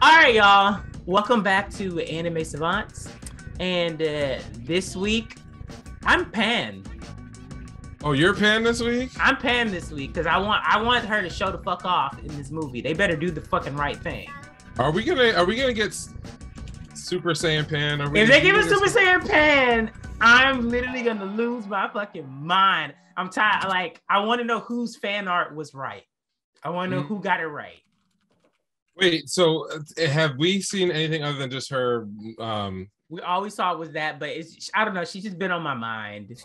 All right, y'all. Welcome back to Anime Savants. And this week, I'm Pan. Oh, you're Pan this week? I'm Pan this week because I want her to show the fuck off in this movie. They better do the fucking right thing. Are we gonna get Super Saiyan Pan? If they give us Super Saiyan Pan, I'm literally gonna lose my fucking mind. I'm tired. Like, I want to know whose fan art was right. I want to know who got it right. Wait, so have we seen anything other than just her? We always saw it was that, but I don't know. She's just been on my mind.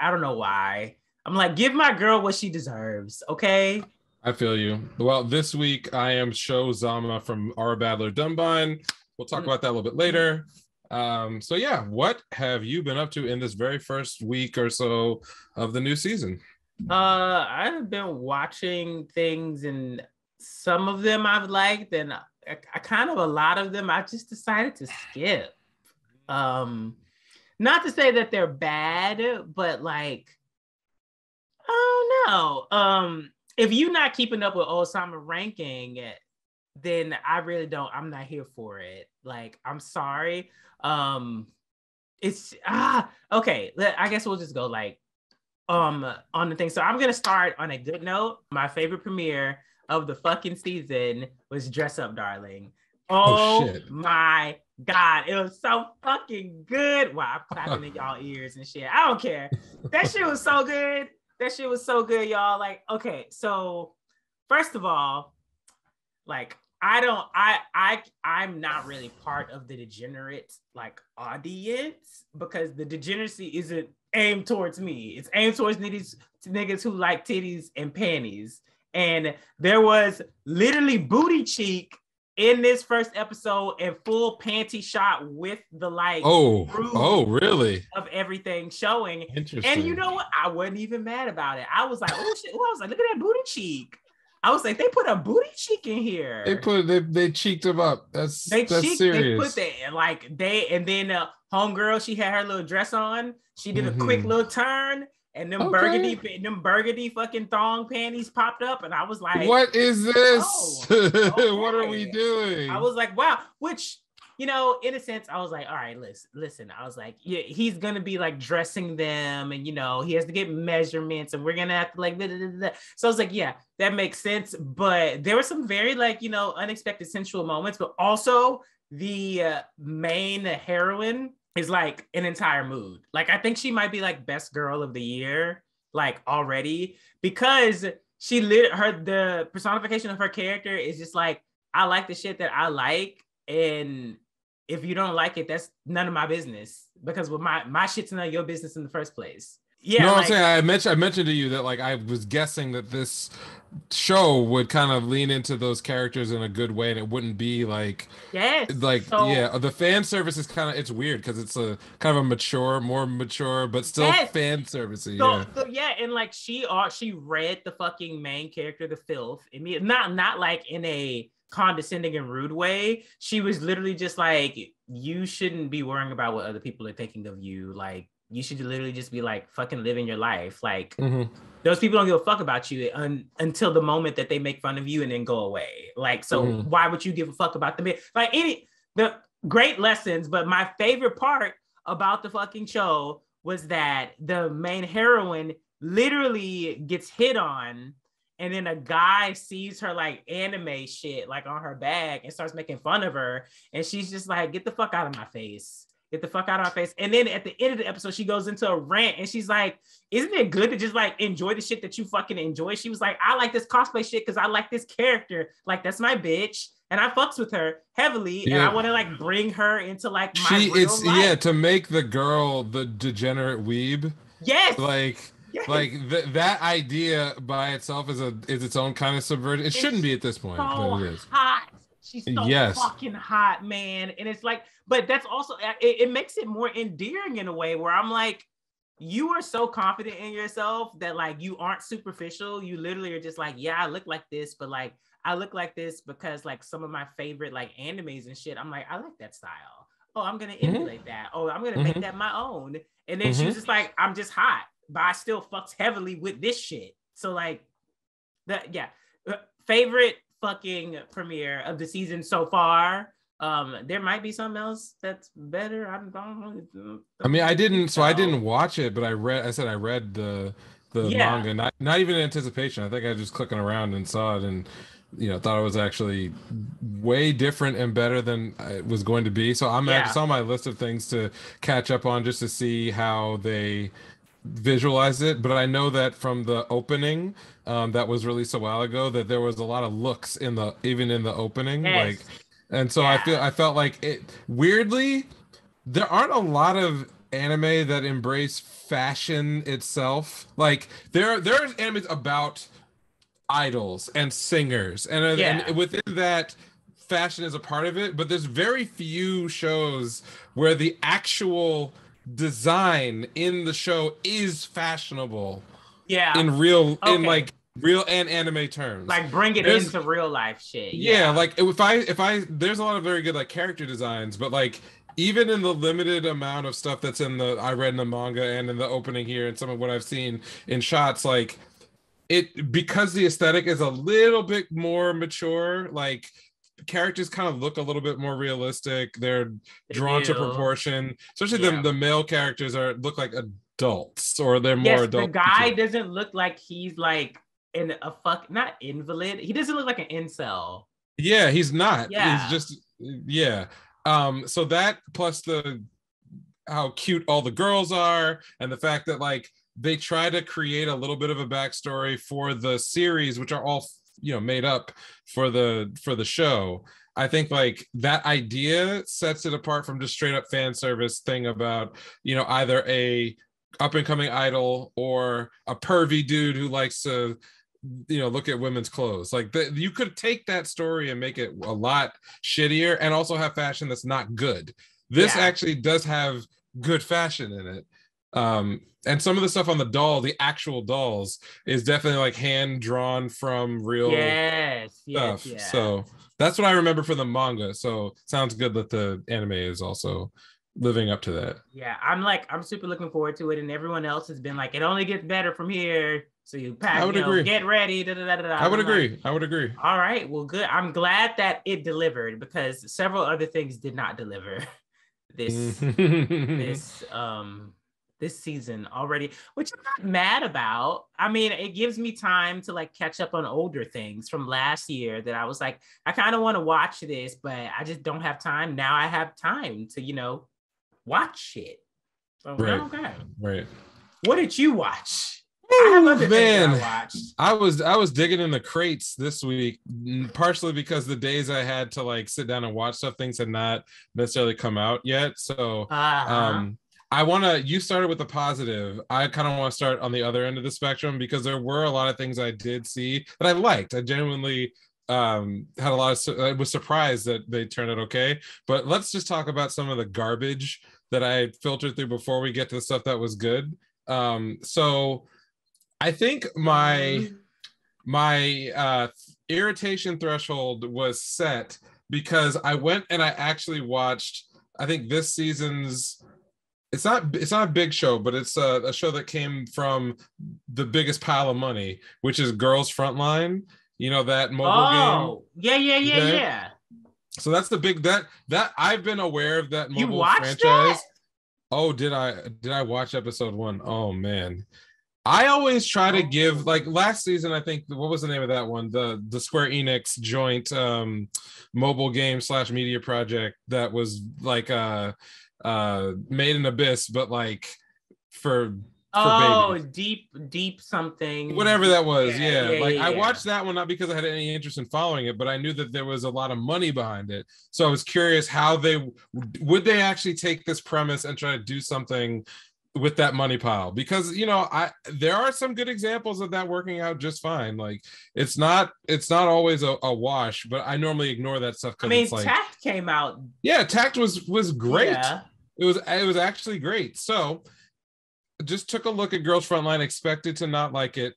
I don't know why. I'm like, give my girl what she deserves, okay? I feel you. Well, this week I am Sho Zama from Our Battler Dunbine. We'll talk about that a little bit later. So yeah, what have you been up to in this very first week or so of the new season? I've been watching things, and some of them I've liked, and I kind of a lot of them I just decided to skip. Not to say that they're bad, but like, I don't know. If you're not keeping up with Osama ranking, then I really don't. I'm not here for it. Like, I'm sorry. It's okay. I guess we'll just go like on the thing. So I'm gonna start on a good note. My favorite premiere of the fucking season was Dress Up Darling. Oh shit. My God, it was so fucking good. Wow, I'm clapping in y'all ears and shit. I don't care. That shit was so good. Y'all. Like, okay, so first of all, like, I'm not really part of the degenerate like audience, because the degeneracy isn't aimed towards me. It's aimed towards niggas who like titties and panties. And there was literally booty cheek in this first episode and full panty shot with the like really of everything showing. Interesting. And you know what? I wasn't even mad about it. I was like, oh shit. I was like, look at that booty cheek. I was like, they put a booty cheek in here. They cheeked him up. That's serious. They put that like and then homegirl, she had her little dress on. She did a quick little turn. And them burgundy fucking thong panties popped up, and I was like, "What is this? Okay. What are we doing?" I was like, "Wow!" Which, you know, in a sense, I was like, "All right, listen." I was like, "Yeah, he's gonna be like dressing them, and you know, he has to get measurements, and we're gonna have to like." Blah, blah, blah, blah. So I was like, "Yeah, that makes sense." But there were some very like, you know, unexpected sensual moments, but also the main heroine is like an entire mood. Like, I think she might be like best girl of the year, like already, because the personification of her character is just like, I like the shit that I like, and if you don't like it, that's none of my business, because with my shit's none of your business in the first place. Yeah, no, like, I'm saying I mentioned to you that like I was guessing that this show would kind of lean into those characters in a good way, and it wouldn't be like the fan service is kind of, it's weird because it's a kind of a more mature, but still fan servicey. So and like she read the fucking main character, the filth. I mean, not like in a condescending and rude way. She was literally just like, you shouldn't be worrying about what other people are thinking of you. Like, you should literally just be like fucking living your life. Like, those people don't give a fuck about you until the moment that they make fun of you and then go away. Like, so why would you give a fuck about the great lessons? But my favorite part about the fucking show was that the main heroine literally gets hit on, and then a guy sees her like anime shit like on her bag and starts making fun of her, and she's just like, get the fuck out of my face. Get the fuck out of my face. And then at the end of the episode, she goes into a rant and she's like, isn't it good to just like enjoy the shit that you fucking enjoy? She was like, I like this cosplay shit because I like this character. Like, that's my bitch. And I fucks with her heavily. Yeah. And I want to like bring her into like my real life. Yeah, to make the girl the degenerate weeb. Yes. Like, yes. Like that idea by itself is its own kind of subversion. It shouldn't be at this point, but it is. Hot. She's so fucking hot, man. And it's like, but that's also, it makes it more endearing in a way where I'm like, you are so confident in yourself that like you aren't superficial. You literally are just like, yeah, I look like this, but like I look like this because like some of my favorite like animes and shit, I'm like, I like that style. Oh, I'm gonna emulate that. Oh, I'm gonna make that my own. And then she was just like, I'm just hot, but I still fucks heavily with this shit. So like, favorite fucking premiere of the season so far. There might be something else that's better. I mean, I didn't watch it, but I read the manga, not even in anticipation. I think I was just clicking around and saw it, and thought it was actually way different and better than it was going to be. So it's on my list of things to catch up on, just to see how they visualize it. But I know that from the opening that was released a while ago, that there was a lot of looks even in the opening, like. And so I felt like it, weirdly, there aren't a lot of anime that embrace fashion itself. Like there's animes about idols and singers, and within that, fashion is a part of it, but there's very few shows where the actual design in the show is fashionable. In real and anime terms, like bring it into real life shit. Like if I there's a lot of very good like character designs, but like even in the limited amount of stuff that's I read in the manga and in the opening here and some of what I've seen in shots, like because the aesthetic is a little bit more mature, like characters kind of look a little bit more realistic. They're drawn to proportion, especially the male characters look like adults, or they're more adult. The guy doesn't look like he's like not invalid. He doesn't look like an incel. Yeah, he's not. He's just so that plus how cute all the girls are, and the fact that like they try to create a little bit of a backstory for the series, which are all made up for the show. I think like that idea sets it apart from just straight up fan service thing about either a up and coming idol or a pervy dude who likes to look at women's clothes. Like you could take that story and make it a lot shittier and also have fashion that's not good. This actually does have good fashion in it. And some of the stuff on the actual dolls is definitely like hand drawn from real stuff. So that's what I remember from the manga. So sounds good that the anime is also living up to that. I'm super looking forward to it, and everyone else has been like, it only gets better from here. So you pack, agree. Get ready. I would agree. All right, well, good. I'm glad that it delivered, because several other things did not deliver this season already, which I'm not mad about. I mean, it gives me time to like catch up on older things from last year that I was like, I kind of want to watch this, but I just don't have time. Now I have time to, watch it. So, right. What did you watch? I was digging in the crates this week, partially because the days I had to like sit down and watch stuff, things had not necessarily come out yet. So you started with the positive. I kind of want to start on the other end of the spectrum, because there were a lot of things I did see that I liked. I genuinely had a lot of, I was surprised that they turned out okay. But let's just talk about some of the garbage that I filtered through before we get to the stuff that was good. So I think my irritation threshold was set because I went and I actually watched, I think this season's, it's not a big show, but it's a show that came from the biggest pile of money, which is Girls Frontline. That mobile game. Yeah. So that's the big that I've been aware of that mobile franchise. That? Oh, did I watch episode 1? Oh man. I always try to give, like last season, I think, what was the name of that one? The Square Enix joint mobile game / media project that was like Made in Abyss, but like for babies. deep something, whatever that was. I watched that one not because I had any interest in following it, but I knew that there was a lot of money behind it, so I was curious how they would actually take this premise and try to do something with that money pile, because there are some good examples of that working out just fine. Like it's not always a wash, but I normally ignore that stuff because it's like Tact came out. Yeah, Tact was great. It was actually great. So just took a look at Girls Frontline, expected to not like it.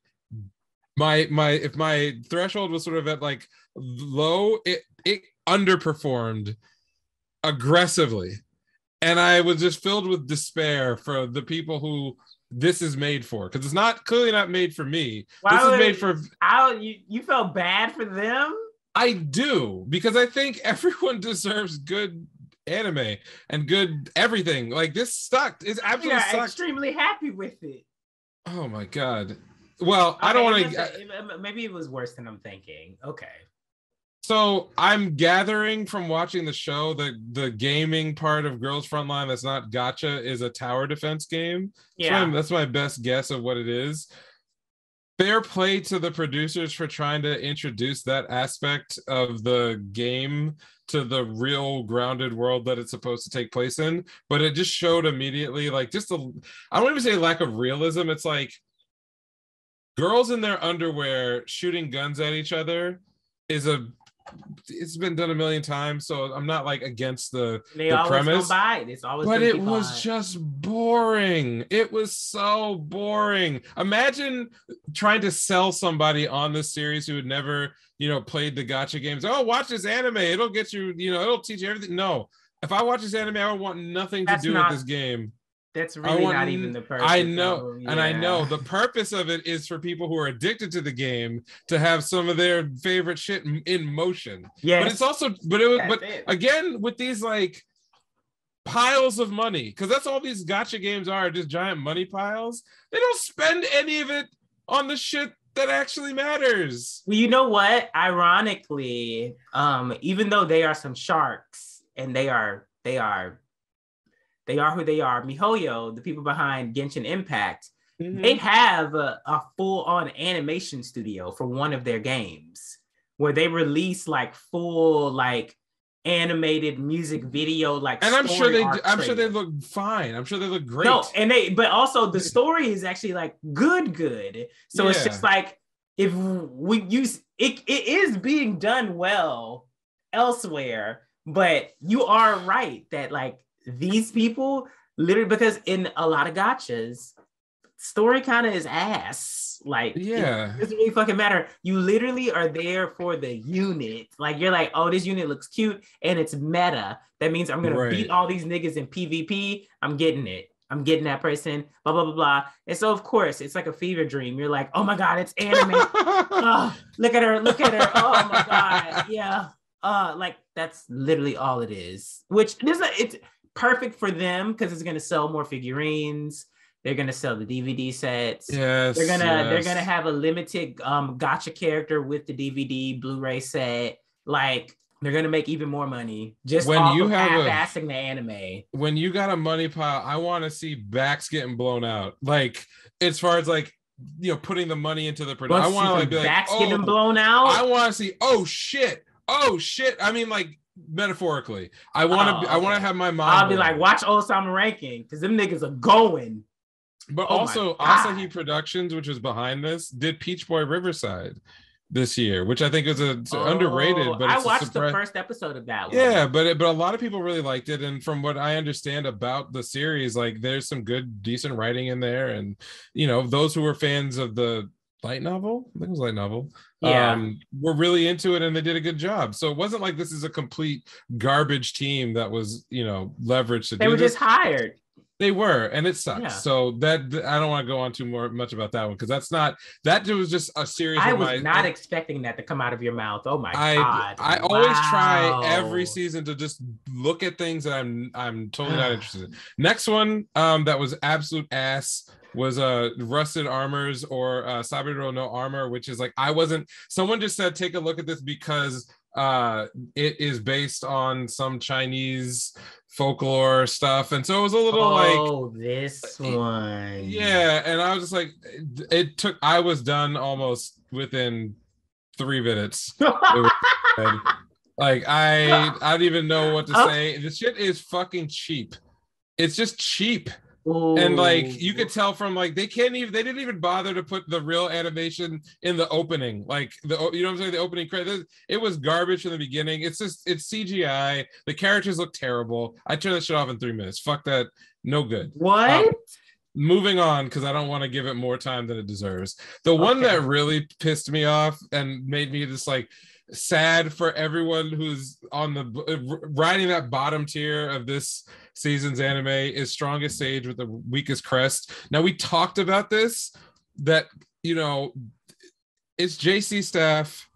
If my threshold was sort of at like low, it underperformed aggressively. And I was just filled with despair for the people who this is made for, because it's clearly not made for me. You felt bad for them? I do, because I think everyone deserves good anime and good everything. Like, this sucked. It's absolutely sucked. Extremely happy with it. Oh my god. Well, okay, I don't want to. Maybe it was worse than I'm thinking. Okay. So I'm gathering from watching the show that the gaming part of Girls Frontline that's not gacha is a tower defense game. Yeah, so that's my best guess of what it is. Fair play to the producers for trying to introduce that aspect of the game to the real grounded world that it's supposed to take place in. But it just showed immediately, like, just I don't even say lack of realism. It's like girls in their underwear shooting guns at each other it's been done a million times, so I'm not like against the premise. It's always, but it was just boring. It was so boring. Imagine trying to sell somebody on this series who had never, played the gacha games. Oh, watch this anime. It'll get you, it'll teach you everything. No, if I watch this anime, I would want nothing to do with this game. That's really not even the purpose. I know, and I know the purpose of it is for people who are addicted to the game to have some of their favorite shit in motion. Yeah, but it's also, again, with these like piles of money, because that's all these gacha games are, just giant money piles. They don't spend any of it on the shit that actually matters. Well, you know what? Ironically, even though they are some sharks, and they are who they are. MiHoYo, the people behind Genshin Impact, they have a full-on animation studio for one of their games where they release like full like animated music video and I'm sure they look fine. I'm sure they look great. No, but also the story is actually like good. So it's just like if we use it is being done well elsewhere, but you are right that like these people literally, because in a lot of gachas, story kind of is ass. Like, it doesn't really fucking matter. You literally are there for the unit. Like, you're like, oh, this unit looks cute and it's meta. That means I'm gonna beat all these niggas in PvP. I'm getting it. I'm getting that person. Blah blah blah blah. And so of course it's like a fever dream. You're like, oh my god, it's anime. Look at her. Oh my god, yeah. Like that's literally all it is. Which it's perfect for them because it's going to sell more figurines. They're going to sell the DVD sets. Yes, they're gonna have a limited gacha character with the DVD Blu-ray set. Like they're going to make even more money just when off you of half-assing the anime. When you got a money pile, I want to see backs getting blown out. Like as far as like putting the money into the production. I want to like be backs getting blown out. I want to see. Oh shit. I mean like. Metaphorically, I want to have my mind. I'll be like, watch Osama Ranking because them niggas are going. But also, Asahi Productions, which was behind this, did Peach Boy Riverside this year, which I think is underrated. But I watched the first episode of that one. Yeah, but a lot of people really liked it, and from what I understand about the series, like there's some good, decent writing in there, and those who were fans of the light novel, I think it was light novel. We're really into it and they did a good job. So it wasn't like this is a complete garbage team that was, leveraged to do this. They were just hired. They were, and it sucks. Yeah. So that I don't want to go on too much about that one because that was just a series. I was not expecting that to come out of your mouth. Oh my god! I always try every season to just look at things that I'm totally not interested in. Next one, that was absolute ass was Rusted Armors or Saburo no Armor, which is like someone just said take a look at this because it is based on some Chinese folklore stuff, and so it was a little this one, and I was just like, I was done almost within 3 minutes. Like I don't even know what to say. The shit is fucking cheap. It's just cheap. Ooh. And like you could tell from like they didn't even bother to put the real animation in the opening, like what I'm saying, the opening credits. It was garbage from the beginning. It's CGI. The characters look terrible. I turned that shit off in 3 minutes. Fuck that. No good. What? Moving on because I don't want to give it more time than it deserves. The one that really pissed me off and made me just like sad for everyone who's on the riding that bottom tier of this season's anime is Strongest Sage with the Weakest Crest. Now we talked about this, that it's JC staff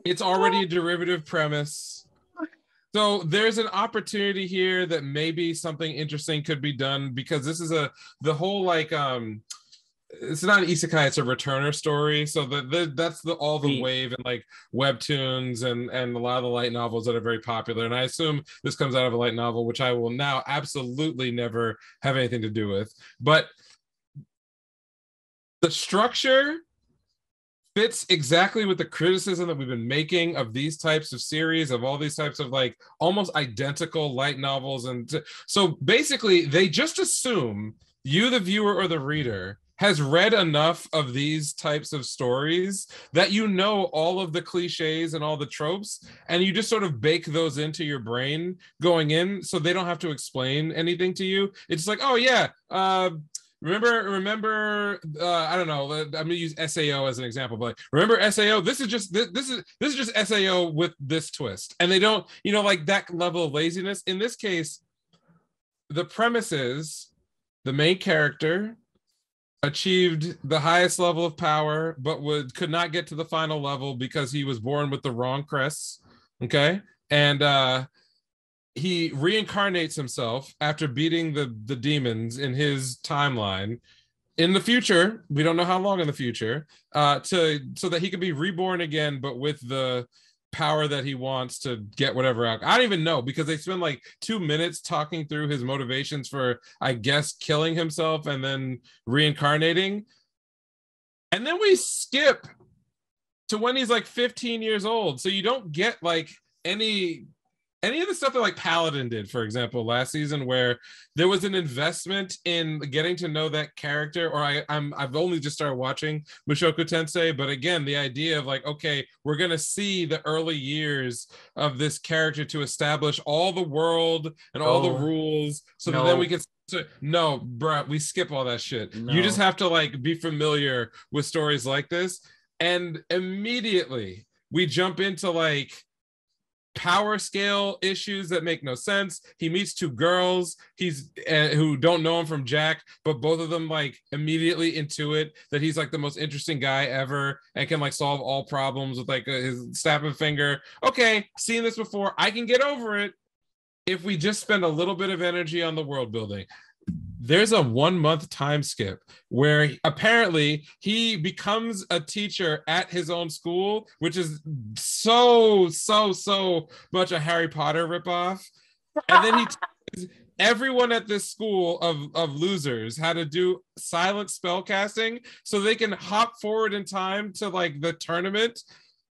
It's already a derivative premise. So there's an opportunity here that maybe something interesting could be done, because this is the whole like it's not an isekai, it's a returner story. So that's all the wave and like webtoons and a lot of the light novels that are very popular. And I assume this comes out of a light novel, which I will now absolutely never have anything to do with. But the structure fits exactly with the criticism that we've been making of these types of series, of all these types of like almost identical light novels. And so basically they just assume you, the viewer or the reader, has read enough of these types of stories that you know all of the cliches and all the tropes, and you just sort of bake those into your brain going in, so they don't have to explain anything to you. It's like, oh yeah, remember I don't know, I'm gonna use SAO as an example, but remember SAO, this is just SAO with this twist. And they don't, like that level of laziness. In this case, the premise is the main character achieved the highest level of power, but could not get to the final level because he was born with the wrong crests. Okay. And he reincarnates himself after beating the demons in his timeline in the future. We don't know how long in the future, so that he could be reborn again, but with the power that he wants to get whatever out. I don't even know, because they spend like 2 minutes talking through his motivations for, I guess, killing himself and then reincarnating. And then we skip to when he's like 15 years old. So you don't get like any of the stuff that like Paladin did, for example, last season, where there was an investment in getting to know that character. Or I've only just started watching Mushoku Tensei, but again, the idea of like, okay, we're gonna see the early years of this character to establish all the world and all the rules, so that then we can. No, bruh, we skip all that shit. No. You just have to like be familiar with stories like this, and immediately we jump into like power scale issues that make no sense. He meets two girls who don't know him from Jack, but both of them like immediately intuit that he's like the most interesting guy ever and can like solve all problems with like his snapping finger. Okay, seen this before. I can get over it if we just spend a little bit of energy on the world building. There's a 1 month time skip where apparently he becomes a teacher at his own school, which is so much a Harry Potter ripoff. And then he teaches everyone at this school of losers how to do silent spell casting so they can hop forward in time to like the tournament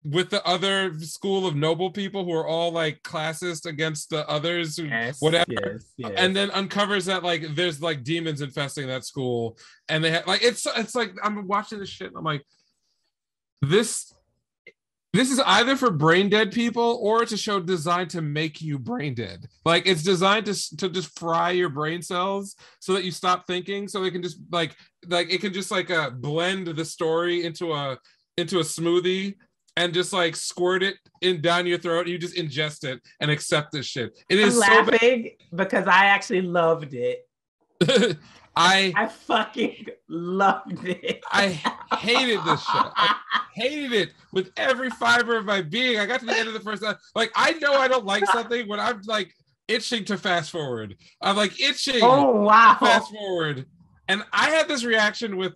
with the other school of noble people who are all like classist against the others, whatever. Yes. And then uncovers that like there's like demons infesting that school, and they have like it's like I'm watching this shit and I'm like, this is either for brain dead people or it's a show designed to make you brain dead. Like it's designed to just fry your brain cells so that you stop thinking, so they can just like it can just like blend the story into a smoothie and just like squirt it down your throat, and you just ingest it and accept this shit. It is laughing because I actually loved it. I fucking loved it. I hated this show. I hated it with every fiber of my being. I got to the end of the first time. Like, I know I don't like something when I'm like itching to fast forward. I'm like itching. Oh, wow. Fast forward. And I had this reaction with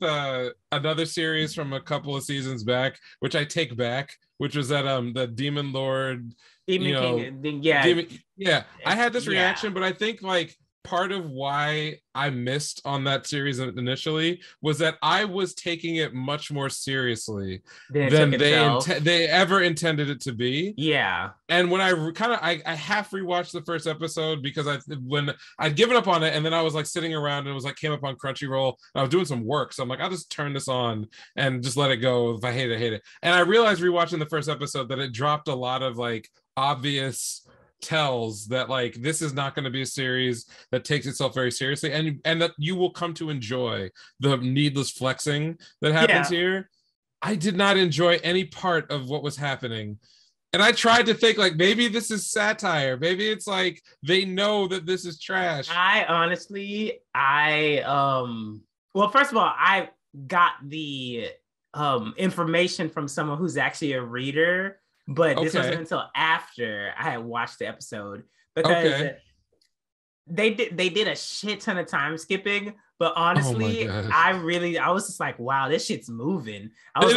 another series from a couple of seasons back, which I take back, which was that the Demon Lord, King, yeah. I had this reaction, but I think like part of why I missed on that series initially was that I was taking it much more seriously than they ever intended it to be. Yeah. And when I half rewatched the first episode because when I'd given up on it, and then I was like sitting around and it was like came up on Crunchyroll and I was doing some work. So I'm like, I'll just turn this on and just let it go. If I hate it, I hate it. And I realized rewatching the first episode that it dropped a lot of like obvious tells that like this is not going to be a series that takes itself very seriously, and that you will come to enjoy the needless flexing that happens here. I did not enjoy any part of what was happening, and I tried to think like maybe this is satire, maybe it's like they know that this is trash. I honestly well, first of all, I got the information from someone who's actually a reader but this wasn't until after I had watched the episode, because they did a shit ton of time skipping. But honestly, I was just like, wow, this shit's moving. I was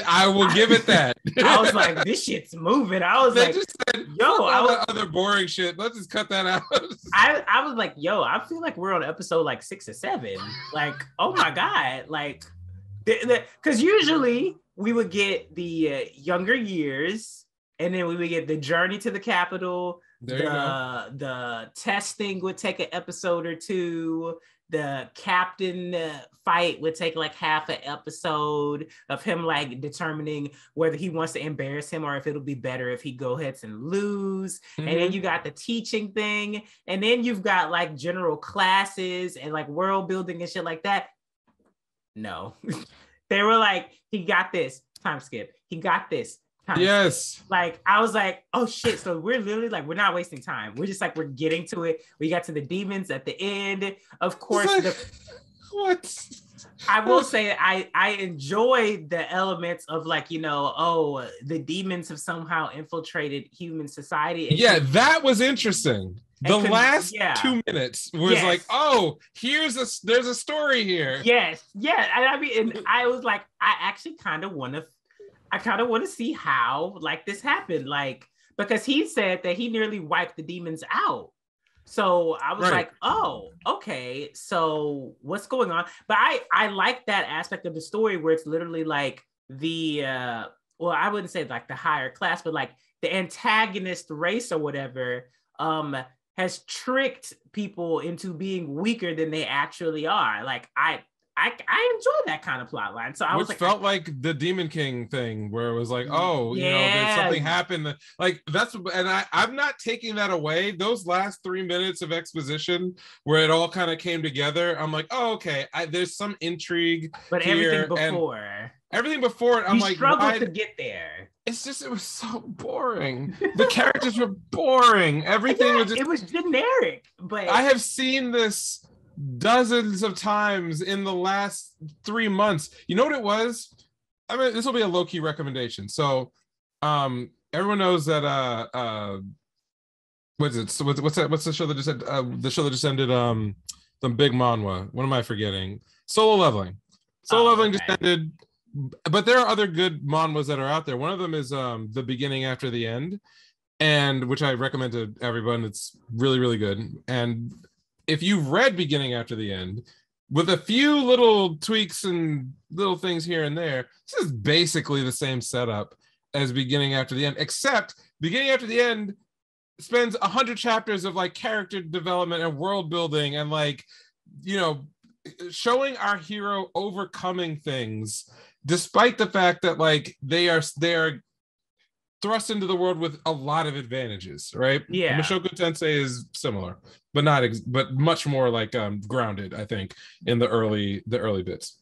I will give it that. I was like, this shit's moving. I was like, just said, yo, that other boring shit. Let's just cut that out. I was like, yo, I feel like we're on episode like 6 or 7. Like, oh my God. Like, because usually we would get the younger years, and then we would get the journey to the capital. The testing would take an episode or two. The captain fight would take like half an episode of him like determining whether he wants to embarrass him or if it'll be better if he go ahead and lose. And then you got the teaching thing, and then you've got like general classes and like world building and shit like that. No. They were like, he got this, time skip. He got this. Yes. Like, I was like, oh shit. So we're literally like, we're not wasting time. We're just like, we're getting to it. We got to the demons at the end. Of course, what? I will say I enjoy the elements of like, you know, oh, the demons have somehow infiltrated human society. That was interesting. The last 2 minutes was like, oh, there's a story here. Yes. Yeah. And I mean, and I was like, I actually kind of want to see how like this happened, like, because he said that he nearly wiped the demons out. So I was like, oh, okay, so what's going on? But I like that aspect of the story where it's literally like the well, I wouldn't say like the higher class, but like the antagonist race or whatever has tricked people into being weaker than they actually are. Like I enjoy that kind of plot line. So I was like, felt like the Demon King thing where it was like, oh, you know, there's something happened. Like that's, and I'm not taking that away. Those last 3 minutes of exposition where it all kind of came together, I'm like, oh, okay, there's some intrigue. But here, everything before it, I'm like, struggled to get there. It's just, it was so boring. The characters were boring. Everything was just, it was generic. But I have seen this dozens of times in the last 3 months. You know what it was? I mean, this will be a low-key recommendation. So everyone knows that what's the show that just ended the big manhwa. What am I forgetting? Solo Leveling. Solo Leveling just ended, but there are other good manhwas that are out there. One of them is The Beginning After the End, and which I recommend to everyone. It's really, really good. And if you've read Beginning After the End, with a few little tweaks and little things here and there, this is basically the same setup as Beginning After the End, except Beginning After the End spends 100 chapters of like character development and world building and like, you know, showing our hero overcoming things, despite the fact that like they are thrust into the world with a lot of advantages, right? Yeah. Mushoku Tensei is similar, but not but much more like grounded, I think, in the early bits.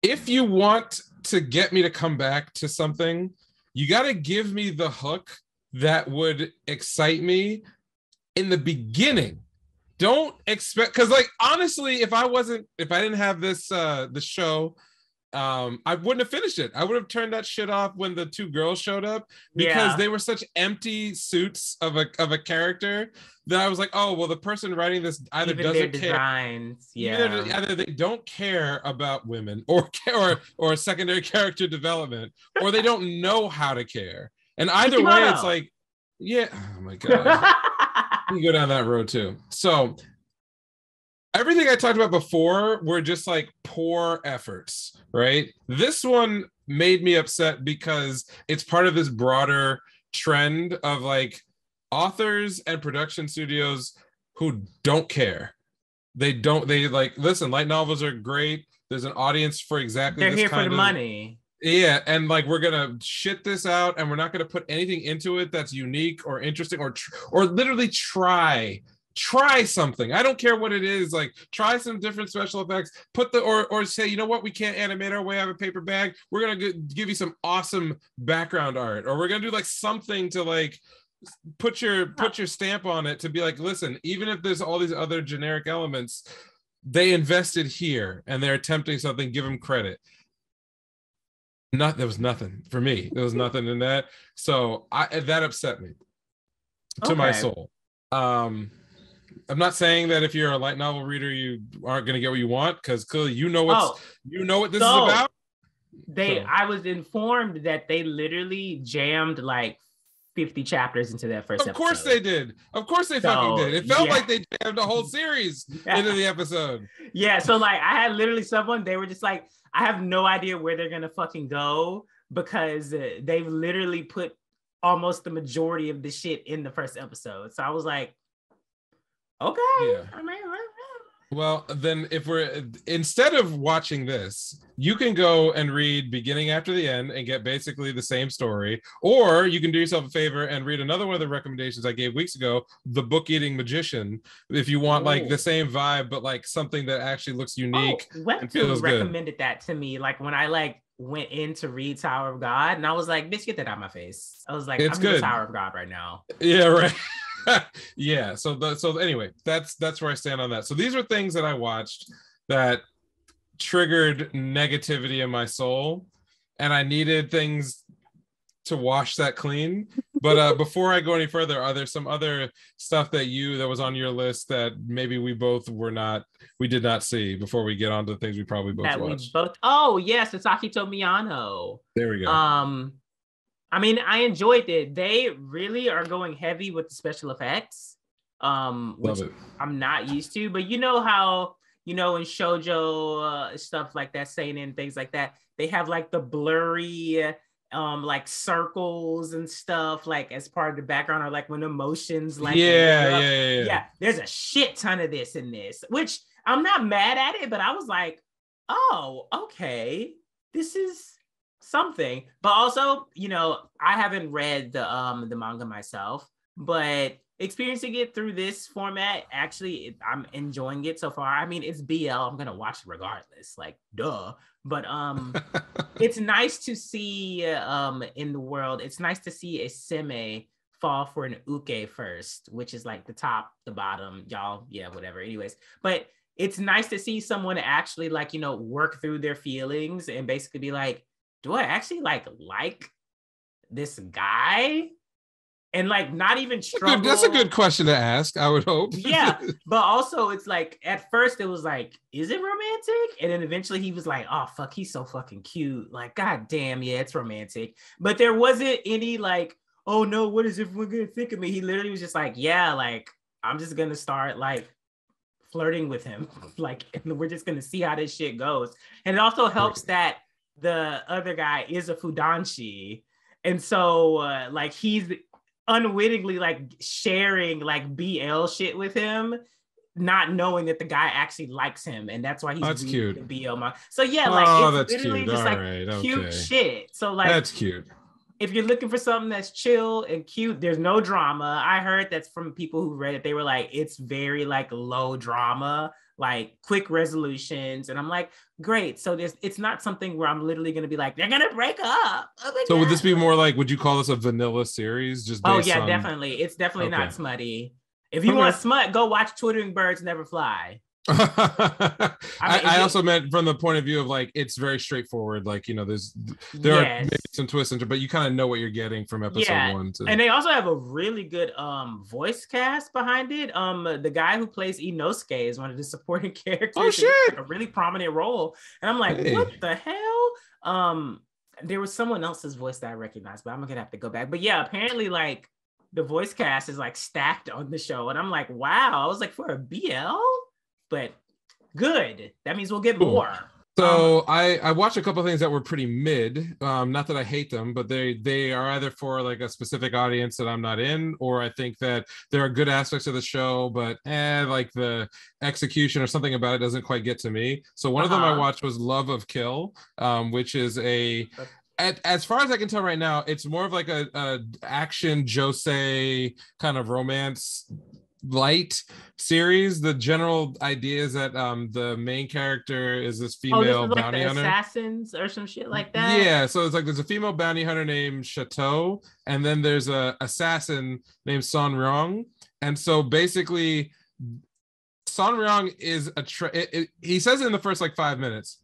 If you want to get me to come back to something, you got to give me the hook that would excite me in the beginning. Don't expect, because like honestly, if I didn't have this the show, I wouldn't have finished it. I would have turned that shit off when the two girls showed up, because they were such empty suits of a character that I was like, oh well, the person writing this either even doesn't their care, designs, either they don't care about women or secondary character development, or they don't know how to care. And either way, it's like, oh my god, you go down that road too. So everything I talked about before were just like poor efforts, right? This one made me upset because it's part of this broader trend of like authors and production studios who don't care. They like, listen, light novels are great. There's an audience for exactly this. They're here for the money. Yeah, and like we're gonna shit this out, and we're not gonna put anything into it that's unique or interesting or literally try something. I don't care what it is. Like, try some different special effects. Or say, you know what, we can't animate our way out of a paper bag. We're gonna give you some awesome background art, or we're gonna do like something to like put your stamp on it, to be like, listen, even if there's all these other generic elements, they invested here and they're attempting something. Give them credit. There was nothing for me. There was nothing in that. So that upset me to my soul. I'm not saying that if you're a light novel reader, you aren't going to get what you want, because clearly you know what this is about. I was informed that they literally jammed like 50 chapters into that first episode. Of course they did. Of course they fucking did. It felt like they jammed a whole series into the episode. Yeah, so like I had literally someone, they were just like, I have no idea where they're gonna fucking go, because they've literally put almost the majority of the shit in the first episode. So I was like, okay. Yeah. Well, then instead of watching this, you can go and read beginning after the end and get basically the same story, or you can do yourself a favor and read another one of the recommendations I gave weeks ago, The Book Eating Magician, if you want like the same vibe, but like something that actually looks unique. Webtoon recommended that to me, like when I like went in to read Tower of God, and I was like, bitch, get that out of my face. I was like, I'm in the Tower of God right now. Yeah, right. Yeah, so anyway, that's where I stand on that. So these are things that I watched that triggered negativity in my soul, and I needed things to wash that clean. But before I go any further, are there some other stuff that was on your list that maybe we did not see before we get on to the things we probably both watched? Oh yes, Sasaki to Miyano. There we go. I mean, I enjoyed it. They really are going heavy with the special effects, which I'm not used to. But you know how, in shoujo stuff like that, seinen, things like that, they have like the blurry like circles and stuff like as part of the background, or like when emotions like yeah. There's a shit ton of this in this, which I'm not mad at it, but I was like, oh, okay, this is something. But also, I haven't read the manga myself, but experiencing it through this format, actually, I'm enjoying it so far. I mean, it's BL. I'm gonna watch it regardless, like duh. But it's nice to see in the world. It's nice to see a seme fall for an uke first, which is like the top, the bottom, y'all. Yeah, whatever. Anyways, but it's nice to see someone actually like work through their feelings and basically be like, do I actually like this guy? And like not even struggle. That's a good question to ask, I would hope. Yeah, but also it's like at first it was like, is it romantic? And then eventually he was like, oh fuck, he's so fucking cute. Like, god damn, yeah, it's romantic. But there wasn't any like, oh no, what is everyone gonna think of me? He literally was just like, yeah, like I'm just gonna start like flirting with him. Like, and we're just gonna see how this shit goes. And it also helps that the other guy is a Fudanshi. And so like he's unwittingly like sharing like BL shit with him, not knowing that the guy actually likes him, and that's why he's reading the BL manga. So yeah, like it's literally just like cute shit. So like that's cute. If you're looking for something that's chill and cute, there's no drama. I heard that's from people who read it. They were like, it's very like low drama, like quick resolutions. And I'm like, great. So it's not something where I'm literally going to be like, they're going to break up. So would this be more like, would you call this a vanilla series? Just based on... definitely. It's definitely not smutty. If you want smut, go watch Twittering Birds Never Fly. I also meant from the point of view of like it's very straightforward, like there are maybe some twists but you kind of know what you're getting from episode 1 to... And they also have a really good voice cast behind it. The guy who plays Inosuke is one of the supporting characters. Oh shit, like a really prominent role, and I'm like, what the hell? There was someone else's voice that I recognized, but I'm gonna have to go back. But yeah, apparently like the voice cast is like stacked on the show, and I'm like, wow. I was like, for a BL. But good. That means we'll get more. So I watched a couple of things that were pretty mid. Not that I hate them, but they are either for like a specific audience that I'm not in, or I think that there are good aspects of the show, but like the execution or something about it doesn't quite get to me. So one of them I watched was Love of Kill, which is as far as I can tell right now, it's more of like a action josei kind of romance light series. The general idea is that the main character is this female bounty hunter. Assassins or some shit like that. Yeah, so it's like there's a female bounty hunter named Chateau, and then there's a assassin named Son Ryong. And so basically, Son Ryong is he says it in the first like 5 minutes.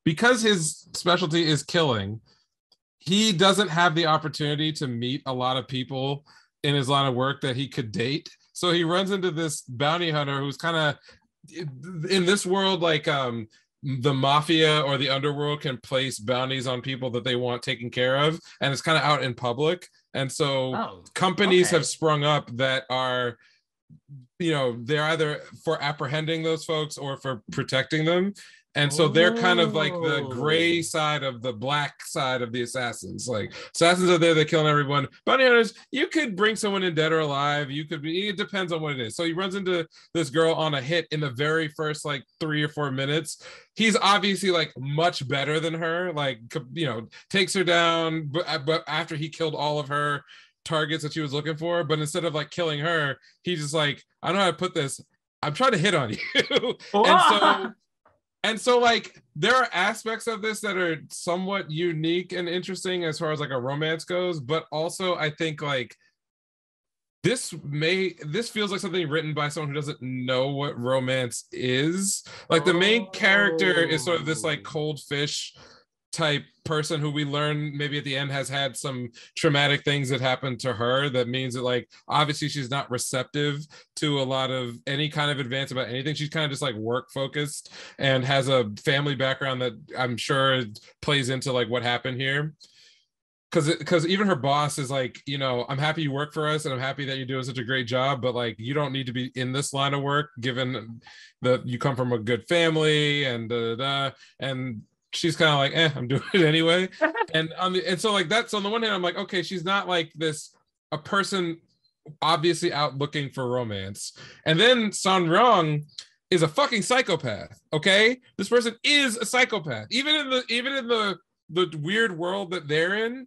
because his specialty is killing, he doesn't have the opportunity to meet a lot of people in his line of work that he could date. So he runs into this bounty hunter who's kind of in this world, like the mafia or the underworld can place bounties on people that they want taken care of, and it's kind of out in public. And so companies have sprung up that are, you know, they're either for apprehending those folks or for protecting them. And so they're kind of like the gray side of the black side of the assassins. Like, assassins are there, they're killing everyone. Bounty hunters, you could bring someone in dead or alive. You could be, it depends on what it is. So he runs into this girl on a hit in the very first like 3 or 4 minutes. He's obviously like much better than her, like, you know, takes her down, but after he killed all of her targets that she was looking for. But instead of like killing her, he's just like, I don't know how to put this. I'm trying to hit on you. And so, like, there are aspects of this that are somewhat unique and interesting as far as, like, a romance goes. But also, I think, like, this feels like something written by someone who doesn't know what romance is. Like, the main character is sort of this, like, cold fish type person who we learn maybe at the end has had some traumatic things that happened to her that means that, like, obviously she's not receptive to a lot of any kind of advance about anything. She's kind of just like work focused and has a family background that I'm sure plays into like what happened here, because even her boss is like, you know, I'm happy you work for us and I'm happy that you're doing such a great job, but like, you don't need to be in this line of work given that you come from a good family and and she's kind of like, I'm doing it anyway. and so like that's on the one hand, I'm like, okay, she's not like a person obviously out looking for romance. And then San Ryong is a fucking psychopath. Okay, this person is a psychopath. Even in the weird world that they're in,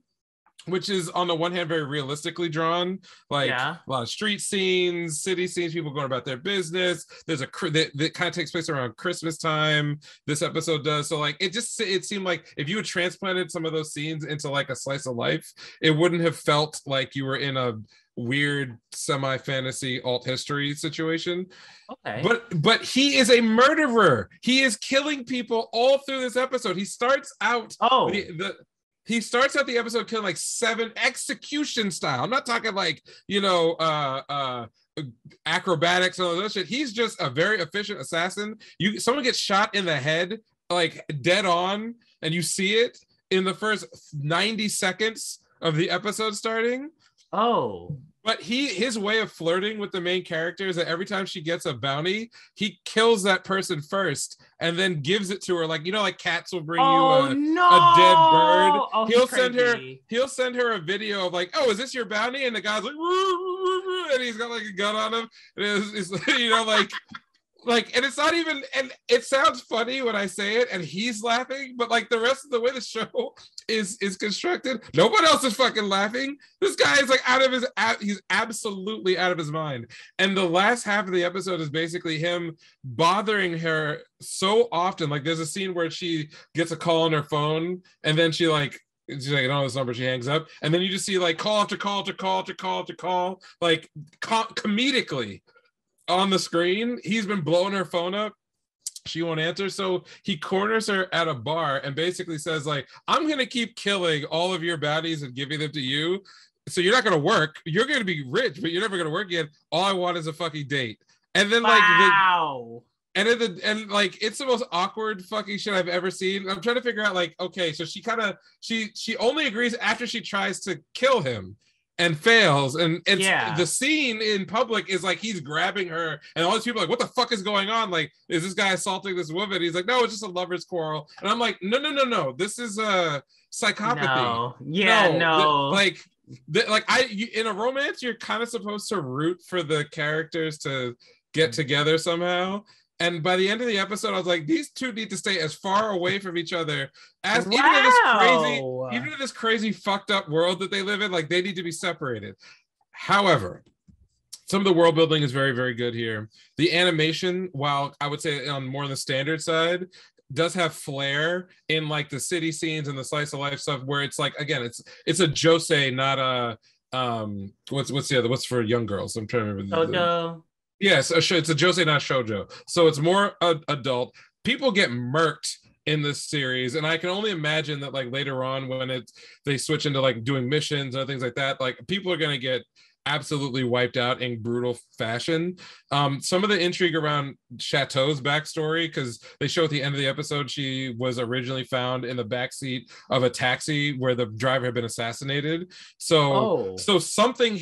which is on the one hand very realistically drawn, like a lot of street scenes, city scenes, people going about their business. There's that kind of takes place around Christmas time. This episode does. So like it seemed like if you had transplanted some of those scenes into like a slice of life, it wouldn't have felt like you were in a weird semi-fantasy alt history situation. Okay. But he is a murderer. He is killing people all through this episode. He starts out he starts out the episode killing like 7 execution style. I'm not talking like, you know, acrobatics and all that shit. He's just a very efficient assassin. Someone gets shot in the head, like dead on, and you see it in the first 90 seconds of the episode starting. But his way of flirting with the main character is that every time she gets a bounty, he kills that person first and then gives it to her. Like, you know, like cats will bring you a dead bird. He'll send her a video of like, oh, is this your bounty? And the guy's like, and he's got like a gun on him. And it's you know, like, and it's not even, and it sounds funny when I say it, and he's laughing, but like the rest of the way the show is constructed, no one else is fucking laughing. This guy is like he's absolutely out of his mind. And the last half of the episode is basically him bothering her so often. Like there's a scene where she gets a call on her phone, and then she's like, I don't know this number, she hangs up, and then you just see like call to call to call to call to call, like comedically on the screen. He's been blowing her phone up. She won't answer. So he corners her at a bar and basically says like, I'm going to keep killing all of your bounties and giving them to you. So you're not going to work. You're going to be rich, but you're never going to work again. All I want is a fucking date. And then like, and like, it's the most awkward fucking shit I've ever seen. I'm trying to figure out like, okay, so she only agrees after she tries to kill him and fails, and it's the scene in public is like he's grabbing her, and all these people are like, what the fuck is going on? Like, is this guy assaulting this woman? He's like, no, it's just a lover's quarrel. And I'm like, no, this is a psychopathy. In a romance, you're kind of supposed to root for the characters to get together somehow. And by the end of the episode, I was like, these two need to stay as far away from each other as even in this crazy fucked up world that they live in, like they need to be separated. However, some of the world building is very, very good here. The animation, while I would say on more the standard side, does have flair in like the city scenes and the slice of life stuff where it's like, again, it's a josei, not a what's for young girls? I'm trying to remember. Yes, it's a josei, not shoujo. So it's more adult. People get murked in this series, and I can only imagine that like later on when they switch into like doing missions and things like that, like people are going to get absolutely wiped out in brutal fashion. Some of the intrigue around Chateau's backstory, because they show at the end of the episode she was originally found in the backseat of a taxi where the driver had been assassinated. So something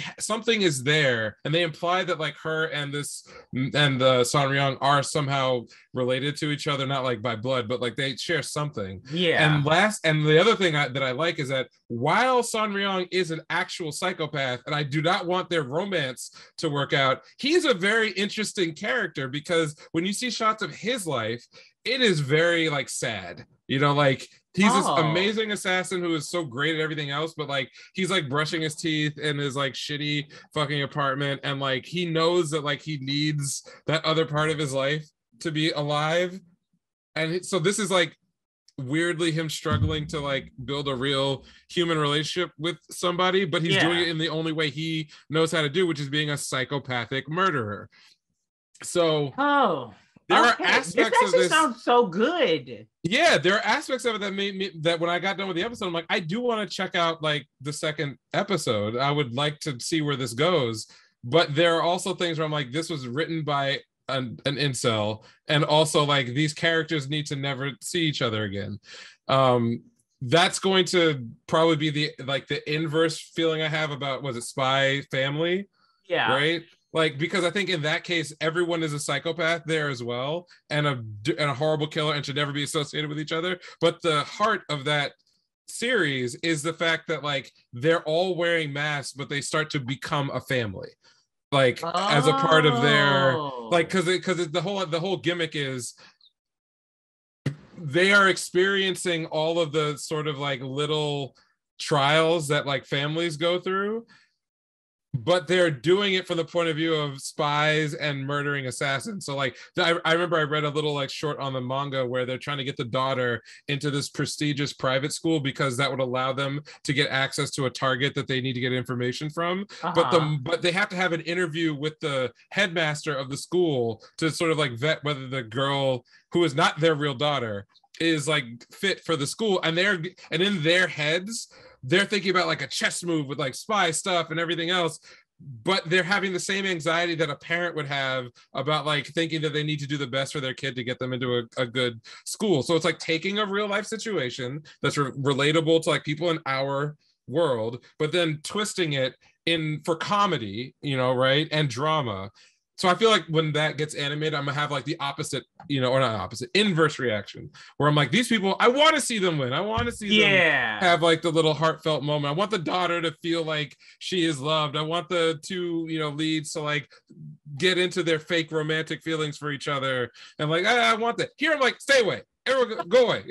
is there, and they imply that like her and Son Ryung are somehow related to each other, not like by blood, but like they share something. Yeah. And the other thing that I like is that while Son Ryung is an actual psychopath, and I do not want their romance to work out, he's a very interesting character, because when you see shots of his life, it is very like sad, you know, like he's this amazing assassin who is so great at everything else, but like he's like brushing his teeth in his like shitty fucking apartment, and like he knows that like he needs that other part of his life to be alive. And so this is like weirdly him struggling to like build a real human relationship with somebody, but he's doing it in the only way he knows how to do, which is being a psychopathic murderer. So there are aspects of this. Sounds so good. Yeah, there are aspects of it that made me, that when I got done with the episode, I'm like, I do want to check out like the second episode. I would like to see where this goes. But there are also things where I'm like, this was written by an incel, and also like these characters need to never see each other again. That's going to probably be the inverse feeling I have about, was it Spy Family? Yeah, right. Like, because I think in that case, everyone is a psychopath there as well, and a horrible killer, and should never be associated with each other. But the heart of that series is the fact that like they're all wearing masks, but they start to become a family, like as a part of their like, because the whole gimmick is they are experiencing all of the sort of like little trials that like families go through, but they're doing it from the point of view of spies and murdering assassins. So like I remember I read a little like short on the manga where they're trying to get the daughter into this prestigious private school because that would allow them to get access to a target that they need to get information from. But they have to have an interview with the headmaster of the school to sort of like vet whether the girl, who is not their real daughter, is like fit for the school. And in their heads, they're thinking about like a chess move with like spy stuff and everything else, but they're having the same anxiety that a parent would have about like thinking that they need to do the best for their kid to get them into a good school. So it's like taking a real life situation that's relatable to like people in our world, but then twisting it for comedy, you know, right, and drama. So I feel like when that gets animated, I'm gonna have like the opposite, you know, or not opposite, inverse reaction, where I'm like, these people, I want to see them win. I want to see them have like the little heartfelt moment. I want the daughter to feel like she is loved. I want the two, you know, leads to like get into their fake romantic feelings for each other. And like, I want that. Here I'm like, stay away. Everyone go away.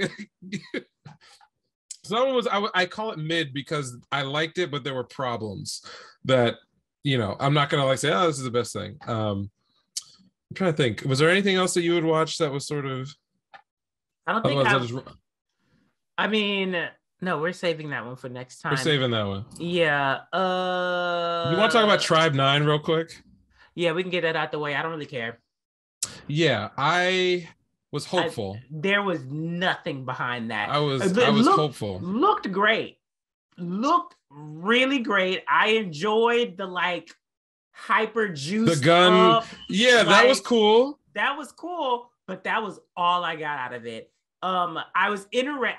Someone was, I call it mid because I liked it, but there were problems that, you know, I'm not gonna like say, oh, this is the best thing. I'm trying to think. Was there anything else that you would watch that was sort of? I don't think. I mean, no, we're saving that one for next time. We're saving that one. Yeah. You want to talk about Tribe 9 real quick? Yeah, we can get that out the way. I don't really care. Yeah, I was hopeful. There was nothing behind that. I was hopeful. Looked great. Looked really great. I enjoyed the like hyper juice, the gun up. Yeah, like, that was cool. That was cool, but that was all I got out of it. I was interested.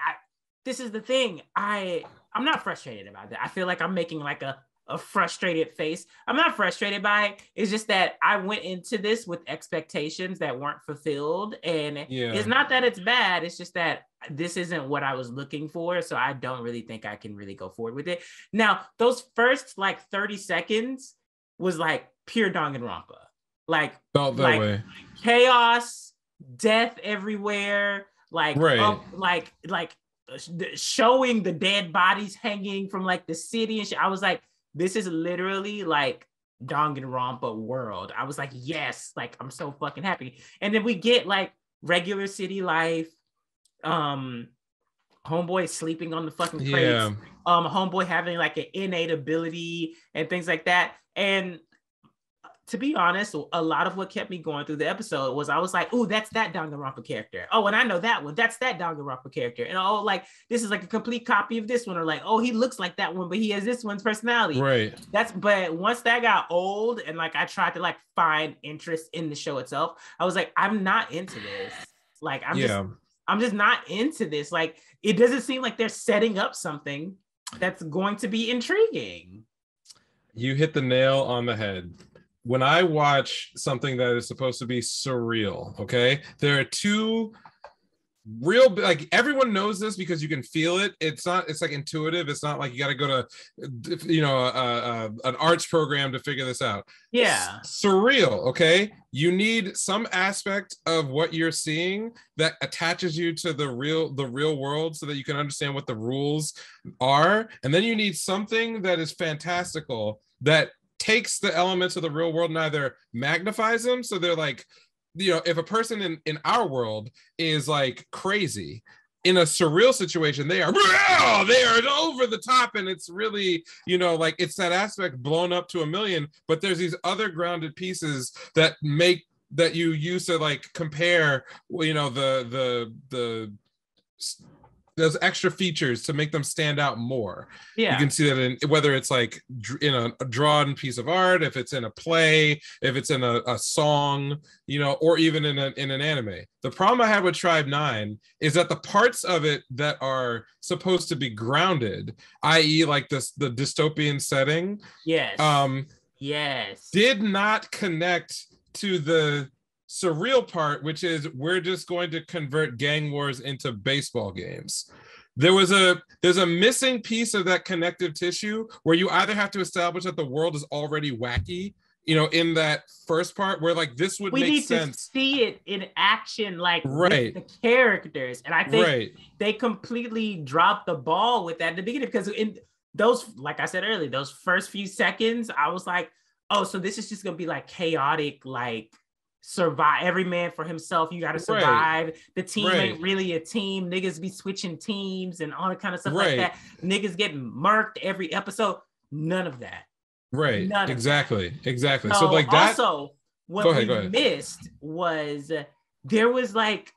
This is the thing. I'm not frustrated about that. I feel like I'm making like a frustrated face. I'm not frustrated by it. It's just that I went into this with expectations that weren't fulfilled. And it's not that it's bad. It's just that this isn't what I was looking for. So I don't really think I can really go forward with it. Now, those first like 30 seconds was like pure Danganronpa. Like, felt that way. Chaos, death everywhere. Like, like showing the dead bodies hanging from like the city and shit. I was like, this is literally like Danganronpa world. I was like, yes, like I'm so fucking happy. And then we get like regular city life. Homeboy sleeping on the fucking crates. Homeboy having like an innate ability and things like that. And to be honest, a lot of what kept me going through the episode was I was like, oh, that's that Danganronpa character. Oh, and I know that one. That's that Danganronpa character. And oh, like this is like a complete copy of this one. Or like, oh, he looks like that one, but he has this one's personality. Right. But once that got old and like I tried to like find interest in the show itself, I was like, I'm not into this. Like I'm just not into this. Like it doesn't seem like they're setting up something that's going to be intriguing. You hit the nail on the head. When I watch something that is supposed to be surreal, okay, there are two real, like everyone knows this because you can feel it. It's like intuitive. It's not like you got to go to, you know, an arts program to figure this out. Yeah. Surreal, okay? You need some aspect of what you're seeing that attaches you to the real world so that you can understand what the rules are. And then you need something that is fantastical that takes the elements of the real world and either magnifies them, so they're like, you know, if a person in our world is like crazy, in a surreal situation, they are over the top, and it's really, you know, like it's that aspect blown up to 1,000,000, but there's these other grounded pieces that you use to like compare, you know, those extra features to make them stand out more. Yeah. You can see that in whether it's like in a drawn piece of art, if it's in a play, if it's in a song, you know, or even in an anime. The problem I had with Tribe 9 is that the parts of it that are supposed to be grounded, i.e. like the dystopian setting, did not connect to the surreal part, which is we're just going to convert gang wars into baseball games. There's a missing piece of that connective tissue where you either have to establish that the world is already wacky, you know, in that first part where like this would make sense. We need to see it in action, like with the characters. And I think they completely dropped the ball with that in the beginning, because in those, like I said earlier, those first few seconds, I was like, oh, so this is just gonna be like chaotic, like survive, every man for himself, you got to survive, the team ain't really a team, niggas be switching teams and all that kind of stuff like that, niggas getting murked every episode, none of that. Exactly. So like that, also what we missed was there was like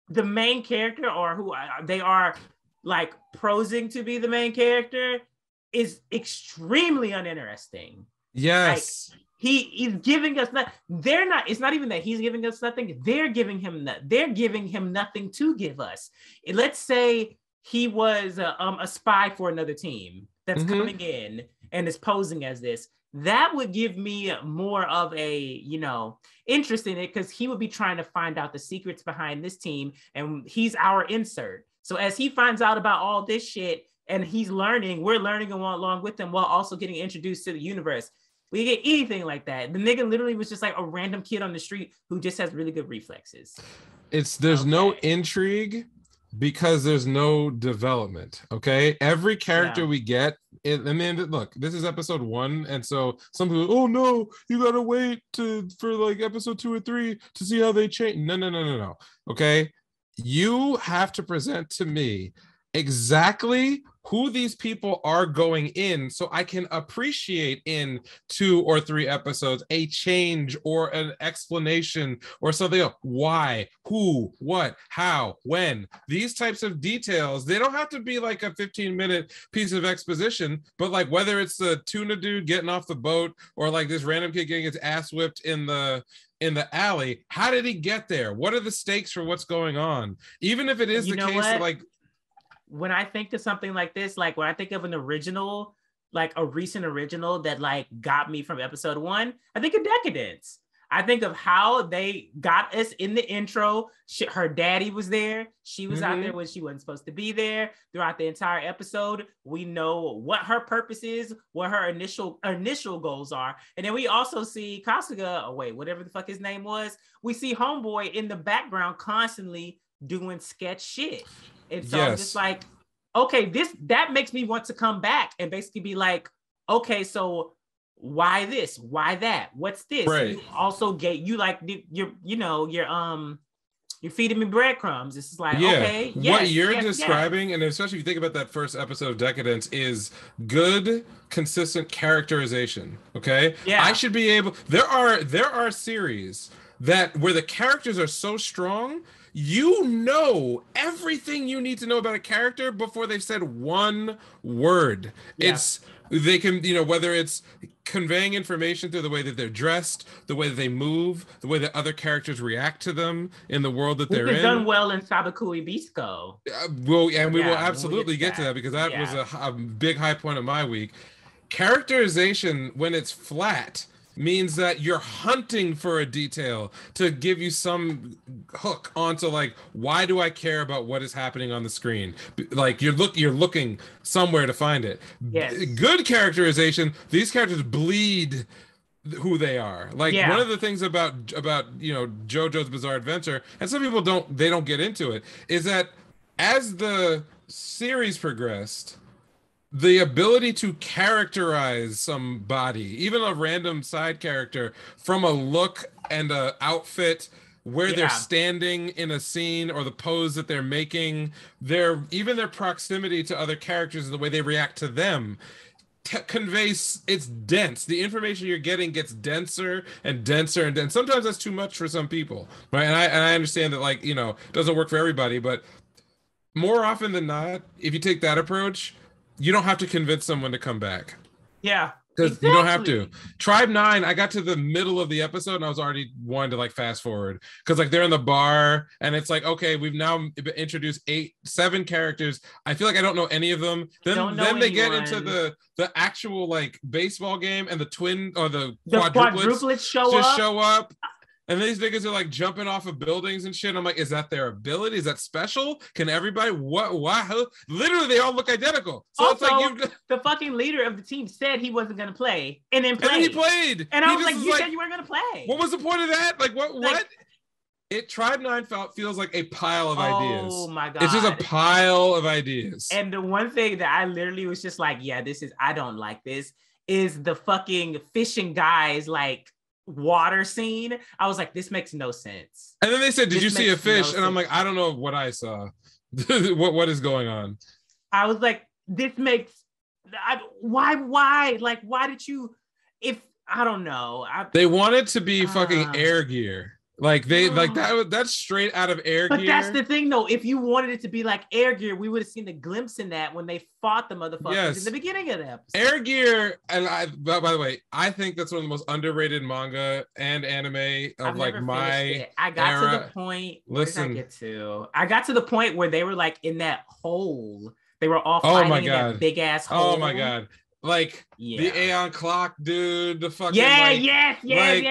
the main character, or who they are like prosing to be the main character, is extremely uninteresting. Yes. Like, he's giving us nothing. It's not even that he's giving us nothing. They're giving him nothing to give us. Let's say he was a spy for another team that's coming in and is posing as this. That would give me more of a, you know, interest in it, because he would be trying to find out the secrets behind this team, and he's our insert. So as he finds out about all this shit and he's learning, we're learning along with him while also getting introduced to the universe. We get anything like that. The nigga literally was just like a random kid on the street who just has really good reflexes. There's no intrigue because there's no development. Okay, every character we get, I mean, look, this is episode 1, and so some people, oh no, you gotta wait for like episode 2 or 3 to see how they change. No. Okay, you have to present to me exactly who these people are going in, so I can appreciate in 2 or 3 episodes a change or an explanation or something else. Why, who, what, how, when. These types of details, they don't have to be like a 15-minute piece of exposition, but like whether it's the tuna dude getting off the boat or like this random kid getting his ass whipped in the alley, how did he get there? What are the stakes for what's going on? Even if it is the case that like, when I think of something like this, like when I think of an original, like a recent original that like got me from episode 1, I think of Decadence. I think of how they got us in the intro. Her daddy was there. She was out there when she wasn't supposed to be there. Throughout the entire episode, we know what her purpose is, what her initial goals are. And then we also see Kasuga, whatever the fuck his name was. We see Homeboy in the background constantly doing sketch shit. And so I'm just like, okay, that makes me want to come back and basically be like, okay, so why this? Why that? What's this? Right. You also get, you like your you're feeding me breadcrumbs. This is like, okay, yes, what you're describing, and especially if you think about that first episode of Decadence, is good, consistent characterization. Okay, I should be able. There are series that where the characters are so strong, you know everything you need to know about a character before they've said one word. They can, whether it's conveying information through the way that they're dressed, the way that they move, the way that other characters react to them in the world that they're in. Done well in Sabakui Bisco. We will absolutely get to that because that was a big high point of my week. Characterization, when it's flat, means that you're hunting for a detail to give you some hook onto like, why do I care about what is happening on the screen? Like you're looking somewhere to find it. Good characterization, these characters bleed who they are. Like one of the things about JoJo's Bizarre Adventure, and some people don't get into it, is that as the series progressed, the ability to characterize somebody, even a random side character, from a look and a outfit, where they're standing in a scene or the pose that they're making, even their proximity to other characters and the way they react to them conveys, it's dense. The information you're getting gets denser and denser and dense. Sometimes that's too much for some people, right? And I understand that, like, it doesn't work for everybody, but more often than not, if you take that approach, you don't have to convince someone to come back. Yeah. Because you don't have to. Tribe 9, I got to the middle of the episode and I was already wanting to like fast forward. Because like they're in the bar and it's like, okay, we've now introduced 7 characters. I feel like I don't know any of them. Then they get into the actual like baseball game and the twin or the quadruplets show up. And these niggas are like jumping off of buildings and shit. I'm like, is that their ability? Is that special? Can everybody? What? Literally, they all look identical. So also, it's like the fucking leader of the team said he wasn't gonna play, and then played. And then he played. And I was like, you said you weren't gonna play. What was the point of that? Like, what? Tribe 9 feels like a pile of ideas. Oh my god! It's just a pile of ideas. And the one thing that I literally was just like, I don't like this, is the fucking fishing guys like water scene. I was like, this makes no sense. And then they said, did you see a fish? And I'm like, I don't know what I saw. what is going on? I was like, this makes why like, why did you, if I don't know, they wanted to be fucking Air Gear. Like they like that's straight out of Air Gear. But that's the thing though. If you wanted it to be like Air Gear, we would have seen a glimpse in that when they fought the motherfuckers in the beginning of the episode. Air Gear, and by the way, I think that's one of the most underrated manga and anime of like my I got to the point. I got to the point where they were like in that hole. They were all fighting in that big ass hole. Oh my god. Like the Aeon clock, dude. The fucking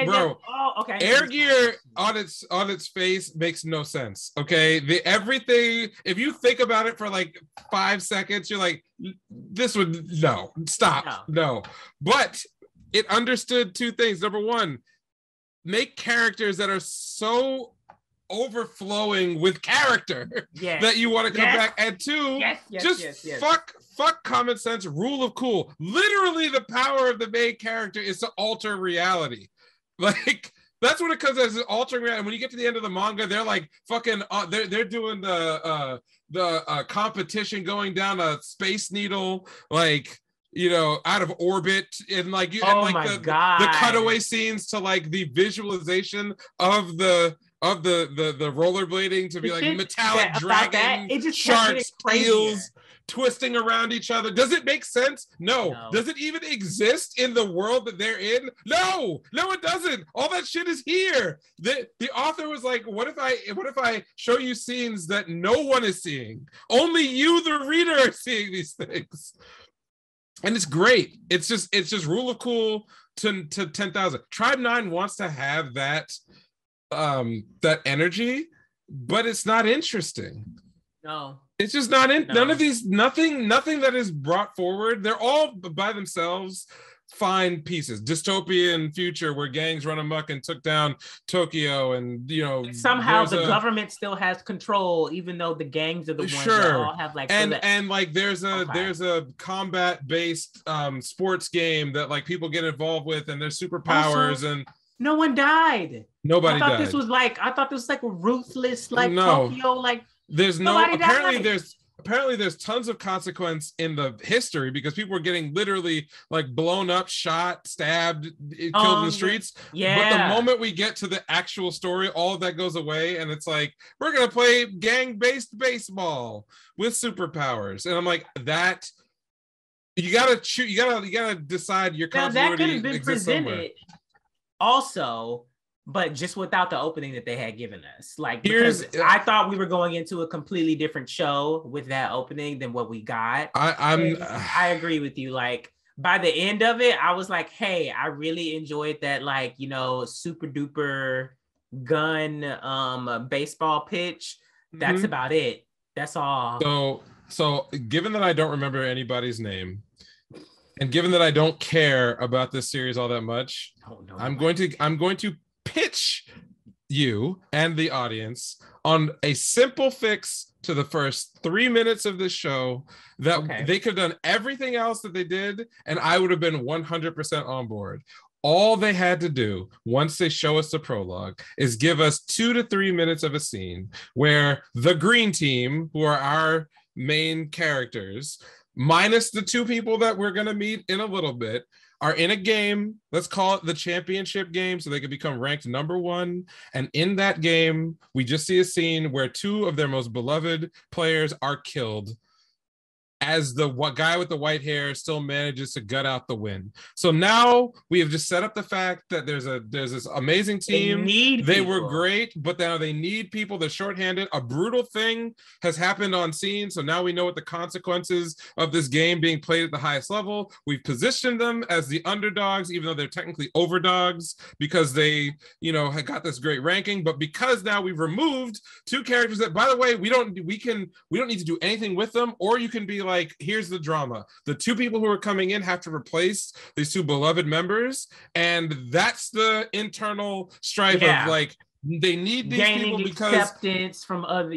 bro. Oh, okay. Air Gear on its face makes no sense. Okay, everything. If you think about it for like 5 seconds, you're like, this would stop. No. But it understood 2 things. Number 1, make characters that are so overflowing with character that you want to come back. And 2, fuck common sense, rule of cool. Literally, the power of the main character is to alter reality. Like, that's what it comes as, altering reality. And when you get to the end of the manga, they're like fucking they're doing the competition going down a space needle, like, out of orbit, and like the cutaway scenes to like the visualization of the rollerblading to be like metallic dragon, sharks, eels twisting around each other. Does it make sense? No. Does it even exist in the world that they're in? No, it doesn't. All that shit is here. The author was like, what if I show you scenes that no one is seeing? Only you, the reader, are seeing these things. And it's great. It's just rule of cool to 10,000. Tribe 9 wants to have that energy, but it's not interesting. No. It's just not in none of these, nothing that is brought forward. They're all by themselves fine pieces. Dystopian future where gangs run amok and took down Tokyo, and somehow the government still has control, even though the gangs are the ones that all have like and like there's a combat based sports game that like people get involved with, and there's superpowers. And No one died. Nobody died. I thought this was like a ruthless, like no. Tokyo, like there's no apparently there's tons of consequence in the history because people were getting literally like blown up, shot, stabbed, killed in the streets. Yeah. But the moment we get to the actual story, all of that goes away, and it's like we're gonna play gang-based baseball with superpowers, and I'm like that. You gotta choose. You gotta decide your continuity. That could have been presented somewhere. Also, but just without the opening that they had given us. Like, because I thought we were going into a completely different show with that opening than what we got. I agree with you. Like, by the end of it, I was like, hey, I really enjoyed that, like, you know, super duper gun baseball pitch. That's about it. That's all. So given that I don't remember anybody's name, and given that I don't care about this series all that much, I'm going to pitch you and the audience on a simple fix to the first 3 minutes of this show that they could have done everything else that they did, and I would have been 100% on board. All they had to do once they show us the prologue is give us 2 to 3 minutes of a scene where the green team, who are our main characters, minus the 2 people that we're going to meet in a little bit, are in a game. Let's call it the championship game so they can become ranked number 1. And in that game, we just see a scene where 2 of their most beloved players are killed as the guy with the white hair still manages to gut out the win. So now we have just set up the fact that there's this amazing team. They were great, but now they need people. They're shorthanded. A brutal thing has happened on scene. So now we know what the consequences of this game being played at the highest level. We've positioned them as the underdogs, even though they're technically overdogs because they, you know, had got this great ranking. But because now we've removed 2 characters that, by the way, we don't need to do anything with them, or you can be like, here's the drama. The 2 people who are coming in have to replace these 2 beloved members, and that's the internal strife of like, they need these people because acceptance from other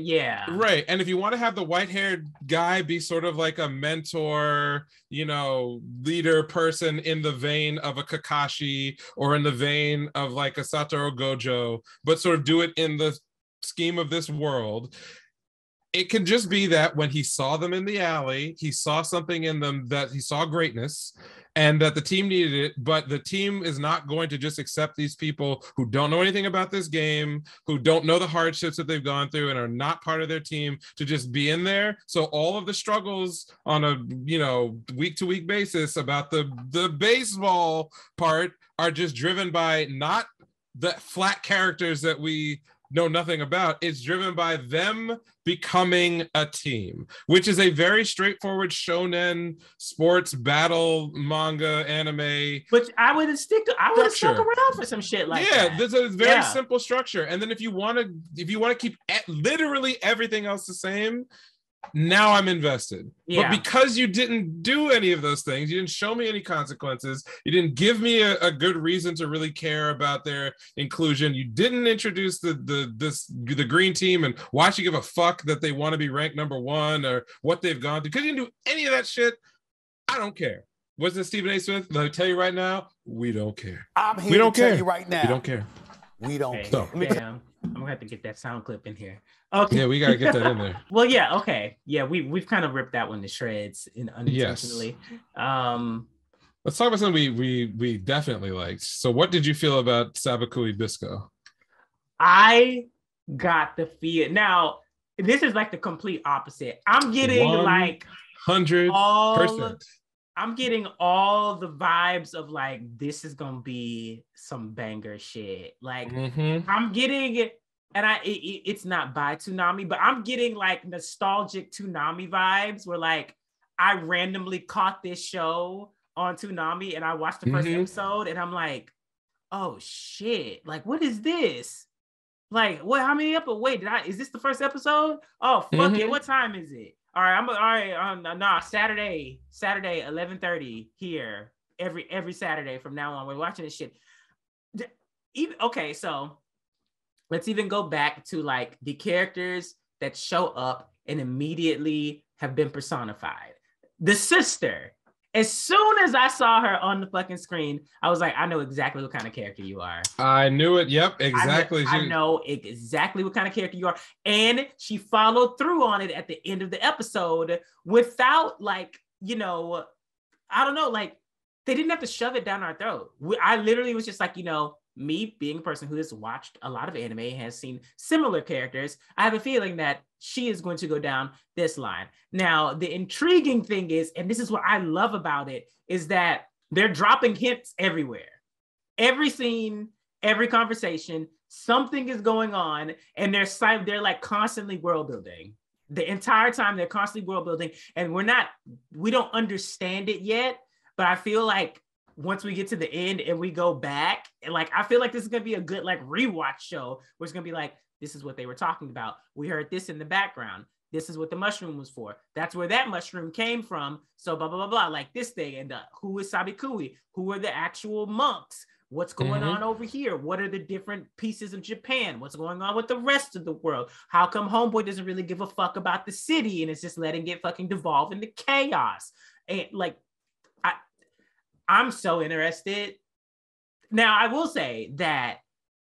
right. And if you want to have the white-haired guy be sort of like a mentor, you know, leader person in the vein of a Kakashi or in the vein of like a Satoru Gojo, but sort of do it in the scheme of this world, it can just be that when he saw them in the alley, he saw something in them, that he saw greatness, and that the team needed it. But the team is not going to just accept these people who don't know anything about this game, who don't know the hardships that they've gone through and are not part of their team, to just be in there. So all of the struggles on a, you know, week-to-week basis about the baseball part are just driven by not the flat characters that we know nothing about. It's driven by them becoming a team, which is a very straightforward shonen sports battle manga anime. Which I would have stuck around for some shit like that. Yeah, there's a very simple structure. And then if you want to keep literally everything else the same, now I'm invested. But because you didn't do any of those things, you didn't show me any consequences, you didn't give me a good reason to really care about their inclusion, you didn't introduce the green team and why should you give a fuck that they want to be ranked number 1 or what they've gone through, because you didn't do any of that shit, I don't care. What's it, Stephen A. Smith? Let me tell you right now, we don't care. I'm here to tell you right now. We don't care. We don't care. Damn. I'm gonna have to get that sound clip in here. Okay. Yeah, we gotta get that in there. Well, yeah, okay. Yeah, we've kind of ripped that one to shreds unintentionally. Yes. Let's talk about something we definitely liked. So what did you feel about Sabakui Bisco? I got the feel. Now, this is like the complete opposite. I'm getting 100%. I'm getting all the vibes of like, this is gonna be some banger shit. Like, I'm getting, and it's not by Toonami, but I'm getting like nostalgic Toonami vibes where like I randomly caught this show on Toonami and I watched the first episode and I'm like, oh shit, like what is this? Like, what? How many episodes? Wait, is this the first episode? Oh fuck it, what time is it? All right, Saturday 11:30 here every Saturday from now on. We're watching this shit. Okay, so let's even go back to like the characters that show up and immediately have been personified. The sister As soon as I saw her on the fucking screen, I was like, I know exactly what kind of character you are. I knew it. Yep, exactly. I know exactly what kind of character you are. And she followed through on it at the end of the episode without like, you know, I don't know, like they didn't have to shove it down our throat. I literally was just like, you know, me being a person who has watched a lot of anime, has seen similar characters, I have a feeling that she is going to go down this line. Now, the intriguing thing is, and this is what I love about it, is that they're dropping hints everywhere. Every scene, every conversation, something is going on, and they're like constantly world building. The entire time they're constantly world building, and we don't understand it yet, but I feel like once we get to the end and we go back, and like I feel like this is gonna be a good like rewatch show where it's gonna be like, this is what they were talking about. We heard this in the background. This is what the mushroom was for. That's where that mushroom came from. So blah, blah, blah, blah, like this thing. And who is Sabikui? Who are the actual monks? What's going on over here? What are the different pieces of Japan? What's going on with the rest of the world? How come Homeboy doesn't really give a fuck about the city and it's just letting it fucking devolve into chaos? And like, I'm so interested. Now, I will say that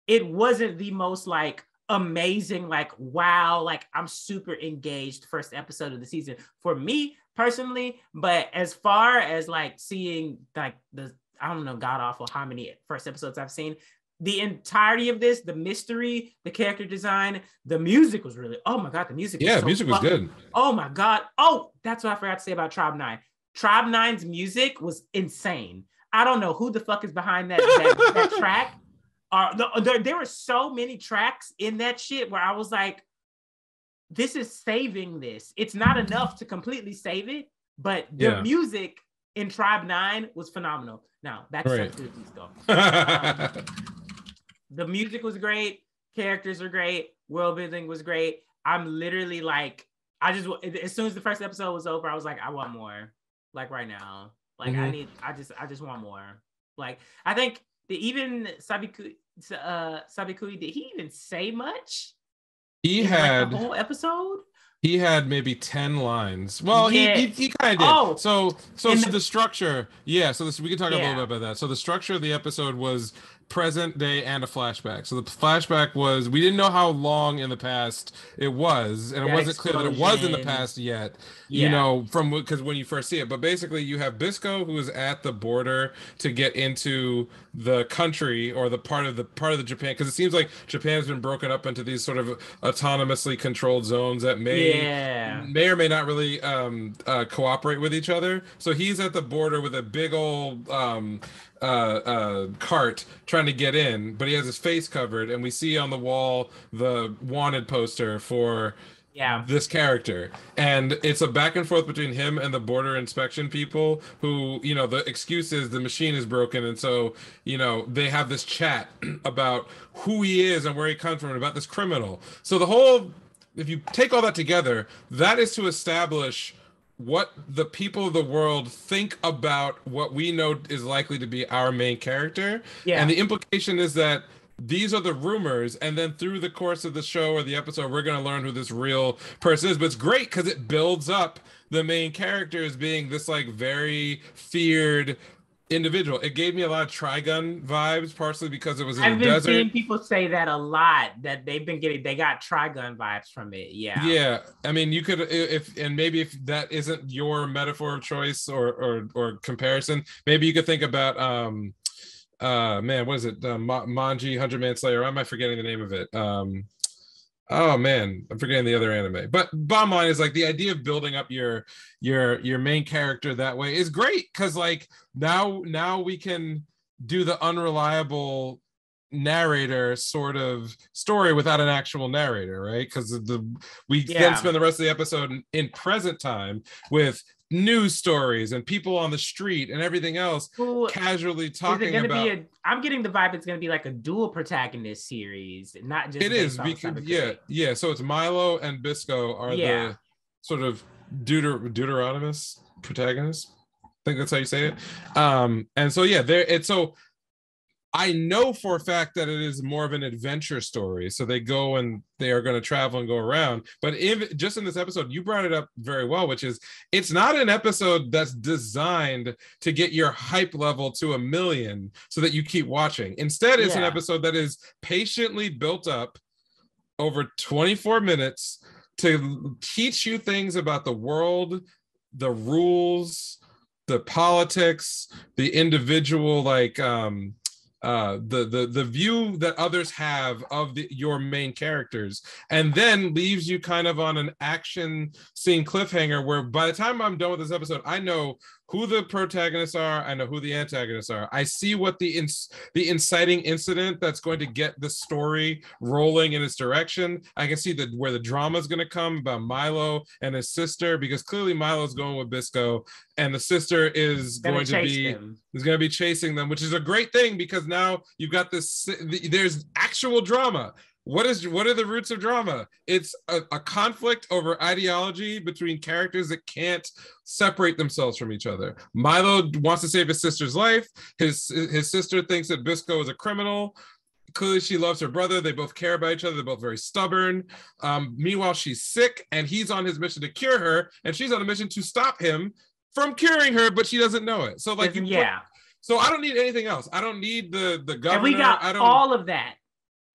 it wasn't the most like amazing, like, wow, like I'm super engaged first episode of the season for me personally. But as far as like seeing like I don't know, god awful how many first episodes I've seen, the entirety of this, the mystery, the character design, the music was really, oh my God, the music was so music was good. Oh my God. Oh, that's what I forgot to say about Tribe 9. Tribe 9's music was insane. I don't know who the fuck is behind that track. There were so many tracks in that shit where I was like, this is saving this. It's not enough to completely save it, but the music in Tribe 9 was phenomenal. Now, back to Substitutes though. The music was great. Characters were great. World building was great. I'm literally like, as soon as the first episode was over, I was like, I want more. Like right now. Like I just want more. Like I think even Sabikui, did he even say much? He had like the whole episode. He had maybe 10 lines. Well, he kind of did. Oh, so the structure, so we can talk a little bit about that. So the structure of the episode was present day and a flashback. So the flashback was, we didn't know how long in the past it was, and it wasn't clear that it was in the past yet. You know, because when you first see it, but basically you have Bisco who is at the border to get into the country or the part of the Japan, because it seems like Japan has been broken up into these sort of autonomously controlled zones that may or may not really cooperate with each other. So he's at the border with a big old cart trying to get in, but he has his face covered, and we see on the wall the wanted poster for this character, and it's a back and forth between him and the border inspection people who, you know, the excuse is the machine is broken, and so, you know, they have this chat about who he is and where he comes from and about this criminal. So the whole, if you take all that together, that is to establish what the people of the world think about what we know is likely to be our main character. And the implication is that these are the rumors, and then through the course of the show or the episode, we're going to learn who this real person is. But it's great because it builds up the main character as being this like very feared individual. It gave me a lot of Trigun vibes, partially because it was in the desert. I've been seeing people say that a lot, that they got Trigun vibes from it. Yeah. I mean, you could, if that isn't your metaphor of choice or comparison, maybe you could think about man, what is it? Manji 100-Man Slayer. Why am I forgetting the name of it? Oh man, I'm forgetting the other anime. But bottom line is like the idea of building up your main character that way is great, because like now we can do the unreliable narrator sort of story without an actual narrator, right? Because we then spend the rest of the episode in present time with news stories and people on the street and everything else casually talking about. I'm getting the vibe it's going to be like a dual protagonist series, not just. It is because so it's Milo and Bisco are the sort of deuteronomous protagonists. I think that's how you say it. And so I know for a fact that it is more of an adventure story. So they go and they are going to travel and go around. But just in this episode, you brought it up very well, which is it's not an episode that's designed to get your hype level to 1,000,000 so that you keep watching. Instead, it's an episode that is patiently built up over 24 minutes to teach you things about the world, the rules, the politics, the individual, like the view that others have of your main characters, and then leaves you kind of on an action scene cliffhanger where by the time I'm done with this episode, I know who the protagonists are, I know who the antagonists are, I see what the inciting incident that's going to get the story rolling in its direction. I can see where the drama is going to come about Milo and his sister, because clearly Milo's going with Bisco and the sister is going to be chasing them, which is a great thing because now you've got there's actual drama. What are the roots of drama? It's a conflict over ideology between characters that can't separate themselves from each other. Milo wants to save his sister's life. His sister thinks that Bisco is a criminal. Clearly she loves her brother. They both care about each other. They're both very stubborn. Meanwhile, she's sick and he's on his mission to cure her, and she's on a mission to stop him from curing her, but she doesn't know it. So like so I don't need anything else. I don't need the governor. And we got all of that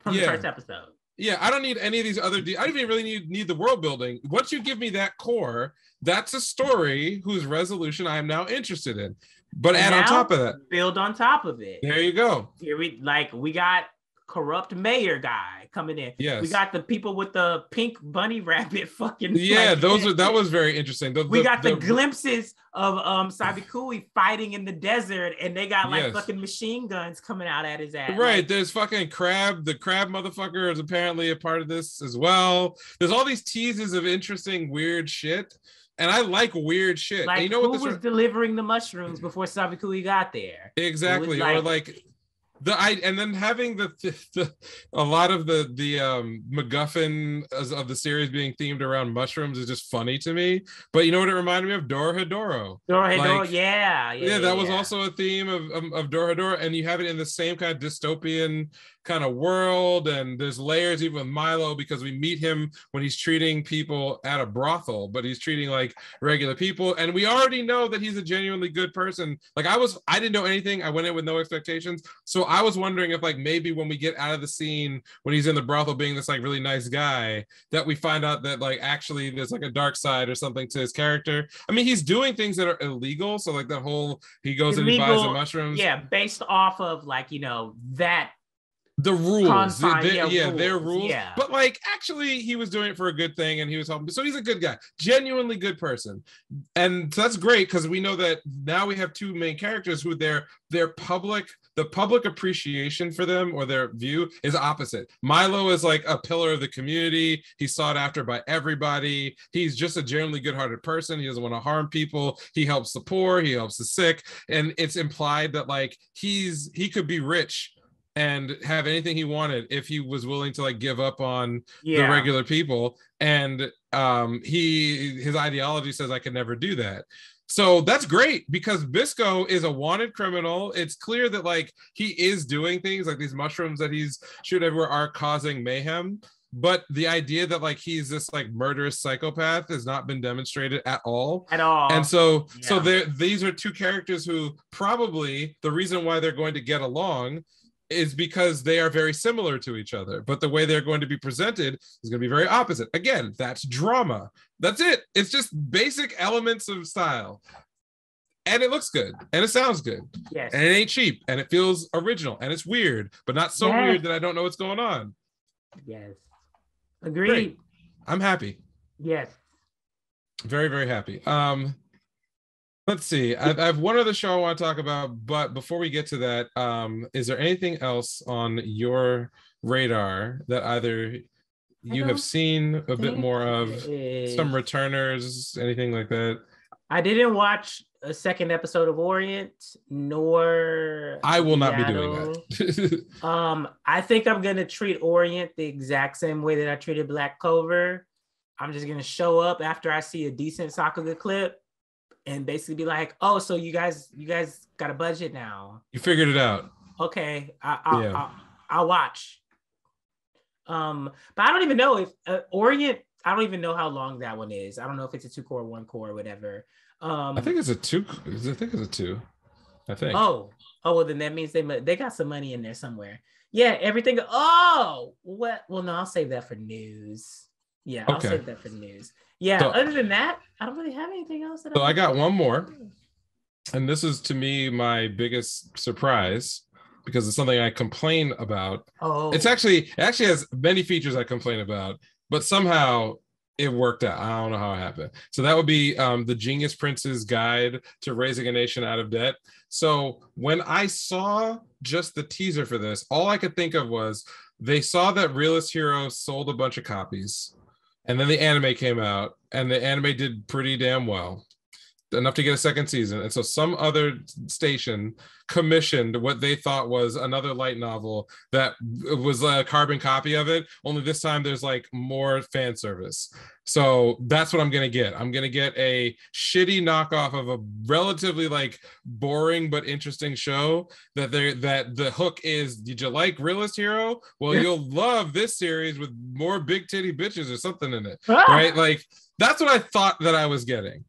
from the first episode. Yeah, I don't need any of these other. I don't even really need the world building. Once you give me that core, that's a story whose resolution I am now interested in. But add on top of that, build on top of it. There you go. Here we got corrupt mayor guy coming in. Yes. We got the people with the pink bunny rabbit fucking. Yeah, that was very interesting. We got the glimpses of Sabikui fighting in the desert, and they got like fucking machine guns coming out at his ass. Right. There's fucking Crab. The Crab motherfucker is apparently a part of this as well. There's all these teases of interesting, weird shit. And I like weird shit. Like, and you know who was delivering the mushrooms before Sabikui got there? Exactly. Or like and then having a lot of the MacGuffin of the series being themed around mushrooms is just funny to me. But you know what it reminded me of? Dorohedoro. That was also a theme of Dorohedoro, and you have it in the same kind of dystopian kind of world, and there's layers even with Milo, because we meet him when he's treating people at a brothel, but he's treating like regular people, and we already know that he's a genuinely good person. Like I didn't know anything. I went in with no expectations, so I was wondering if like maybe when we get out of the scene when he's in the brothel being this like really nice guy, that we find out that like actually there's like a dark side or something to his character. I mean, he's doing things that are illegal, so like that whole he goes and he buys the mushrooms, based off of like, you know, that the rules, their rules. Yeah. But like, actually, he was doing it for a good thing, and he was helping. So he's a good guy, genuinely good person, and so that's great because we know that now we have two main characters who the public appreciation for them or their view is opposite. Milo is like a pillar of the community. He's sought after by everybody. He's just a genuinely good-hearted person. He doesn't want to harm people. He helps the poor. He helps the sick, and it's implied that like he could be rich and have anything he wanted if he was willing to like give up on the regular people. And his ideology says I could never do that. So that's great because Bisco is a wanted criminal. It's clear that like he is doing things like these mushrooms that he's shooting everywhere are causing mayhem. But the idea that like he's this like murderous psychopath has not been demonstrated at all. And so these are two characters who probably the reason why they're going to get along is because they are very similar to each other, but the way they're going to be presented is going to be very opposite. Again, that's drama. That's it. It's just basic elements of style. And it looks good. And it sounds good. Yes. And it ain't cheap. And it feels original. And it's weird, but not so weird that I don't know what's going on. Yes. Agreed. Great. I'm happy. Yes. Very, very happy. Let's see. I have one other show I want to talk about, but before we get to that, is there anything else on your radar that either you have seen a bit more of, some returners, anything like that? I didn't watch a second episode of Orient, nor I will not be doing that. I think I'm gonna treat Orient the exact same way that I treated Black Clover. I'm just gonna show up after I see a decent Sakuga clip and basically be like, oh, so you guys got a budget now. You figured it out. Okay, I'll watch. But I don't even know if Orient. I don't even know how long that one is. I don't know if it's a 2-core, 1-core, whatever. I think it's a 2. I think it's a 2. I think. Oh, well, then that means they got some money in there somewhere. Yeah, everything. Oh, what? Well, no, I'll save that for news. Yeah, I'll save that for news. Yeah. So, other than that, I don't really have anything else. So I got one more, and this is to me my biggest surprise because it's something I complain about. Oh, it actually has many features I complain about, but somehow it worked out. I don't know how it happened. So that would be the Genius Prince's Guide to Raising a Nation Out of Debt. So when I saw just the teaser for this, all I could think of was they saw that Realist Hero sold a bunch of copies, and then the anime came out, and the anime did pretty damn well, enough to get a second season. And so some other station commissioned what they thought was another light novel that was a carbon copy of it, only this time there's like more fan service. So that's what I'm gonna get. I'm gonna get a shitty knockoff of a relatively like boring but interesting show that the hook is, did you like Realist Hero? Well, you'll love this series with more big titty bitches or something in it. Right? Like that's what I thought that I was getting.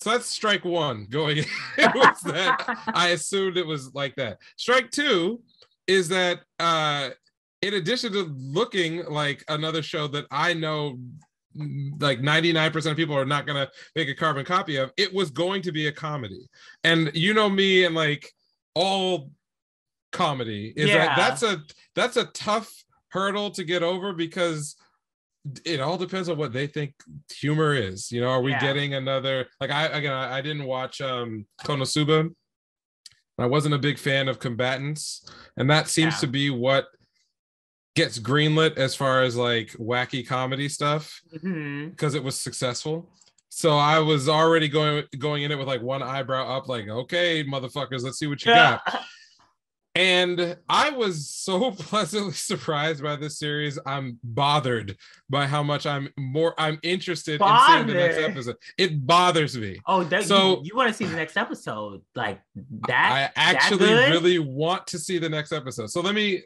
So that's strike one going. It was that I assumed it was like that. Strike two is that in addition to looking like another show that I know like 99% of people are not going to make a carbon copy of, it was going to be a comedy. And you know me and like all comedy is that's a tough hurdle to get over because it all depends on what they think humor is. You know, are we getting another, like I didn't watch Konosuba. I wasn't a big fan of Combatants, and that seems to be what gets greenlit as far as like wacky comedy stuff because it was successful. So I was already going in it with like one eyebrow up, like, okay, motherfuckers, let's see what you got. And I was so pleasantly surprised by this series. I'm bothered by how much I'm interested in seeing the next episode. It bothers me. Oh, so you want to see the next episode like that? I actually really want to see the next episode. So let me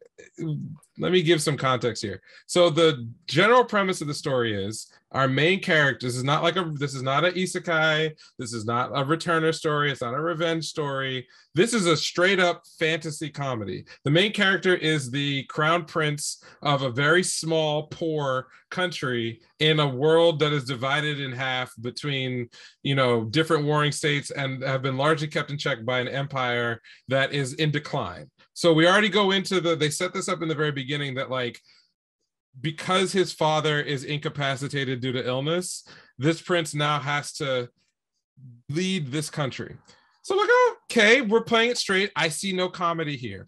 give some context here. So the general premise of the story is our main character. This is not an isekai. This is not a returner story. It's not a revenge story. This is a straight up fantasy comedy. The main character is the crown prince of a very small, poor country in a world that is divided in half between, different warring states and have been largely kept in check by an empire that is in decline. So we already go into they set this up in the very beginning that like, because his father is incapacitated due to illness, this prince now has to lead this country. So I'm like, okay, we're playing it straight. I see no comedy here.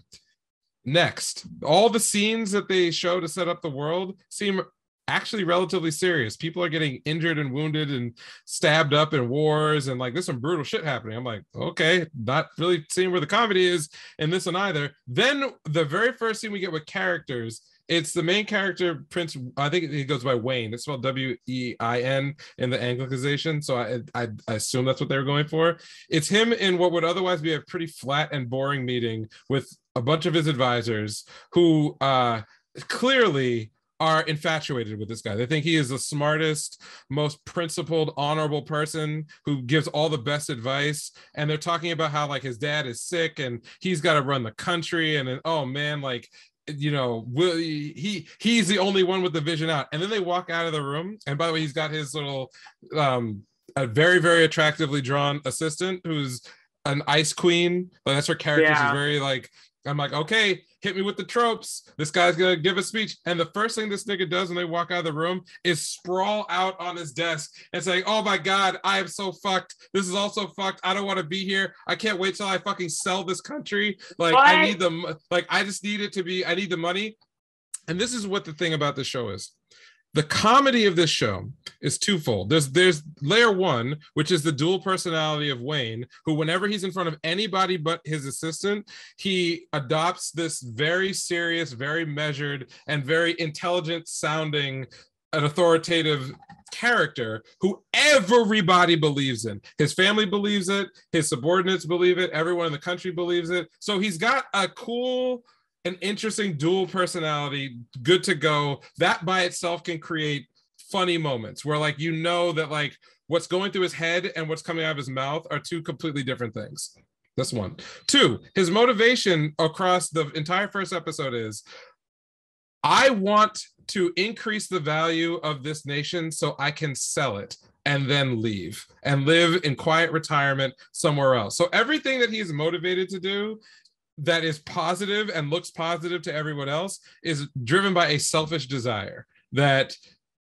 Next, all the scenes that they show to set up the world seem actually relatively serious. People are getting injured and wounded and stabbed up in wars, and like there's some brutal shit happening. I'm like, okay, not really seeing where the comedy is in this one either. Then the very first scene we get with characters, it's the main character, Prince. I think he goes by Wayne. It's spelled Wein in the Anglicization. So I assume that's what they were going for. It's him in what would otherwise be a pretty flat and boring meeting with a bunch of his advisors who clearly are infatuated with this guy. They think he is the smartest, most principled, honorable person who gives all the best advice. And they're talking about how like his dad is sick and he's got to run the country. And then, oh man, like, he's the only one with the vision out. And then they walk out of the room. And by the way, he's got his little, a very, very attractively drawn assistant who's an ice queen. Like that's her character. She's very like, I'm like, okay, hit me with the tropes. This guy's gonna give a speech. And the first thing this nigga does when they walk out of the room is sprawl out on his desk and say, oh my God, I am so fucked. This is also fucked. I don't want to be here. I can't wait till I fucking sell this country. Like what? I need I just need it to be, I need the money. And this is what the thing about the show is. The comedy of this show is twofold. There's layer one, which is the dual personality of Wayne, who whenever he's in front of anybody but his assistant, he adopts this very serious, very measured, and very intelligent sounding an authoritative character who everybody believes in. His family believes it, his subordinates believe it, everyone in the country believes it. So he's got a cool and interesting dual personality, good to go. That by itself can create funny moments where like you know that like what's going through his head and what's coming out of his mouth are two completely different things. That's one. Two, his motivation across the entire first episode is, I want to increase the value of this nation so I can sell it and then leave and live in quiet retirement somewhere else. So everything that he's motivated to do that is positive and looks positive to everyone else is driven by a selfish desire that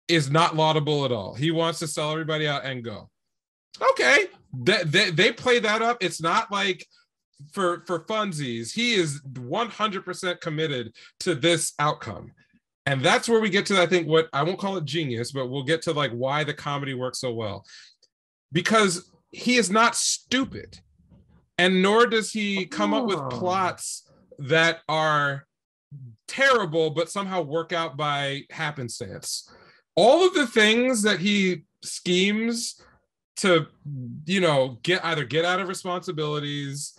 is not laudable at all. He wants to sell everybody out and go. Okay, they play that up. It's not like for funsies. He is 100% committed to this outcome. And that's where we get to, I think, what I won't call it genius, but we'll get to like why the comedy works so well. Because he is not stupid. And nor does he come up with plots that are terrible, but somehow work out by happenstance. All of the things that he schemes to, you know, get out of responsibilities,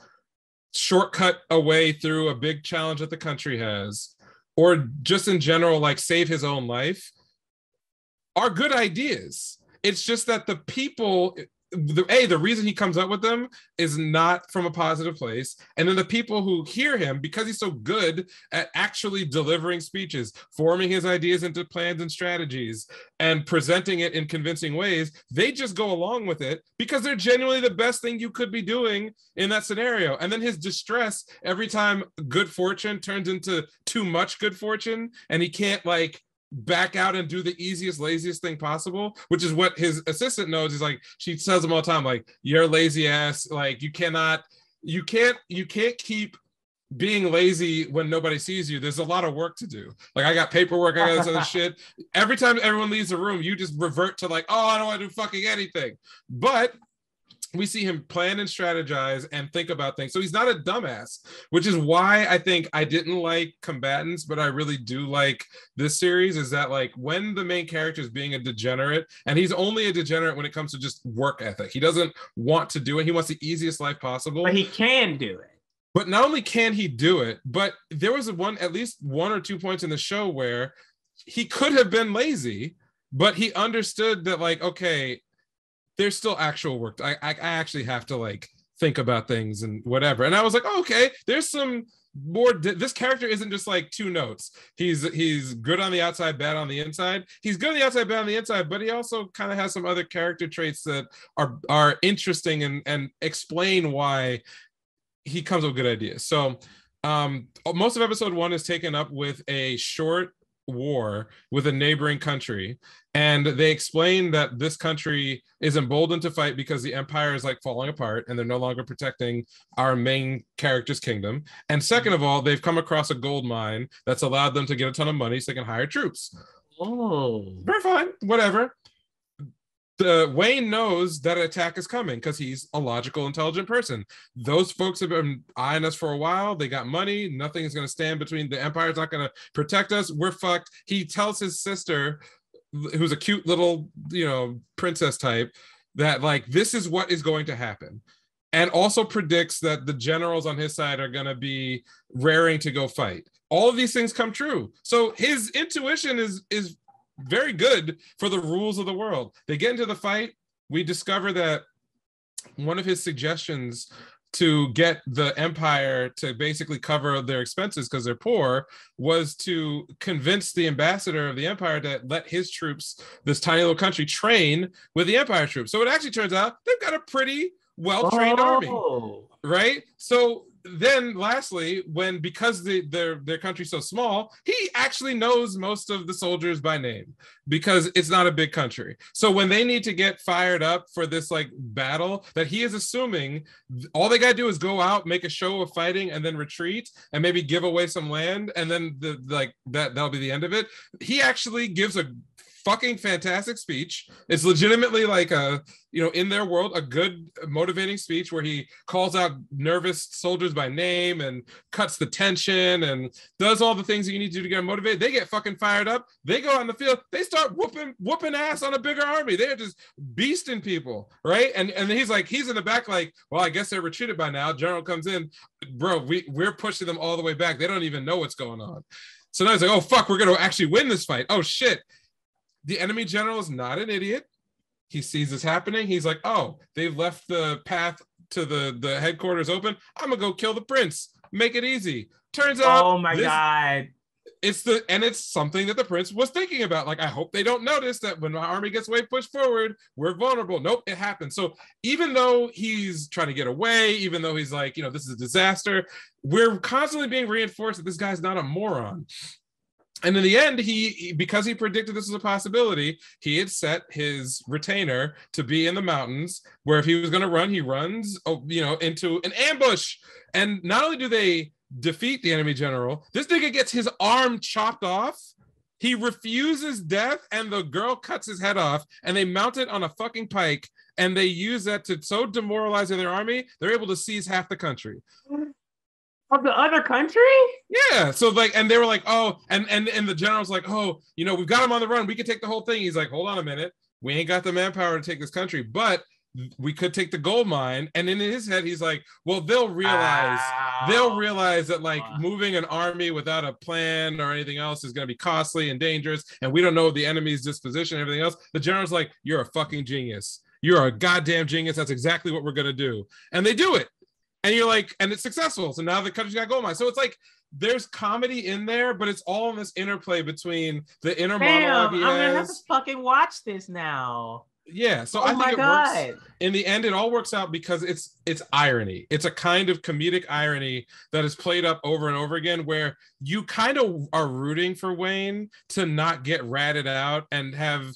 shortcut a way through a big challenge that the country has, or just in general, like save his own life, are good ideas. It's just that the people, the reason he comes up with them is not from a positive place. And then the people who hear him, because he's so good at actually delivering speeches, forming his ideas into plans and strategies, and presenting it in convincing ways, they just go along with it because they're genuinely the best thing you could be doing in that scenario. And then his distress every time good fortune turns into too much good fortune, and he can't like back out and do the easiest, laziest thing possible, which is what his assistant knows. Is like, she tells him all the time, like, you're a lazy ass, like you can't keep being lazy when nobody sees you. There's a lot of work to do. Like, I got paperwork, I got this other shit. Every time everyone leaves the room, you just revert to like, oh, I don't want to do fucking anything. But we see him plan and strategize and think about things. So he's not a dumbass, which is why I think I didn't like Combatants, but I really do like this series, is that like when the main character is being a degenerate, and he's only a degenerate when it comes to just work ethic. He doesn't want to do it. He wants the easiest life possible. But he can do it. But not only can he do it, but there was at least one or two points in the show where he could have been lazy, but he understood that like, okay, there's still actual work. I actually have to like think about things and whatever. And I was like, oh, okay, there's some more. This character isn't just like two notes. He's good on the outside, bad on the inside. He's good on the outside, bad on the inside, but he also kind of has some other character traits that are interesting and explain why he comes up with good ideas. So most of episode 1 is taken up with a short war with a neighboring country, and they explain that this country is emboldened to fight because the empire is like falling apart and they're no longer protecting our main character's kingdom. And second of all, they've come across a gold mine that's allowed them to get a ton of money so they can hire troops. Oh, very fine, whatever. Wayne knows that an attack is coming because he's a logical, intelligent person. Those folks have been eyeing us for a while. They got money. Nothing is going to stand between. The Empire's not going to protect us. We're fucked. He tells his sister, who's a cute little, princess type, that like this is what is going to happen, and also predicts that the generals on his side are going to be raring to go fight. All of these things come true. So his intuition is very good for the rules of the world. They get into the fight. We discover that one of his suggestions to get the Empire to basically cover their expenses because they're poor was to convince the ambassador of the Empire to let his troops, this tiny little country, train with the Empire troops. So it actually turns out they've got a pretty well-trained army, right? So then lastly, because their country's so small, he actually knows most of the soldiers by name because it's not a big country. So when they need to get fired up for this like battle that he is assuming, all they got to do is go out, make a show of fighting, and then retreat and maybe give away some land, and then that'll be the end of it. He actually gives a fucking fantastic speech. It's legitimately like a, you know, in their world, a good motivating speech where he calls out nervous soldiers by name and cuts the tension and does all the things that you need to do to get them motivated. They get fucking fired up. They go out in the field. They start whooping ass on a bigger army. They're just beasting people, right? And he's like, he's in the back like, well, I guess they're retreated by now. General comes in, bro, we're pushing them all the way back. They don't even know what's going on. So now he's like, oh, fuck, we're going to actually win this fight. Oh, shit. The enemy general is not an idiot. He sees this happening. He's like, oh, they've left the path to the headquarters open. I'm going to go kill the prince. Make it easy. Turns out, oh my God. It's something that the prince was thinking about. Like, I hope they don't notice that when my army gets way pushed forward, we're vulnerable. Nope, it happens. So even though he's trying to get away, even though he's like, you know, this is a disaster, we're constantly being reinforced that this guy's not a moron. And in the end, because he predicted this was a possibility, he had set his retainer to be in the mountains, where if he was going to run, he runs, you know, into an ambush. And not only do they defeat the enemy general, this nigga gets his arm chopped off. He refuses death, and the girl cuts his head off, and they mount it on a fucking pike, and they use that to so demoralize their army, they're able to seize half the country. Of the other country? Yeah. So like, and they were like, oh, and the general's like, oh, you know, we've got him on the run. We can take the whole thing. He's like, hold on a minute. We ain't got the manpower to take this country, but we could take the gold mine. And in his head, he's like, well, they'll realize that like moving an army without a plan or anything else is going to be costly and dangerous. And we don't know the enemy's disposition and everything else. The general's like, you're a fucking genius. You're a goddamn genius. That's exactly what we're going to do. And they do it. And you're like, and it's successful. So now the country's got gold mine. So it's like, there's comedy in there, but it's all in this interplay between the inner monologue. I'm gonna have to fucking watch this now. Yeah, so I think it works. In the end, it all works out because it's irony. It's a kind of comedic irony that is played up over and over again, where you kind of are rooting for Wayne to not get ratted out and have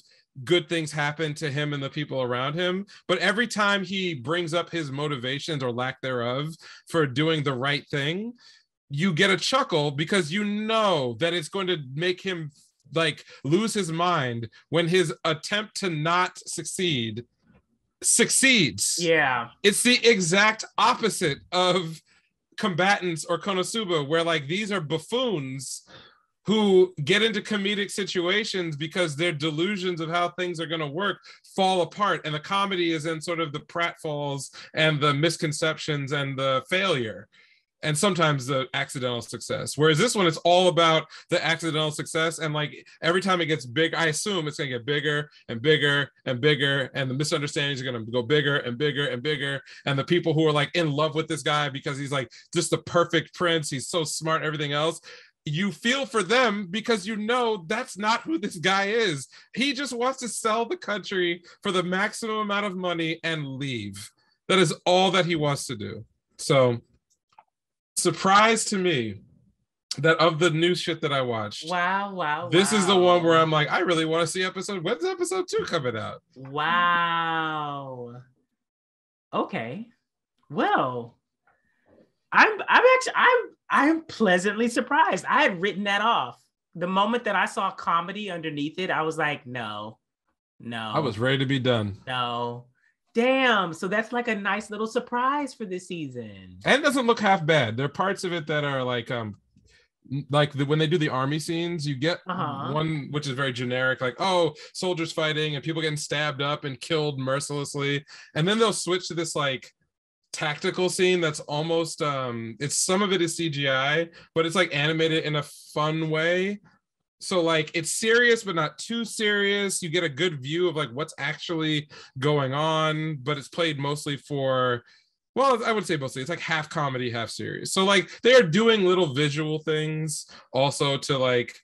good things happen to him and the people around him. But every time he brings up his motivations or lack thereof for doing the right thing, you get a chuckle because you know that it's going to make him like lose his mind when his attempt to not succeeds. Yeah. It's the exact opposite of combatants or Konosuba, where like these are buffoons who get into comedic situations because their delusions of how things are going to work fall apart. And the comedy is in sort of the pratfalls and the misconceptions and the failure, and sometimes the accidental success. Whereas this one, it's all about the accidental success. And like every time it gets big, I assume it's going to get bigger and bigger and bigger. And the misunderstandings are going to go bigger and bigger and bigger. And the people who are like in love with this guy because he's like just the perfect prince, he's so smart, everything else, you feel for them because you know that's not who this guy is. He just wants to sell the country for the maximum amount of money and leave. That is all that he wants to do. So, surprise to me that of the new shit that I watched, this is the one where I'm like, I really want to see when's episode 2 coming out? Wow. Okay. Well, I'm pleasantly surprised. I had written that off. The moment that I saw comedy underneath it, I was like, no. I was ready to be done. No. Damn. So that's like a nice little surprise for this season. And it doesn't look half bad. There are parts of it that are like when they do the army scenes, you get one which is very generic, like, oh, soldiers fighting and people getting stabbed up and killed mercilessly. And then they'll switch to this like tactical scene that's almost it's some of it is CGI, but it's like animated in a fun way. So like it's serious but not too serious. You get a good view of like what's actually going on, but it's played mostly for, well, I would say mostly it's like half comedy, half serious. So like they are doing little visual things also to like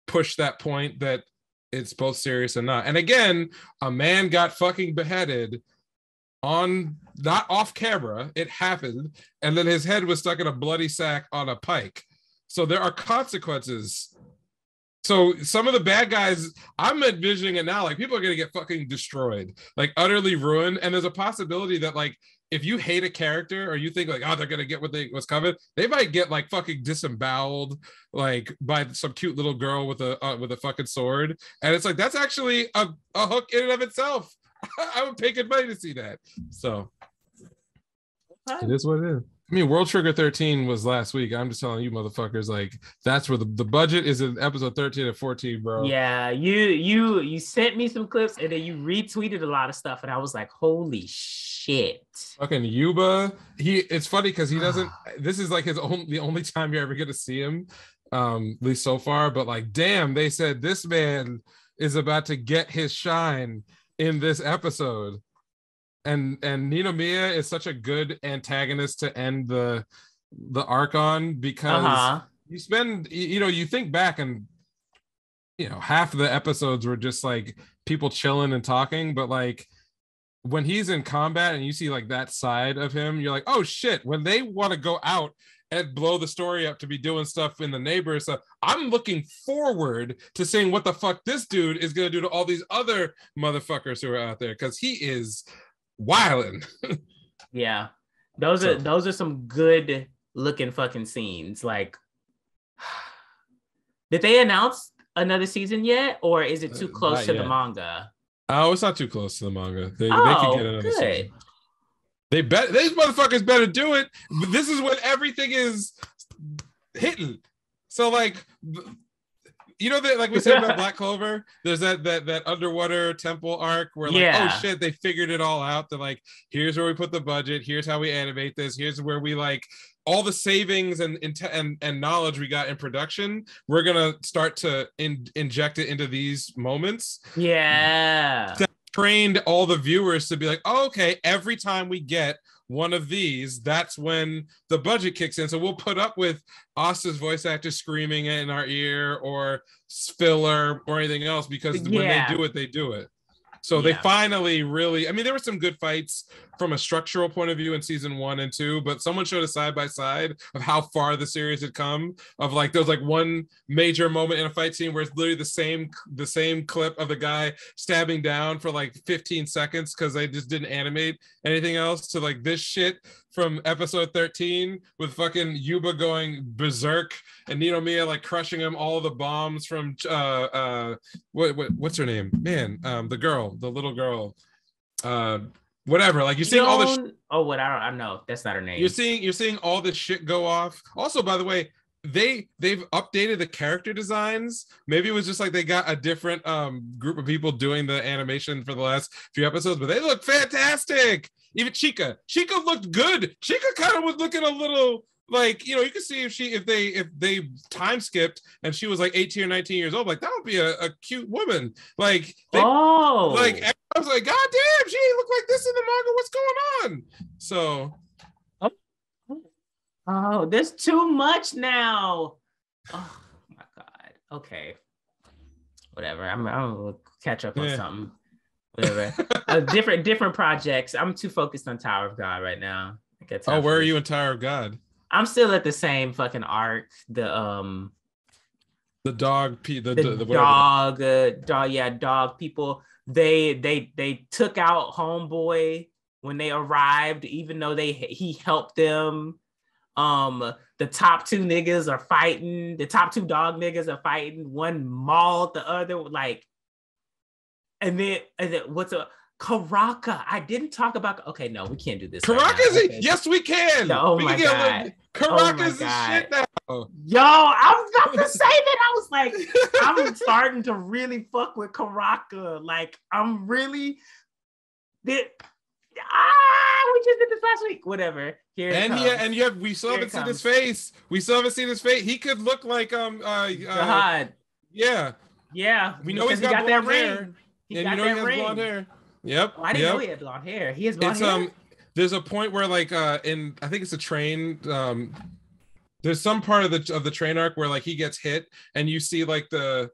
push that point that it's both serious and not. And again, a man got fucking beheaded on, not off camera, it happened, and then his head was stuck in a bloody sack on a pike. So there are consequences. So some of the bad guys, I'm envisioning it now, like people are gonna get fucking destroyed, like utterly ruined. And there's a possibility that like if you hate a character or you think like, oh, they're gonna get what's coming, they might get like fucking disemboweled like by some cute little girl with a fucking sword, and it's like that's actually a hook in and of itself. I would pay good money to see that. So it is what it is. I mean, World Trigger 13 was last week. I'm just telling you, motherfuckers, like that's where the budget is in episode 13 and 14, bro. Yeah, you sent me some clips and then you retweeted a lot of stuff, and I was like, holy shit. Fucking Yuba. It's funny because he doesn't. This is like the only time you're ever gonna see him, at least so far. But like, damn, they said this man is about to get his shine in this episode. And Ninomiya is such a good antagonist to end the arc on, because you think back and half of the episodes were just like people chilling and talking, but like when he's in combat and you see like that side of him, you're like, oh shit, when they want to go out and blow the story up to be doing stuff in the neighbors stuff, I'm looking forward to seeing what the fuck this dude is gonna do to all these other motherfuckers who are out there, because he is wildin'. Yeah, those are some good looking fucking scenes. Like, did they announce another season yet, or is it too close to the manga? Oh, it's not too close to the manga. They can get another season. These motherfuckers better do it. This is when everything is hitting. So like, that, like we said about Black Clover, there's that underwater temple arc where like, oh shit, they figured it all out. They're like, here's where we put the budget, here's how we animate this, here's where we like all the savings and knowledge we got in production, we're gonna start to inject it into these moments. Yeah. That trained all the viewers to be like, oh, okay, every time we get one of these, that's when the budget kicks in. So we'll put up with Asta's voice actor screaming in our ear or filler or anything else, because when they do it. So they finally really, I mean, there were some good fights from a structural point of view in season 1 and 2, but someone showed a side by side of how far the series had come. Of like, there was like one major moment in a fight scene where it's literally the same clip of the guy stabbing down for like 15 seconds because they just didn't animate anything else, to like this shit from episode 13 with fucking Yuba going berserk and Ninomiya like crushing him, all the bombs from what's her name, man, the little girl, whatever, like you're seeing all this I don't know, that's not her name. You're seeing all this shit go off. Also, by the way, they've updated the character designs. Maybe it was just like they got a different group of people doing the animation for the last few episodes, but they look fantastic. Even Chica looked good. Chica kind of was looking a little like, you can see if they time skipped and she was like 18 or 19 years old, like that would be a cute woman. Like like I was like, god damn, she didn't look like this in the manga. What's going on? So there's too much now. Oh my god. Okay. Whatever. I'm gonna catch up on something. Whatever. Different projects. I'm too focused on Tower of God right now. Where are you in Tower of God? I'm still at the same fucking arc. The dog people. They took out Homeboy when they arrived, even though he helped them. The top two niggas are fighting. The top two dog niggas are fighting. One mauled the other, like, and then what's a Karaka? I didn't talk about. Okay, no, we can't do this. Karaka's right now. Yes, we can. Oh my god, Karaka's the shit now. Yo, I was about to say that. I was like, I'm starting to really fuck with Karaka. Like, I'm really. We just did this last week. Whatever. We still haven't seen his face. He could look like God. Yeah. We know he's got that hair. He got that ring. Blonde hair. Yep. I didn't know he had blonde hair. He has blonde hair. There's a point where like I think it's a train. There's some part of the train arc where like he gets hit and you see like the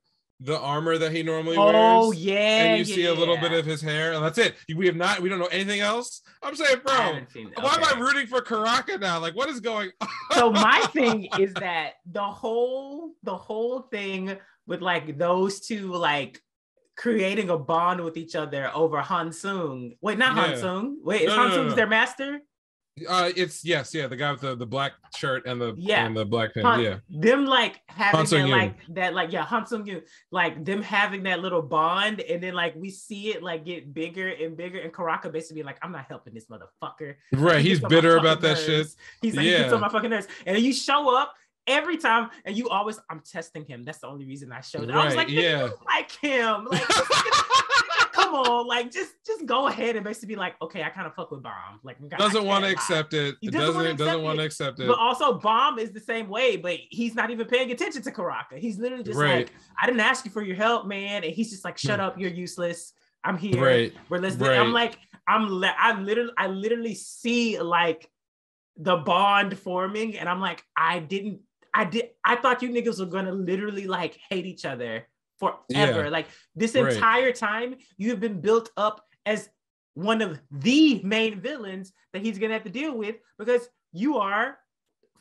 armor that he normally wears. Oh yeah. And you see a little bit of his hair, and that's it. We don't know anything else. I'm saying, bro, why am I rooting for Karaka now? Like, what is going on? So my thing is that the whole thing with like those two like creating a bond with each other over Hansung. Wait, not Hansung. Wait, is Hansung their master? It's the guy with the black shirt and the black pin. Them like having Hansung Yun, like them having that little bond, and then like we see it like get bigger and bigger, and Karaka basically like, I'm not helping this motherfucker. Right, he's bitter about that shit. He's like, he gets on my fucking nerves, and then you show up every time, and you always, I'm testing him. That's the only reason I showed up. I was like, like him, like. Come on, like just go ahead and basically be like, okay, I kind of fuck with Bomb. Like, doesn't want to accept it. He doesn't want to accept it. But also, Bomb is the same way, but he's not even paying attention to Karaka. He's literally just like, I didn't ask you for your help, man. And he's just like, shut up, you're useless. I'm here. Right. We're listening. I'm like, I literally see like the bond forming, and I'm like, I thought you niggas were gonna literally like hate each other forever. Like this entire time you have been built up as one of the main villains that he's gonna have to deal with, because you are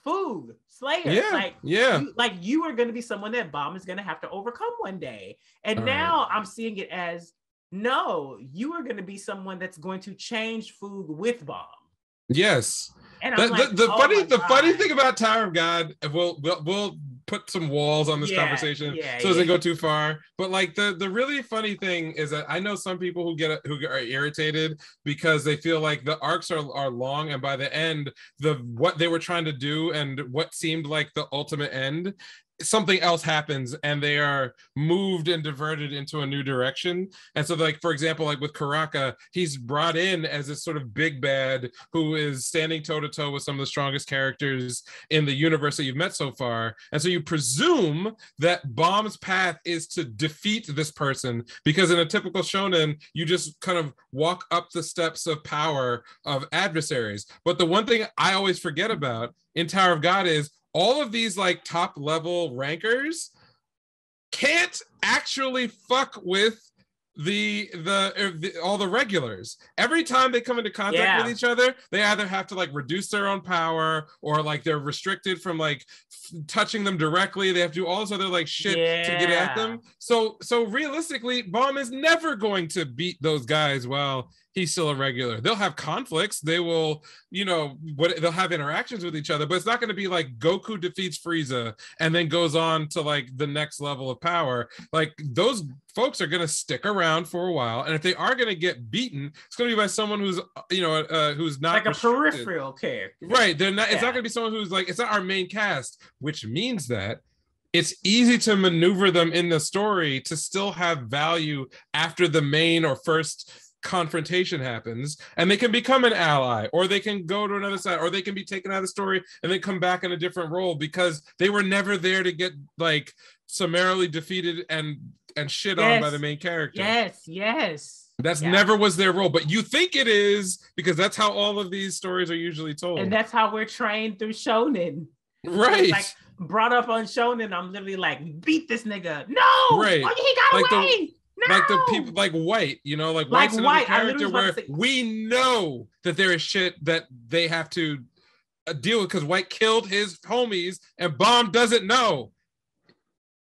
Foog Slayer. You are gonna be someone that Bomb is gonna have to overcome one day. And now I'm seeing it as, no, you are gonna be someone that's going to change Foog with Bomb. Yes. And the funny thing about Tower of God, we'll put some walls on this conversation so it doesn't go too far. But like the really funny thing is that I know some people who are irritated because they feel like the arcs are long, and by the end, what they were trying to do and what seemed like the ultimate end, something else happens and they are moved and diverted into a new direction. And so like, for example, like with Karaka, he's brought in as this sort of big bad who is standing toe to toe with some of the strongest characters in the universe that you've met so far. And so you presume that Bomb's path is to defeat this person, because in a typical shonen, you just kind of walk up the steps of power of adversaries. But the one thing I always forget about in Tower of God is all of these like top level rankers can't actually fuck with all the regulars. Every time they come into contact with each other, they either have to like reduce their own power, or like they're restricted from like touching them directly. They have to do all this other like shit to get at them. So realistically, Bomb is never going to beat those guys while he's still a regular. They'll have conflicts. They will, they'll have interactions with each other, but it's not going to be like Goku defeats Frieza and then goes on to like the next level of power. Like those folks are going to stick around for a while, and if they are going to get beaten, it's going to be by someone who's who's not like a peripheral character. Right? They're not. It's not going to be someone who's like, it's not our main cast, which means that it's easy to maneuver them in the story to still have value after the main or first confrontation happens, and they can become an ally, or they can go to another side, or they can be taken out of the story and then come back in a different role, because they were never there to get like summarily defeated and shit on by the main character. That's never was their role, but you think it is, because that's how all of these stories are usually told, and that's how we're trained through shonen. Right. Like brought up on shonen, I'm literally like, beat this nigga. No, right. He got away. No! Like the people, like White, like White's another character where we know that there is shit that they have to deal with, because White killed his homies and Bomb doesn't know,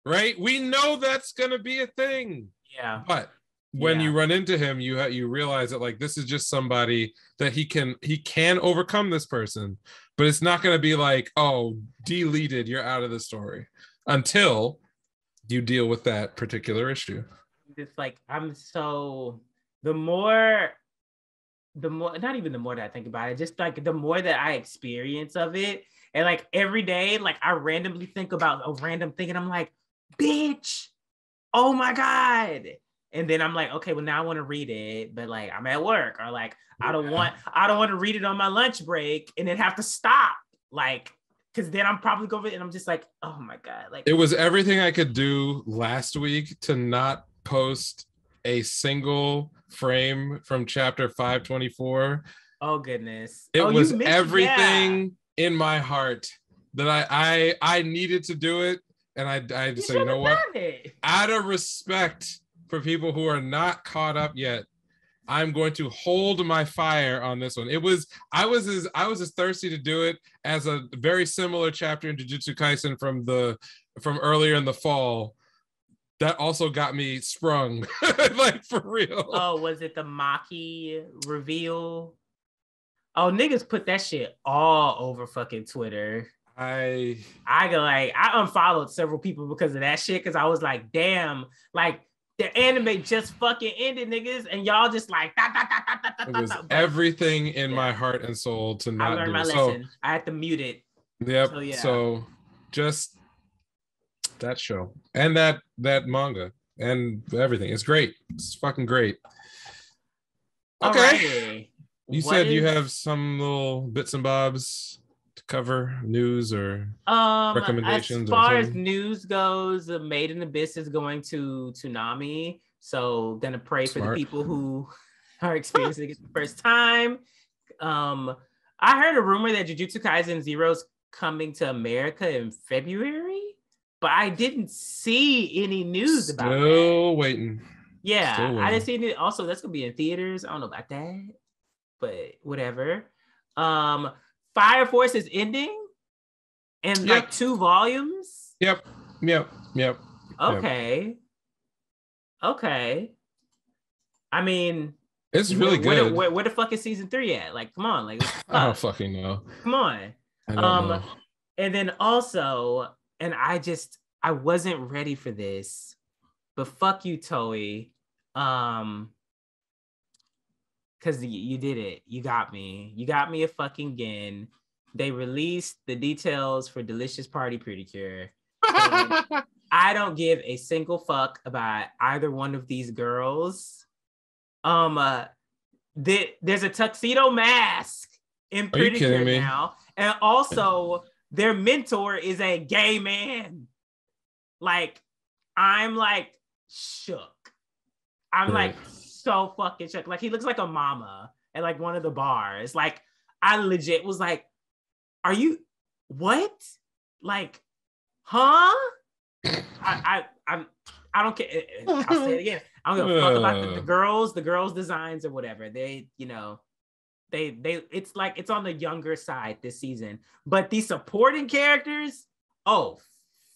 right? We know that's gonna be a thing. Yeah. But when you run into him, you realize that like this is just somebody that he can overcome this person, but it's not gonna be like, oh, deleted, you're out of the story, until you deal with that particular issue. It's like the more not even the more that I think about it, just like the more that I experience of it, and like every day, like I randomly think about a random thing, and I'm like, bitch, oh my god, and then I'm like, okay, well now I want to read it, but like I'm at work, or like I don't want to read it on my lunch break and then have to stop, like, because then I'm probably going and I'm just like, oh my god, like it was everything I could do last week to not post a single frame from chapter 524. Oh goodness. It was everything in my heart that I needed to do it, and I just said, you know what, out of respect for people who are not caught up yet, I'm going to hold my fire on this one. I was as thirsty to do it as a very similar chapter in Jujutsu Kaisen from earlier in the fall that also got me sprung. Like, for real. Oh, was it the Maki reveal? Oh, niggas put that shit all over fucking Twitter. I unfollowed several people because of that shit, because I was like, damn, like the anime just fucking ended, niggas, and y'all just like it was everything in my heart and soul to not I learned do my it. lesson. So, I had to mute it. Yep. So just that show and that manga and everything. It's great. It's fucking great. Okay. Alrighty. You said you have some little bits and bobs to cover, news or recommendations. As far as news goes, Made in Abyss is going to Toonami. So gonna pray for the people who are experiencing it the first time. I heard a rumor that Jujutsu Kaisen Zero's coming to America in February, but I didn't see any news about that. Still waiting. Yeah, I didn't see any. Also, that's gonna be in theaters. I don't know about that, but whatever. Fire Force is ending in like 2 volumes. Yep. Okay. I mean, it's really good. Where the fuck is season 3 at? Like, come on, like I don't fucking know. Come on. I don't know. And then also, and I wasn't ready for this, but fuck you, Toei. Because you did it. You got me. You got me a fucking again. They released the details for Delicious Party Pretty-Cure. I don't give a single fuck about either one of these girls. There's a tuxedo mask in Pretty-Cure now. And also, their mentor is a gay man. Like, I'm like shook. I'm like so fucking shook. Like, he looks like a mama at like one of the bars. Like, I legit was like, are you what? Like, huh? I don't care. I'll say it again. I don't give a fuck about the girls' designs or whatever. They, it's like it's on the younger side this season. But these supporting characters, oh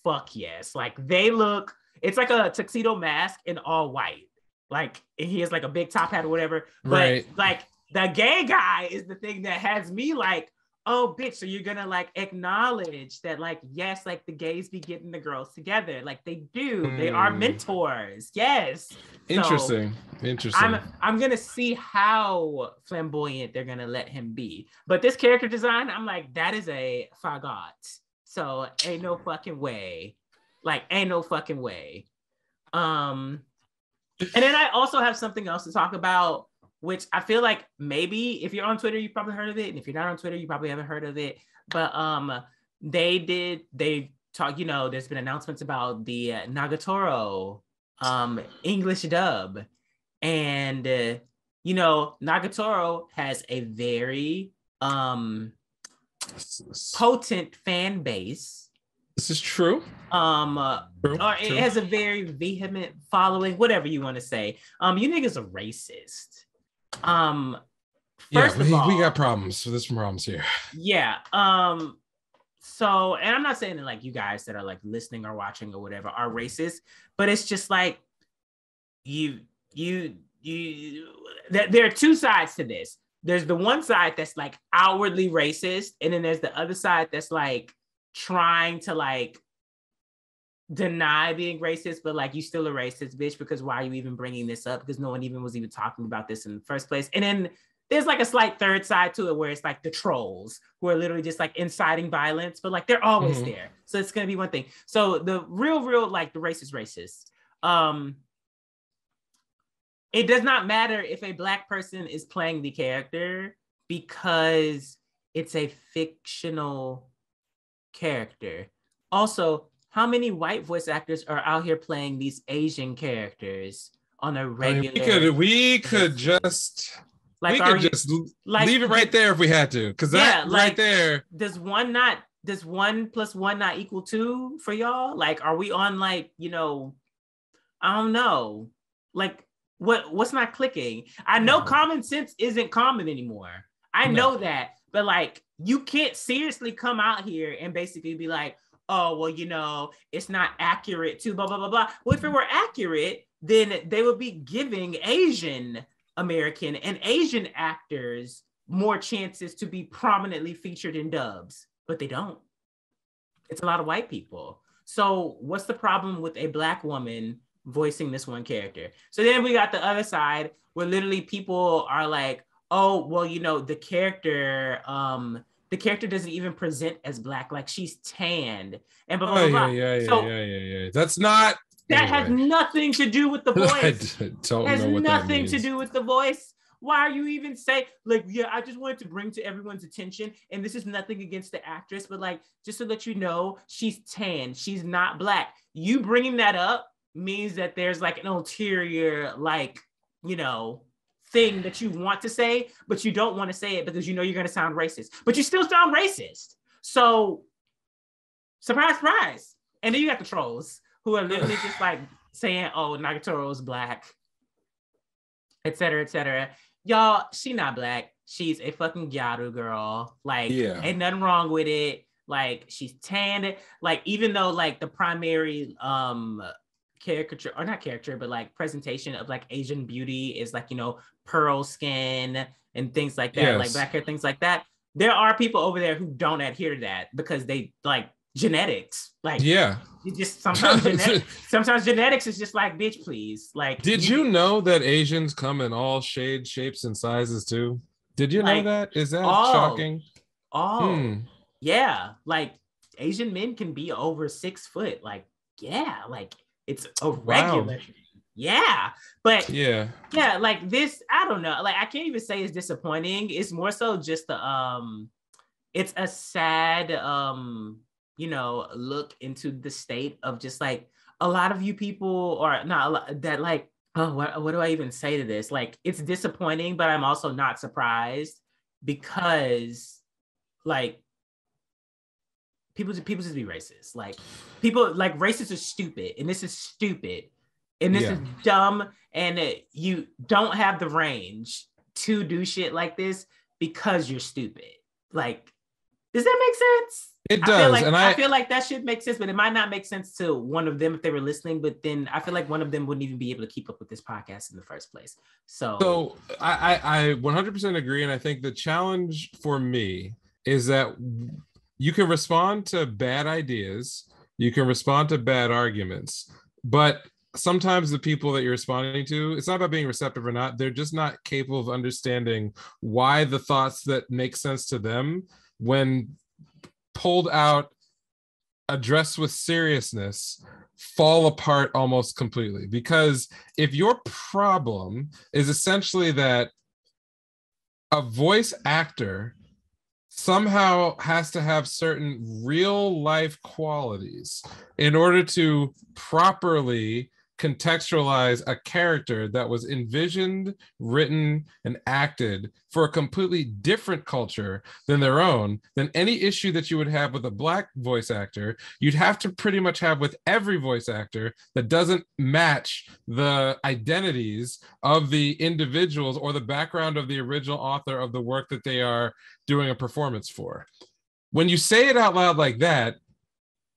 fuck yes. Like, they look, it's like a tuxedo mask in all white. Like, he has like a big top hat or whatever. But like the gay guy is the thing that has me like, oh bitch, so you're gonna like acknowledge that, like, yes, like the gays be getting the girls together. Like, they do. They are mentors. Yes. Interesting. I'm gonna see how flamboyant they're gonna let him be. But this character design, I'm like, that is a fagot. So ain't no fucking way. Like, ain't no fucking way. And then I also have something else to talk about, which I feel like maybe if you're on Twitter, you probably heard of it. And if you're not on Twitter, you probably haven't heard of it. But they talk, there's been announcements about the Nagatoro English dub. And, Nagatoro has a very potent fan base. This is true. It has a very vehement following, whatever you want to say. You niggas are racist. First of all, we got problems. So there's some problems here. Yeah. So, and I'm not saying that like you guys that are like listening or watching or whatever are racist, but it's just like there are 2 sides to this. There's the one side that's like outwardly racist, and then there's the other side that's like trying to like deny being racist, but like, you still a racist, bitch, because why are you even bringing this up? Because no one even was even talking about this in the first place. And then there's like a slight third side to it where it's like the trolls who are literally just like inciting violence, but like they're always there. So it's gonna be one thing. So the real like the racist. It does not matter if a Black person is playing the character because it's a fictional character. Also, how many white voice actors are out here playing these Asian characters on a regular? We could just leave it right there if we had to, because right there. Does 1 plus 1 not equal 2 for y'all? Like, are we on like, I don't know, like what's not clicking? I know common sense isn't common anymore. I know that, but like, you can't seriously come out here and basically be like, oh, well, it's not accurate to blah, blah, blah, blah. Well, if it were accurate, then they would be giving Asian American and Asian actors more chances to be prominently featured in dubs, but they don't. It's a lot of white people. So what's the problem with a Black woman voicing this one character? So then we got the other side where literally people are like, oh, well, the character doesn't even present as Black, like she's tanned and blah, blah, blah. Yeah. That's not. That has nothing to do with the voice. I don't know what that means. To do with the voice. Why are you even saying, like, yeah, I just wanted to bring to everyone's attention, and this is nothing against the actress, but like, just so that you know, she's tan, she's not Black. You bringing that up means that there's like an ulterior, like, thing that you want to say, but you don't want to say it because you're going to sound racist, but you still sound racist. So, surprise, surprise. And then you got the trolls who are literally just like saying, oh, Nagatoro is Black, et cetera. Y'all, she not Black. She's a fucking Gyaru girl. Like, ain't nothing wrong with it. Like, she's tanned. Like, even though like the primary caricature, or not caricature, but like presentation of like Asian beauty is like, pearl skin and things like that, like black hair, things like that. There are people over there who don't adhere to that because they like genetics. Like, you just sometimes genetics is just like, bitch, please. Like, did you know that Asians come in all shades, shapes, and sizes too? Did you know that? Is that shocking? Yeah, like Asian men can be over 6 foot. Like, like it's a regular. But like this, I don't know. Like, I can't even say it's disappointing. It's more so just it's a sad look into the state of just like a lot of you people, or not a lot, that like, oh, what do I even say to this? Like, it's disappointing, but I'm also not surprised because like people just be racist. Like, people like racists are stupid, and this is stupid, and this is dumb, and you don't have the range to do shit like this because you're stupid. Like, does that make sense? It does. I feel like that should make sense, but it might not make sense to one of them if they were listening. But then I feel like one of them wouldn't even be able to keep up with this podcast in the first place. So I 100% agree. And I think the challenge for me is that you can respond to bad ideas, you can respond to bad arguments, but sometimes the people that you're responding to, it's not about being receptive or not. They're just not capable of understanding why the thoughts that make sense to them, when pulled out, addressed with seriousness, fall apart almost completely. Because if your problem is essentially that a voice actor somehow has to have certain real life qualities in order to properly contextualize a character that was envisioned, written, and acted for a completely different culture than their own, then any issue that you would have with a Black voice actor, you'd have to pretty much have with every voice actor that doesn't match the identities of the individuals or the background of the original author of the work that they are doing a performance for. When you say it out loud like that,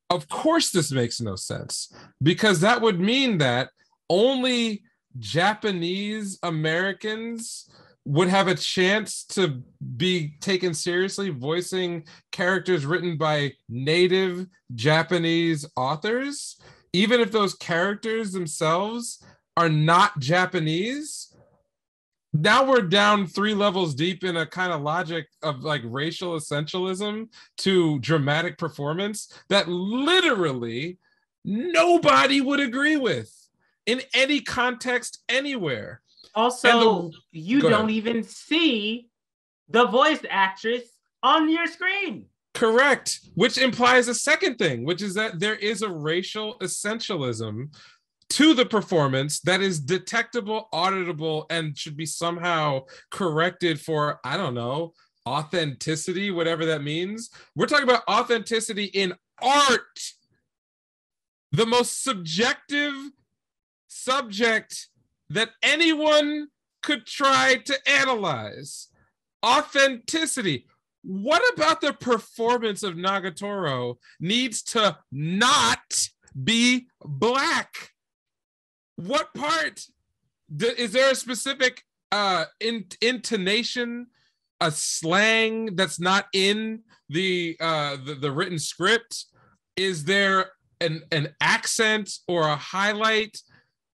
of course this makes no sense, because that would mean that only Japanese Americans would have a chance to be taken seriously voicing characters written by native Japanese authors, even if those characters themselves are not Japanese. Now we're down 3 levels deep in a kind of logic of like racial essentialism to dramatic performance that literally nobody would agree with in any context anywhere. Also, you don't even see the voice actress on your screen. Correct, which implies a second thing, which is that there is a racial essentialism to the performance that is detectable, auditable, and should be somehow corrected for, I don't know, authenticity, whatever that means. We're talking about authenticity in art, the most subjective subject that anyone could try to analyze. Authenticity. what about the performance of Nagatoro needs to not be black? What part? Is there a specific intonation, a slang that's not in the written script? Is there an accent or a highlight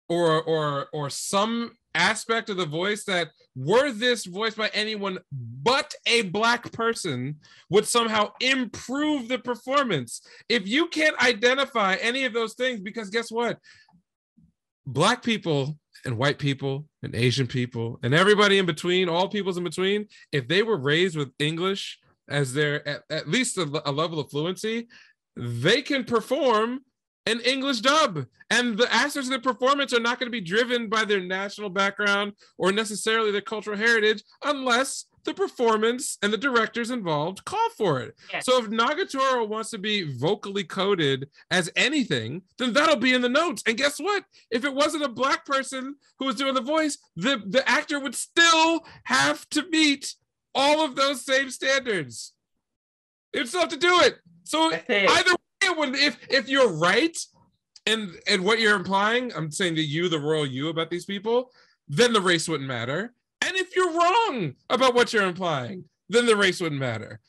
or some aspect of the voice that, were this voiced by anyone but a black person, would somehow improve the performance? If you can't identify any of those things, because guess what? Black people and white people and Asian people and everybody in between, all peoples in between, if they were raised with English as their at least a level of fluency, they can perform an English dub, and the aspects of their performance are not going to be driven by their national background or necessarily their cultural heritage, unless the performance and the directors involved call for it. Yes. So if Nagatoro wants to be vocally coded as anything, then that'll be in the notes. And guess what? If it wasn't a black person who was doing the voice, the actor would still have to meet all of those same standards. They'd still have to do it. So either if you're right and what you're implying, I'm saying to you, the royal you, about these people, then the race wouldn't matter. And if you're wrong about what you're implying, then the race wouldn't matter.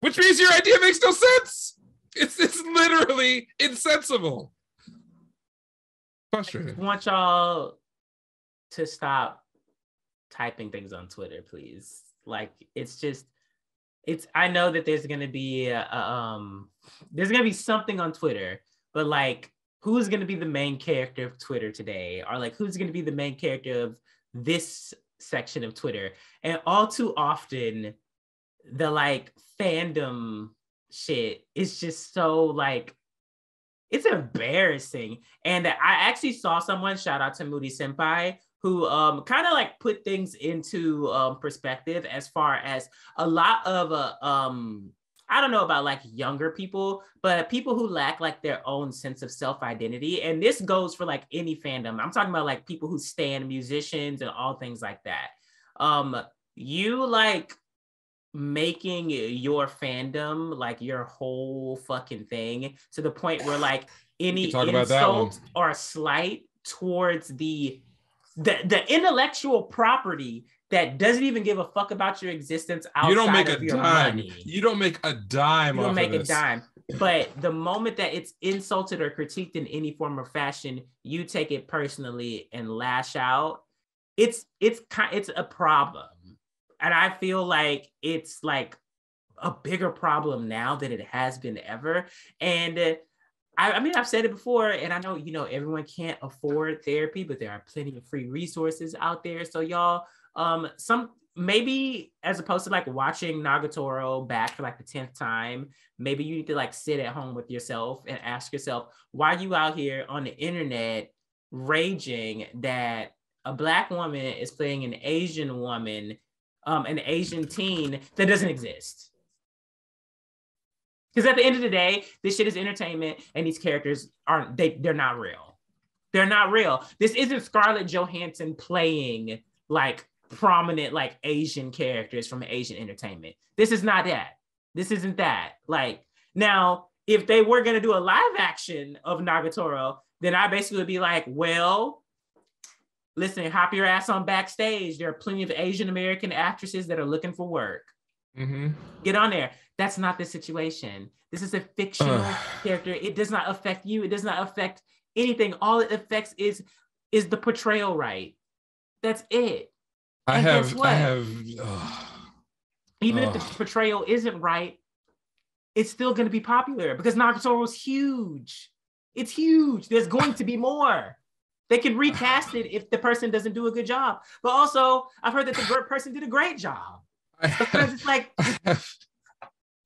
Which means your idea makes no sense. It's literally insensible. Frustrating. I want y'all to stop typing things on Twitter, please. Like, I know that there's gonna be something on Twitter, but like, who's gonna be the main character of Twitter today? Or like, who's gonna be the main character of this section of Twitter? And all too often, the like fandom shit is just so like, it's embarrassing. And I actually saw someone, shout out to Moody Senpai, who kind of like put things into perspective as far as a lot of I don't know about like younger people, but people who lack like their own sense of self-identity. And this goes for like any fandom. I'm talking about like people who stan musicians and all things like that. You like making your fandom like your whole fucking thing to the point where like any insult or slight towards the intellectual property that doesn't even give a fuck about your existence outside of your money. You don't make a dime. You don't make a dime. But the moment that it's insulted or critiqued in any form or fashion, you take it personally and lash out. It's a problem. And I feel like it's like a bigger problem now than it has been ever. And I mean, I've said it before, and I know, everyone can't afford therapy, but there are plenty of free resources out there. So y'all, maybe as opposed to like watching Nagatoro back for like the 10th time, maybe you need to like sit at home with yourself and ask yourself, why are you out here on the internet raging that a Black woman is playing an Asian woman, an Asian teen that doesn't exist? Because at the end of the day, this shit is entertainment, and these characters they're not real. They're not real. This isn't Scarlett Johansson playing like prominent like Asian characters from Asian entertainment. This is not that. This isn't that. Like, now, if they were gonna do a live action of Nagatoro, then I basically would be like, well, listen, hop your ass on backstage. There are plenty of Asian American actresses that are looking for work. Mm-hmm. Get on there. That's not the situation. This is a fictional character. It does not affect you. It does not affect anything. All it affects is the portrayal right. That's it. Even if the portrayal isn't right, it's still going to be popular because Nagatoro is huge. It's huge. There's going to be more. They can recast it if the person doesn't do a good job. But also, I've heard that the person did a great job. Because it's like,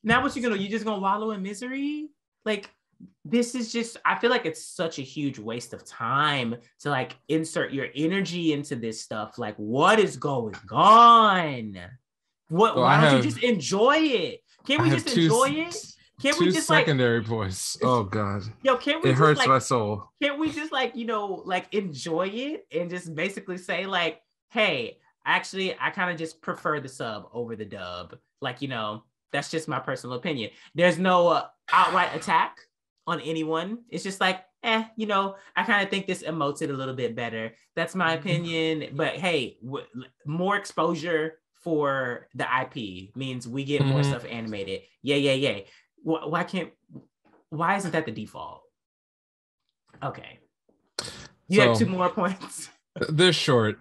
now what you gonna do? You just gonna wallow in misery? Like, this is just, I feel like it's such a huge waste of time to like insert your energy into this stuff. Like, what is going on? Why don't you just enjoy it? Can't we just enjoy it? Can't we just secondary voice? Oh God. Yo, can't we? It hurts my soul. Can't we just like, like enjoy it and just basically say like, hey, actually, I kind of just prefer the sub over the dub. Like, That's just my personal opinion. There's no outright attack on anyone. It's just like, you know, I kind of think this emotes it a little bit better. That's my opinion. But hey, more exposure for the IP means we get more stuff animated. Yay. Why isn't that the default? Okay. You had 2 more points. They're short.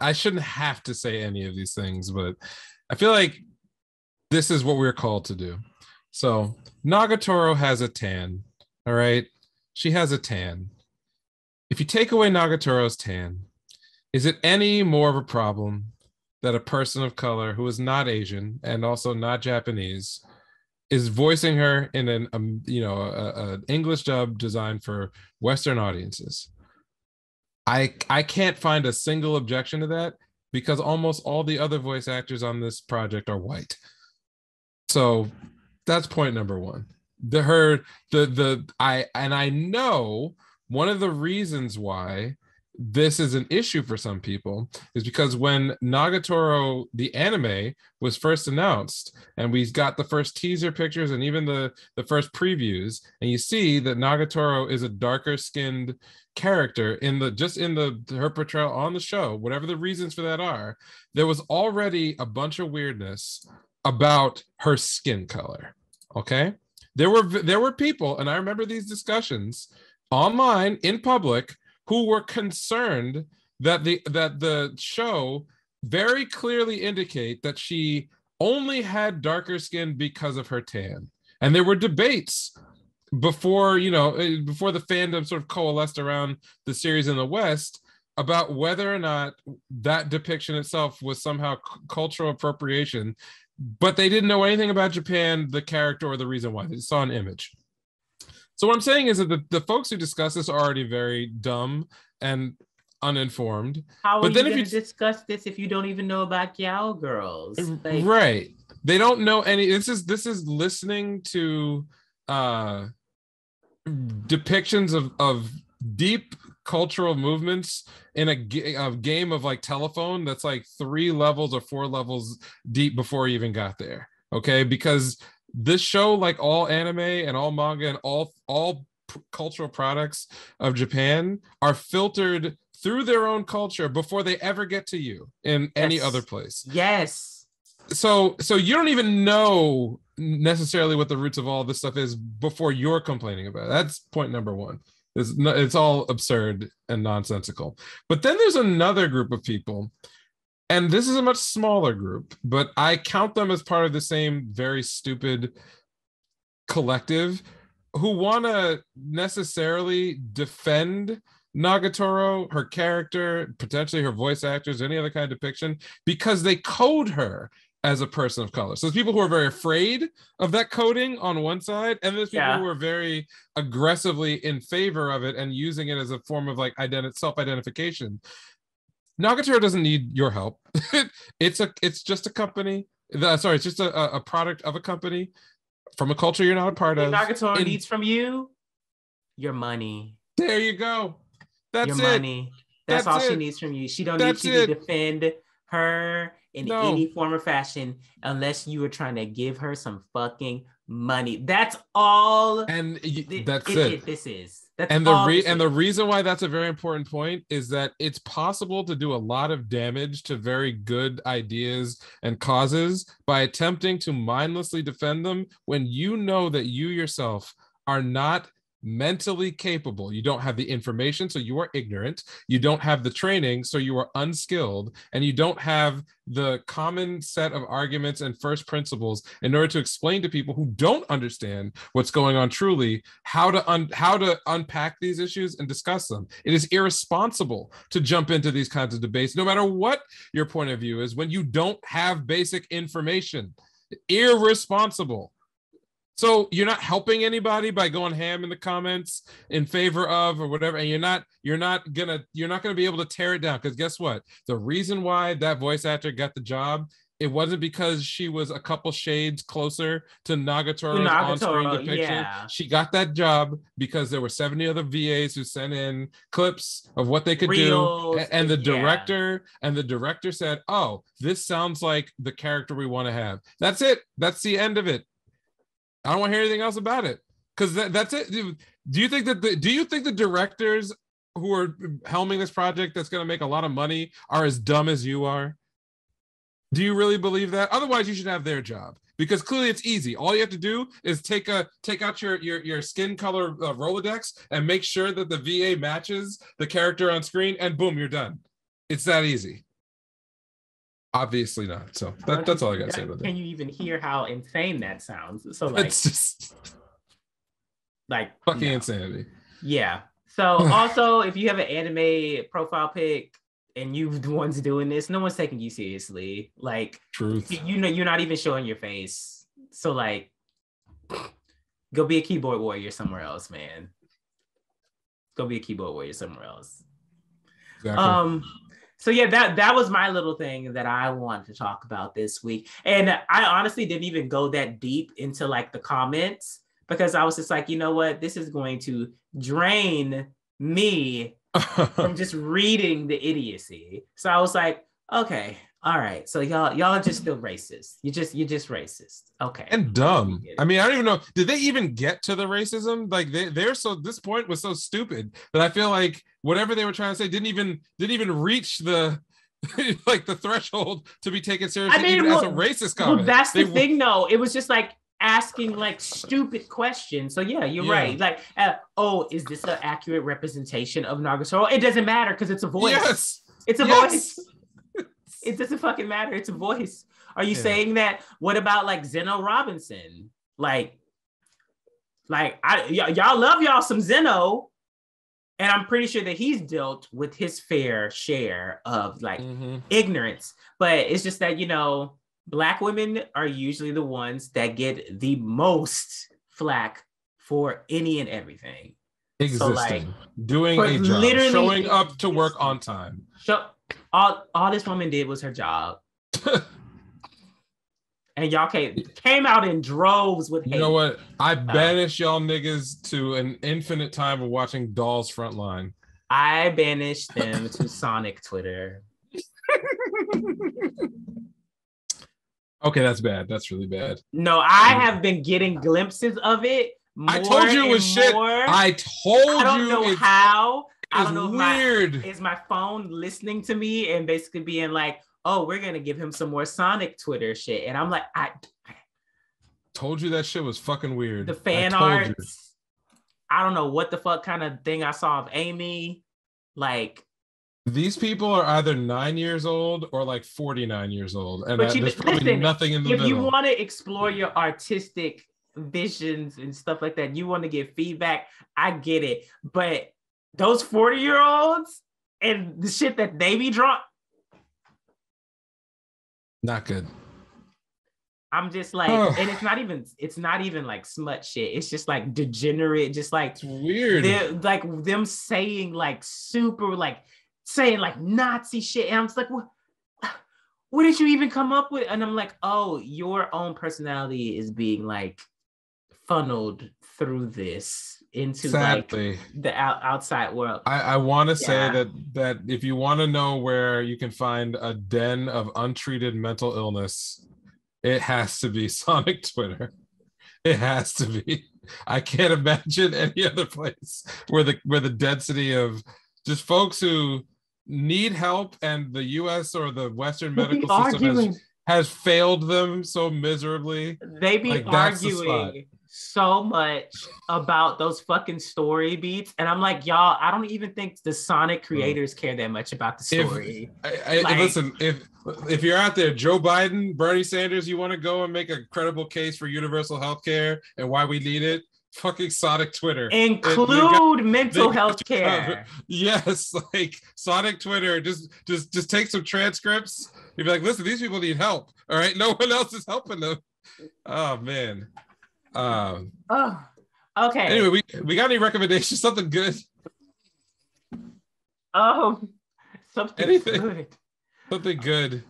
I shouldn't have to say any of these things, but I feel like this is what we're called to do. So Nagatoro has a tan. All right. She has a tan. If you take away Nagatoro's tan, is it any more of a problem that a person of color who is not Asian and also not Japanese is voicing her in an English dub designed for Western audiences? I can't find a single objection to that because almost all the other voice actors on this project are white. So that's point number one. I know one of the reasons why this is an issue for some people is because when Nagatoro, the anime, was first announced, and we got the first teaser pictures and even the first previews, and you see that Nagatoro is a darker skinned character in her portrayal on the show, whatever the reasons for that are, there was already a bunch of weirdness about her skin color. Okay, there were people, and I remember these discussions online in public, who were concerned that the show very clearly indicate that she only had darker skin because of her tan. And there were debates before the fandom sort of coalesced around the series in the West about whether or not that depiction itself was somehow cultural appropriation, but they didn't know anything about Japan, the character, or the reason why. They saw an image. So what I'm saying is that the folks who discuss this are already very dumb and uninformed. How are you going to discuss this if you don't even know about Gyal Girls? Right. They don't know any. This is listening to depictions of deep cultural movements in a game of like telephone that's like 3 levels or 4 levels deep before you even got there. Okay, because this show, like all anime and all manga and all cultural products of Japan, are filtered through their own culture before they ever get to you in any other place. Yes. So you don't even know necessarily what the roots of all this stuff is before you're complaining about it. That's point number one. It's all absurd and nonsensical. But then there's another group of people, and this is a much smaller group, but I count them as part of the same very stupid collective, who want to necessarily defend Nagatoro, her character, potentially her voice actors, any other kind of depiction, because they code her as a person of color. So there's people who are very afraid of that coding on one side, and there's people who are very aggressively in favor of it and using it as a form of like self-identification. Nagatoro doesn't need your help. It's just a company. It's just a product of a company from a culture you're not a part of. Nagatoro needs from you your money. There you go. That's your it. Money. That's all she needs from you. She don't need you to defend her in any form or fashion unless you are trying to give her some fucking money. That's all. And that's it. This is. And the reason why that's a very important point is that it's possible to do a lot of damage to very good ideas and causes by attempting to mindlessly defend them when you know that you yourself are not mentally capable. You don't have the information, so you are ignorant. You don't have the training, so you are unskilled, and you don't have the common set of arguments and first principles in order to explain to people who don't understand what's going on truly how to unpack these issues and discuss them. It is irresponsible to jump into these kinds of debates, no matter what your point of view is, when you don't have basic information. Irresponsible. So you're not helping anybody by going ham in the comments in favor of or whatever, and you're not gonna be able to tear it down, because guess what? The reason why that voice actor got the job it wasn't because she was a couple shades closer to Nagatoro's on-screen depiction. Yeah. She got that job because there were 70 other VAs who sent in clips of what they could do, and the director said, "Oh, this sounds like the character we want to have." That's it. That's the end of it. I don't want to hear anything else about it, because that's it. Do you think the directors who are helming this project that's going to make a lot of money are as dumb as you are? Do you really believe that? Otherwise, you should have their job, because clearly it's easy. All you have to do is take out your skin color Rolodex and make sure that the VA matches the character on screen, and boom, you're done. It's that easy. Obviously not. So that's all I got to say about that. Can you even hear how insane that sounds? So like, it's just like fucking insanity. Yeah. So also, if you have an anime profile pic and you the ones doing this, no one's taking you seriously. Like, truth. You know, you're not even showing your face. So like, go be a keyboard warrior somewhere else, man. Go be a keyboard warrior somewhere else. Exactly. So yeah, that was my little thing that I wanted to talk about this week. And I honestly didn't even go that deep into like the comments, because I was just like, you know what, this is going to drain me from just reading the idiocy. So I was like, okay, all right. So y'all are just still racist. You're just racist. Okay. And dumb. I mean, I don't even know. Did they even get to the racism? Like they're so, this point was so stupid that I feel like whatever they were trying to say didn't even reach the like the threshold to be taken seriously, even as a racist comment. Well, that's the thing though. It was just like asking like stupid questions. So yeah, you're right. Like, is this an accurate representation of Nagatoro? It doesn't matter because it's a voice. Yes. It's a voice. It doesn't fucking matter. It's a voice. Are you saying that? What about like Zeno Robinson? Like y'all love y'all some Zeno, and I'm pretty sure that he's dealt with his fair share of like ignorance. But it's just that, you know, Black women are usually the ones that get the most flack for any and everything. Existing, so like, doing a job, showing up to work on time. All this woman did was her job. And y'all came out in droves with hate. You know what? I banish y'all niggas to an infinite time of watching Dolls Frontline. I banished them to Sonic Twitter. Okay, that's bad. That's really bad. No, I have been getting glimpses of it. I told you it was shit. I don't know how. I don't know weird. Is my phone listening to me and basically being like, oh, we're gonna give him some more Sonic Twitter shit. And I'm like, I told you that shit was fucking weird. The fan art. I don't know what the fuck kind of thing I saw of Amy. Like, these people are either 9 years old or like 49 years old. And there's probably nothing in the middle. If you want to explore your artistic visions and stuff like that, you want to get feedback, I get it. But those 40-year-olds and the shit that they be drawing, not good. I'm just like, and it's not even like smut shit. It's just like degenerate, just like it's weird. Like them saying like super like saying like Nazi shit. And I'm just like, what did you even come up with? And I'm like, oh, your own personality is being like funneled through this into sadly like the outside world. I want to say that if you want to know where you can find a den of untreated mental illness, it has to be Sonic Twitter. It has to be. I can't imagine any other place where the density of just folks who need help and the US or the Western medical system has failed them so miserably. They be like, arguing so much about those fucking story beats, and I'm like, y'all, I don't even think the Sonic creators care that much about the story. Listen, if you're out there, Joe Biden, Bernie Sanders, you want to go and make a credible case for universal health care and why we need it, fucking Sonic Twitter. Include mental health care. Yes, like Sonic Twitter, just take some transcripts. You'd be like, listen, these people need help. All right, no one else is helping them. Oh man. Okay. Anyway, we got any recommendations? Something good? Something good. Something good.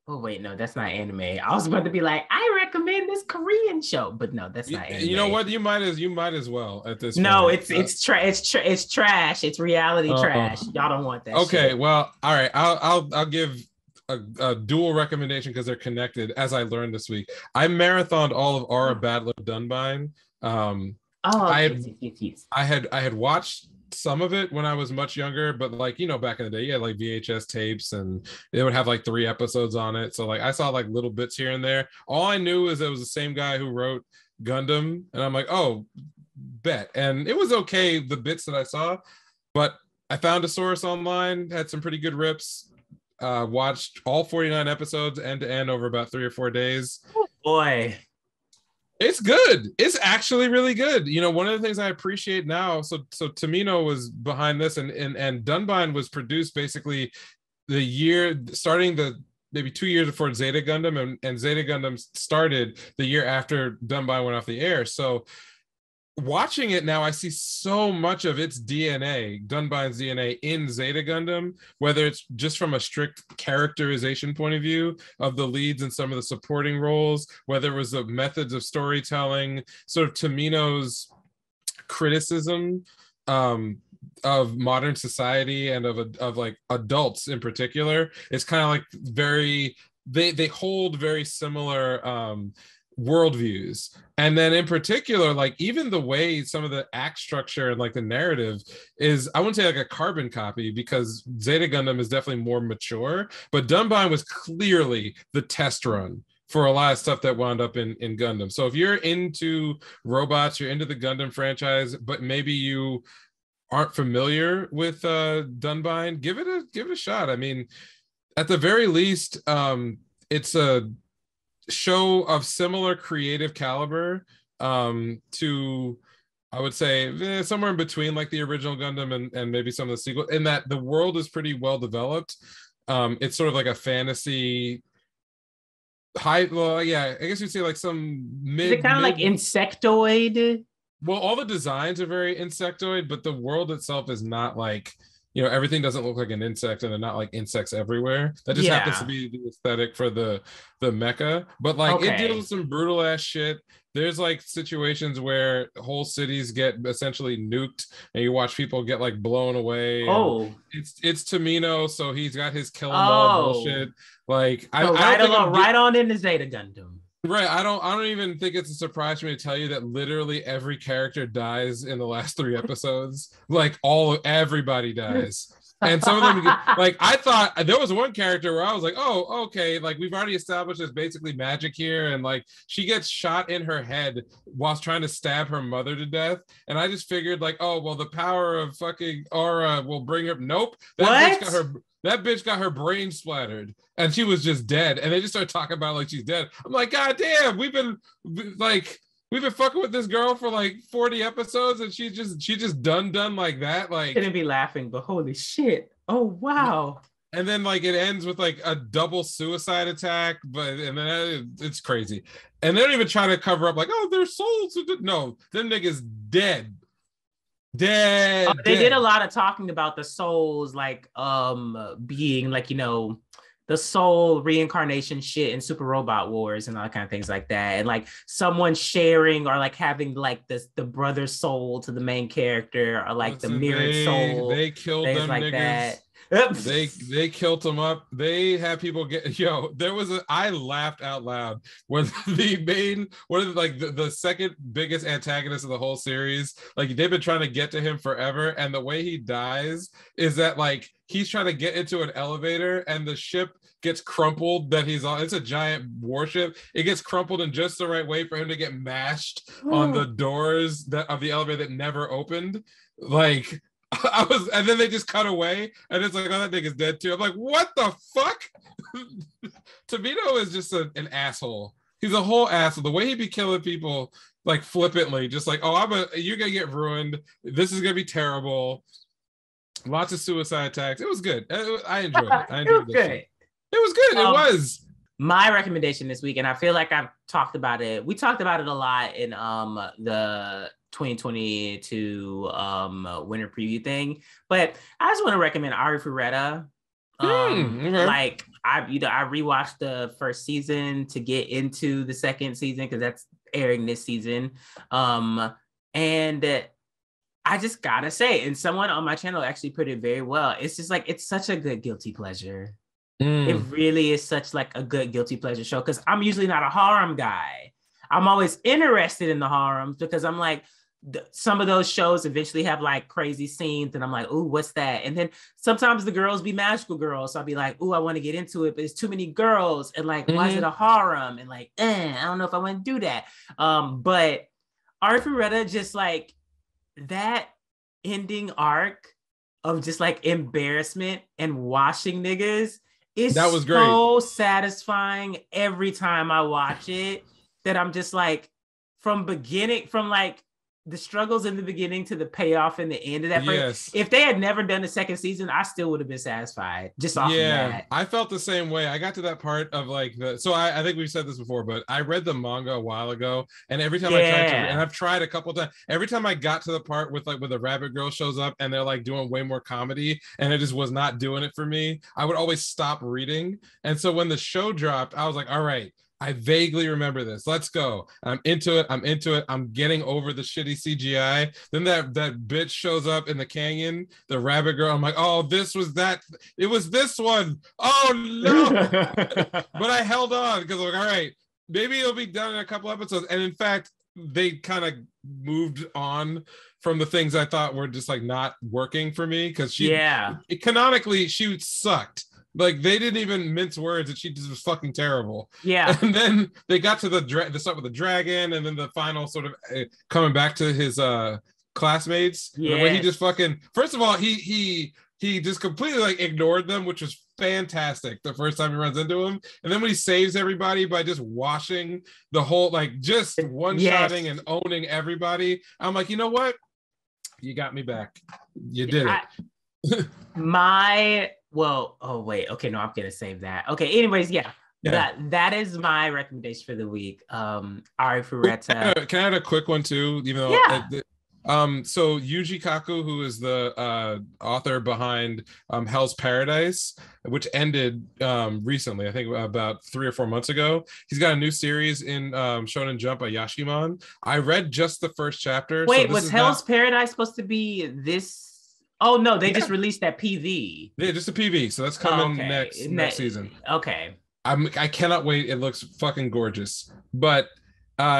Oh wait, no, that's not anime. I was about to be like, I recommend this Korean show, but no, that's not anime. You know what? You might as well at this no, point. it's trash. It's reality trash. Y'all don't want that. Okay, shit. well, all right. I'll give a dual recommendation because they're connected. As I learned this week, I marathoned all of Aura Battle of Dunbine. I had watched some of it when I was much younger, but like, you know, back in the day, you had like VHS tapes and they would have like 3 episodes on it. So like I saw like little bits here and there. All I knew is it was the same guy who wrote Gundam, and I'm like, oh, bet. And it was okay, the bits that I saw, but I found a source online, had some pretty good rips, watched all 49 episodes end to end over about 3 or 4 days. Oh boy. It's good. It's actually really good. You know, one of the things I appreciate now, so Tomino was behind this, and Dunbine was produced basically the year starting the maybe 2 years before Zeta Gundam, and Zeta Gundam started the year after Dunbine went off the air. So watching it now, I see so much of its DNA, Dunbine's DNA, in Zeta Gundam, whether it's just from a strict characterization point of view of the leads and some of the supporting roles, whether it was the methods of storytelling, sort of Tomino's criticism of modern society and of like adults in particular. It's kind of like very, they hold very similar worldviews. And then in particular, like even the way some of the act structure and like the narrative is, I wouldn't say like a carbon copy, because Zeta Gundam is definitely more mature, but Dunbine was clearly the test run for a lot of stuff that wound up in Gundam. So if you're into robots, you're into the Gundam franchise, but maybe you aren't familiar with Dunbine, give it a shot. I mean, at the very least, it's a show of similar creative caliber to, I would say, somewhere in between like the original Gundam and maybe some of the sequels, in that the world is pretty well developed. It's sort of like a fantasy I guess you'd say like some mid. Is it kind of like insectoid? Well, all the designs are very insectoid, but the world itself is not like, you know, everything doesn't look like an insect, and they're not like insects everywhere. That just happens to be the aesthetic for the mecha. But like it deals with some brutal ass shit. There's like situations where whole cities get essentially nuked, and you watch people get like blown away. Oh, it's Tomino, so he's got his kill 'em all bullshit. Like so I don't right on into Zeta Gundam. Right. I don't even think it's a surprise for me to tell you that literally every character dies in the last 3 episodes. Like everybody dies. And some of them, like, I thought there was one character where I was like, oh, okay, like we've already established there's basically magic here, and like she gets shot in her head whilst trying to stab her mother to death. And I just figured like, oh, well, the power of fucking Aura will bring her. Nope. That bitch got her brain splattered, and she was just dead. And they just started talking about like she's dead. I'm like, God damn, we've been fucking with this girl for like 40 episodes, and she just done like that. Like, shouldn't be laughing, but holy shit! Oh wow! And then like it ends with like a double suicide attack, and then it's crazy. And they don't even try to cover up like, oh, their souls. No, them niggas dead. They did a lot of talking about the souls, like being like, you know, the soul reincarnation shit in Super Robot Wars and all kind of things like that, and like someone sharing or like having like the brother soul to the main character, or like the mirrored soul. They killed them like niggas. That. They killed them up. They had people get I laughed out loud when the second biggest antagonist of the whole series, like they've been trying to get to him forever, and the way he dies is that like he's trying to get into an elevator and the ship gets crumpled that he's on. It's a giant warship. It gets crumpled in just the right way for him to get mashed on the doors of the elevator that never opened. Like and then they just cut away, and it's like, oh, that nigga's dead too. I'm like, what the fuck? Tomino is just an asshole. He's a whole asshole. The way he be killing people like flippantly, just like, oh, you're gonna get ruined. This is gonna be terrible. Lots of suicide attacks. It was good. I enjoyed it. It was good. It was good. It was. My recommendation this week, and I feel like I've talked about it. We talked about it a lot in the 2022 winter preview thing, but I just want to recommend Ari Fureta. Like I rewatched the first season to get into the second season because that's airing this season. And I just gotta say, and someone on my channel actually put it very well. It's just like, it's such a good guilty pleasure. It really is such like a good guilty pleasure show because I'm usually not a harem guy. I'm always interested in the harems because I'm like, some of those shows eventually have like crazy scenes and I'm like, ooh, what's that? And then sometimes the girls be magical girls. So I'll be like, ooh, I want to get into it, but it's too many girls. And like, why is it a harem? And like, I don't know if I want to do that. But Arifureta just like that ending arc of just like embarrassment and washing niggas is that was so great. satisfying every time I watch it that I'm just like, from like the struggles in the beginning to the payoff in the end of that. Yes. If they had never done a second season, I still would have been satisfied just off of that. I felt the same way. I got to that part of like I think we've said this before, but I read the manga a while ago, and every time I tried to, and I've tried a couple of times, every time I got to the part with like where the rabbit girl shows up and they're like doing way more comedy, and it just was not doing it for me, I would always stop reading. And so when the show dropped, I was like, all right, I vaguely remember this. Let's go. I'm into it. I'm getting over the shitty CGI. Then that bitch shows up in the canyon, the rabbit girl. I'm like, oh, this was that. It was this one. Oh no. But I held on because I'm like, all right, maybe it'll be done in a couple episodes. And in fact, they kind of moved on from the things I thought were just like not working for me because canonically she sucked. Like they didn't even mince words, and she just was fucking terrible. Yeah. And then they got to the start with the dragon, and then the final sort of coming back to his classmates. Yeah. The way he just fucking, first of all, he just completely like ignored them, which was fantastic the first time he runs into him. And then when he saves everybody by just washing the whole, like just one-shotting and owning everybody, I'm like, you know what? You got me back. You did it. Oh wait, okay, no, I'm gonna save that. Okay, anyways, that is my recommendation for the week. Arifureta. Can I add a quick one too? Even though so Yuji Kaku, who is the author behind Hell's Paradise, which ended recently, I think about 3 or 4 months ago, he's got a new series in Shonen Jump, Yashimon. I read just the first chapter. Wait, was Hell's Paradise supposed to be this? Oh no, they just released that PV. Yeah, just a PV. So that's coming next season. Okay. I cannot wait. It looks fucking gorgeous. But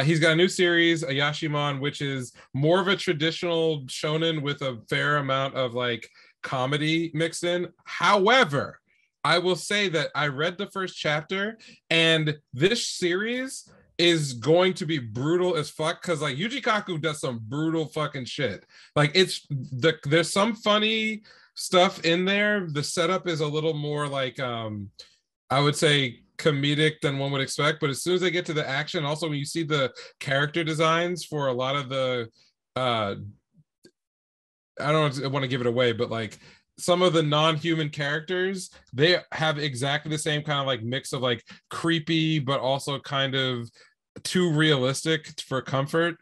he's got a new series, Yashimon, which is more of a traditional shonen with a fair amount of like comedy mixed in. However, I will say that I read the first chapter, and this series is going to be brutal as fuck because like Yuji Kaku does some brutal fucking shit. Like there's some funny stuff in there. The setup is a little more like I would say comedic than one would expect, but as soon as they get to the action, also when you see the character designs for a lot of the I don't want to give it away, but like some of the non-human characters, they have exactly the same kind of like mix of like creepy but also kind of too realistic for comfort,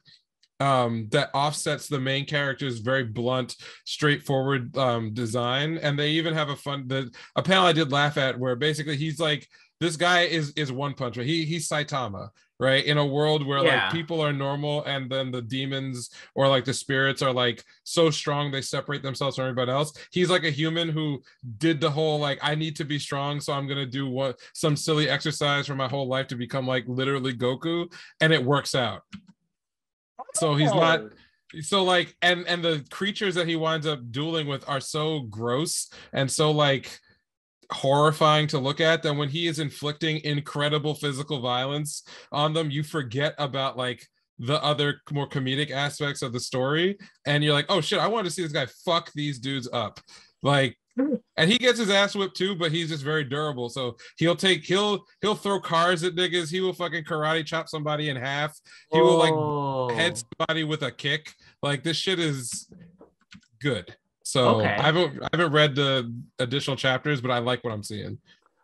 that offsets the main character's very blunt, straightforward design. And they even have a panel I did laugh at where basically he's like, this guy is One Punch Man. He's Saitama, right? In a world where like people are normal and then the demons or like the spirits are like so strong they separate themselves from everybody else. He's like a human who did the whole like, I need to be strong, so I'm gonna do some silly exercise for my whole life to become like literally Goku, and it works out. So he's not so like, and the creatures that he winds up dueling with are so gross and so like horrifying to look at that when he is inflicting incredible physical violence on them, you forget about like the other more comedic aspects of the story, and you're like, oh shit, I want to see this guy fuck these dudes up. Like, and he gets his ass whipped too, but he's just very durable. So he'll throw cars at niggas. He will fucking karate chop somebody in half. He will like head somebody with a kick. Like, this shit is good. So I haven't read the additional chapters, but I like what I'm seeing.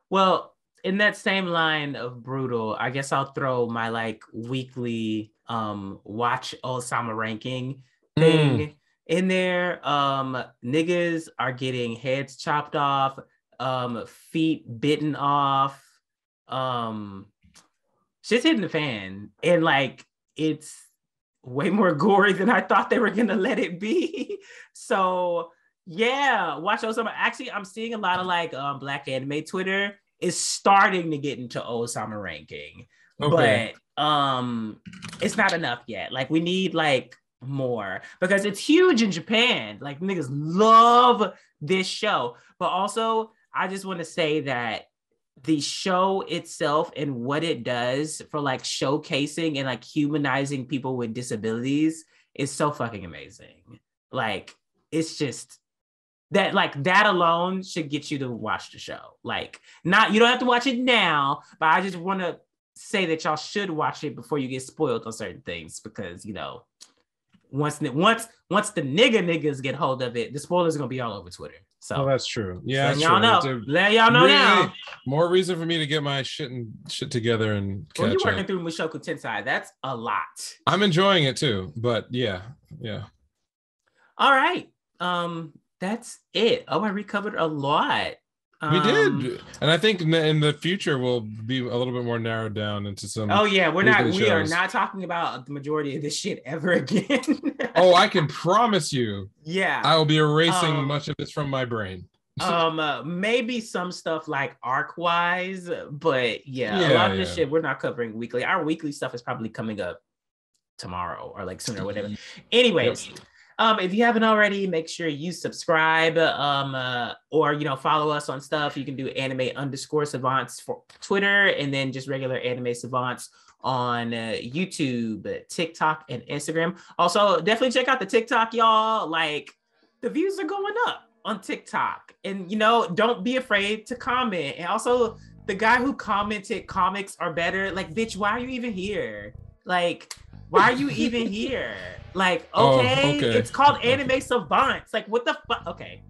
Well, in that same line of brutal, I guess I'll throw my like weekly watch Osama ranking thing in there. Niggas are getting heads chopped off. feet bitten off. Shit's hitting the fan, and like it's way more gory than I thought they were gonna let it be. So yeah, watch Osama. Actually, I'm seeing a lot of like Black anime Twitter is starting to get into Osama ranking, but it's not enough yet. Like we need like more because it's huge in Japan. Like niggas love this show, but also I just want to say that the show itself and what it does for like showcasing and like humanizing people with disabilities is so fucking amazing. Like it's just that, like that alone should get you to watch the show. Like not, you don't have to watch it now, but I just want to say that y'all should watch it before you get spoiled on certain things, because you know, once the niggas get hold of it, the spoilers are gonna be all over Twitter. So that's true. Yeah, so y'all know. Let y'all know now. More reason for me to get my shit together and catch you're working up. through Mushoku Tensei. That's a lot. I'm enjoying it too, but yeah. All right. That's it. Oh, I recovered a lot. We did, and I think in the future we'll be a little bit more narrowed down into some. Oh yeah, we are not talking about the majority of this shit ever again. Oh, I can promise you. Yeah, I will be erasing much of this from my brain. Maybe some stuff like arc wise, but a lot of this shit we're not covering weekly. Our weekly stuff is probably coming up tomorrow or like sooner or whatever. Anyways. Yep. If you haven't already, make sure you subscribe or, you know, follow us on stuff. You can do anime_savants for Twitter, and then just regular anime savants on YouTube, TikTok, and Instagram. Also, definitely check out the TikTok, y'all. Like, the views are going up on TikTok. And, you know, don't be afraid to comment. And also, the guy who commented comics are better, like, bitch, why are you even here? Like, why are you even here? Like, okay, it's called Anime Savants. Like, what the fuck? Okay.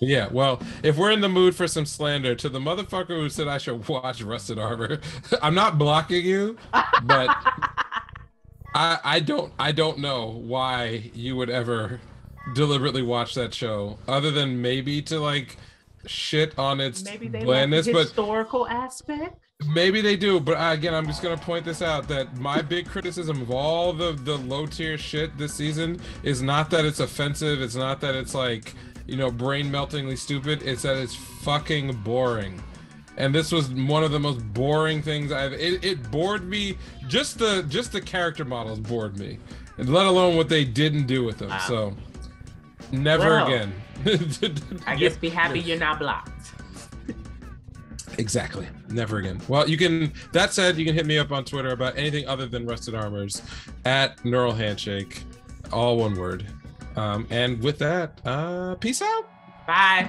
Yeah, well, if we're in the mood for some slander, to the motherfucker who said I should watch Rusted Armor, I'm not blocking you, but I don't know why you would ever deliberately watch that show, other than maybe to like shit on its blandness, like the historical aspect. Maybe they do, but again, I'm just gonna point this out, that my big criticism of all the low tier shit this season is not that it's offensive, it's not that it's like, you know, brain meltingly stupid, it's that it's fucking boring. And this was one of the most boring things it bored me. Just the character models bored me, and let alone what they didn't do with them. Wow. So never again. I guess be happy you're not blocked. Exactly. Never again. Well, that said, you can hit me up on Twitter about anything other than Rusted Armors at Neural Handshake, all one word. And with that, peace out. Bye.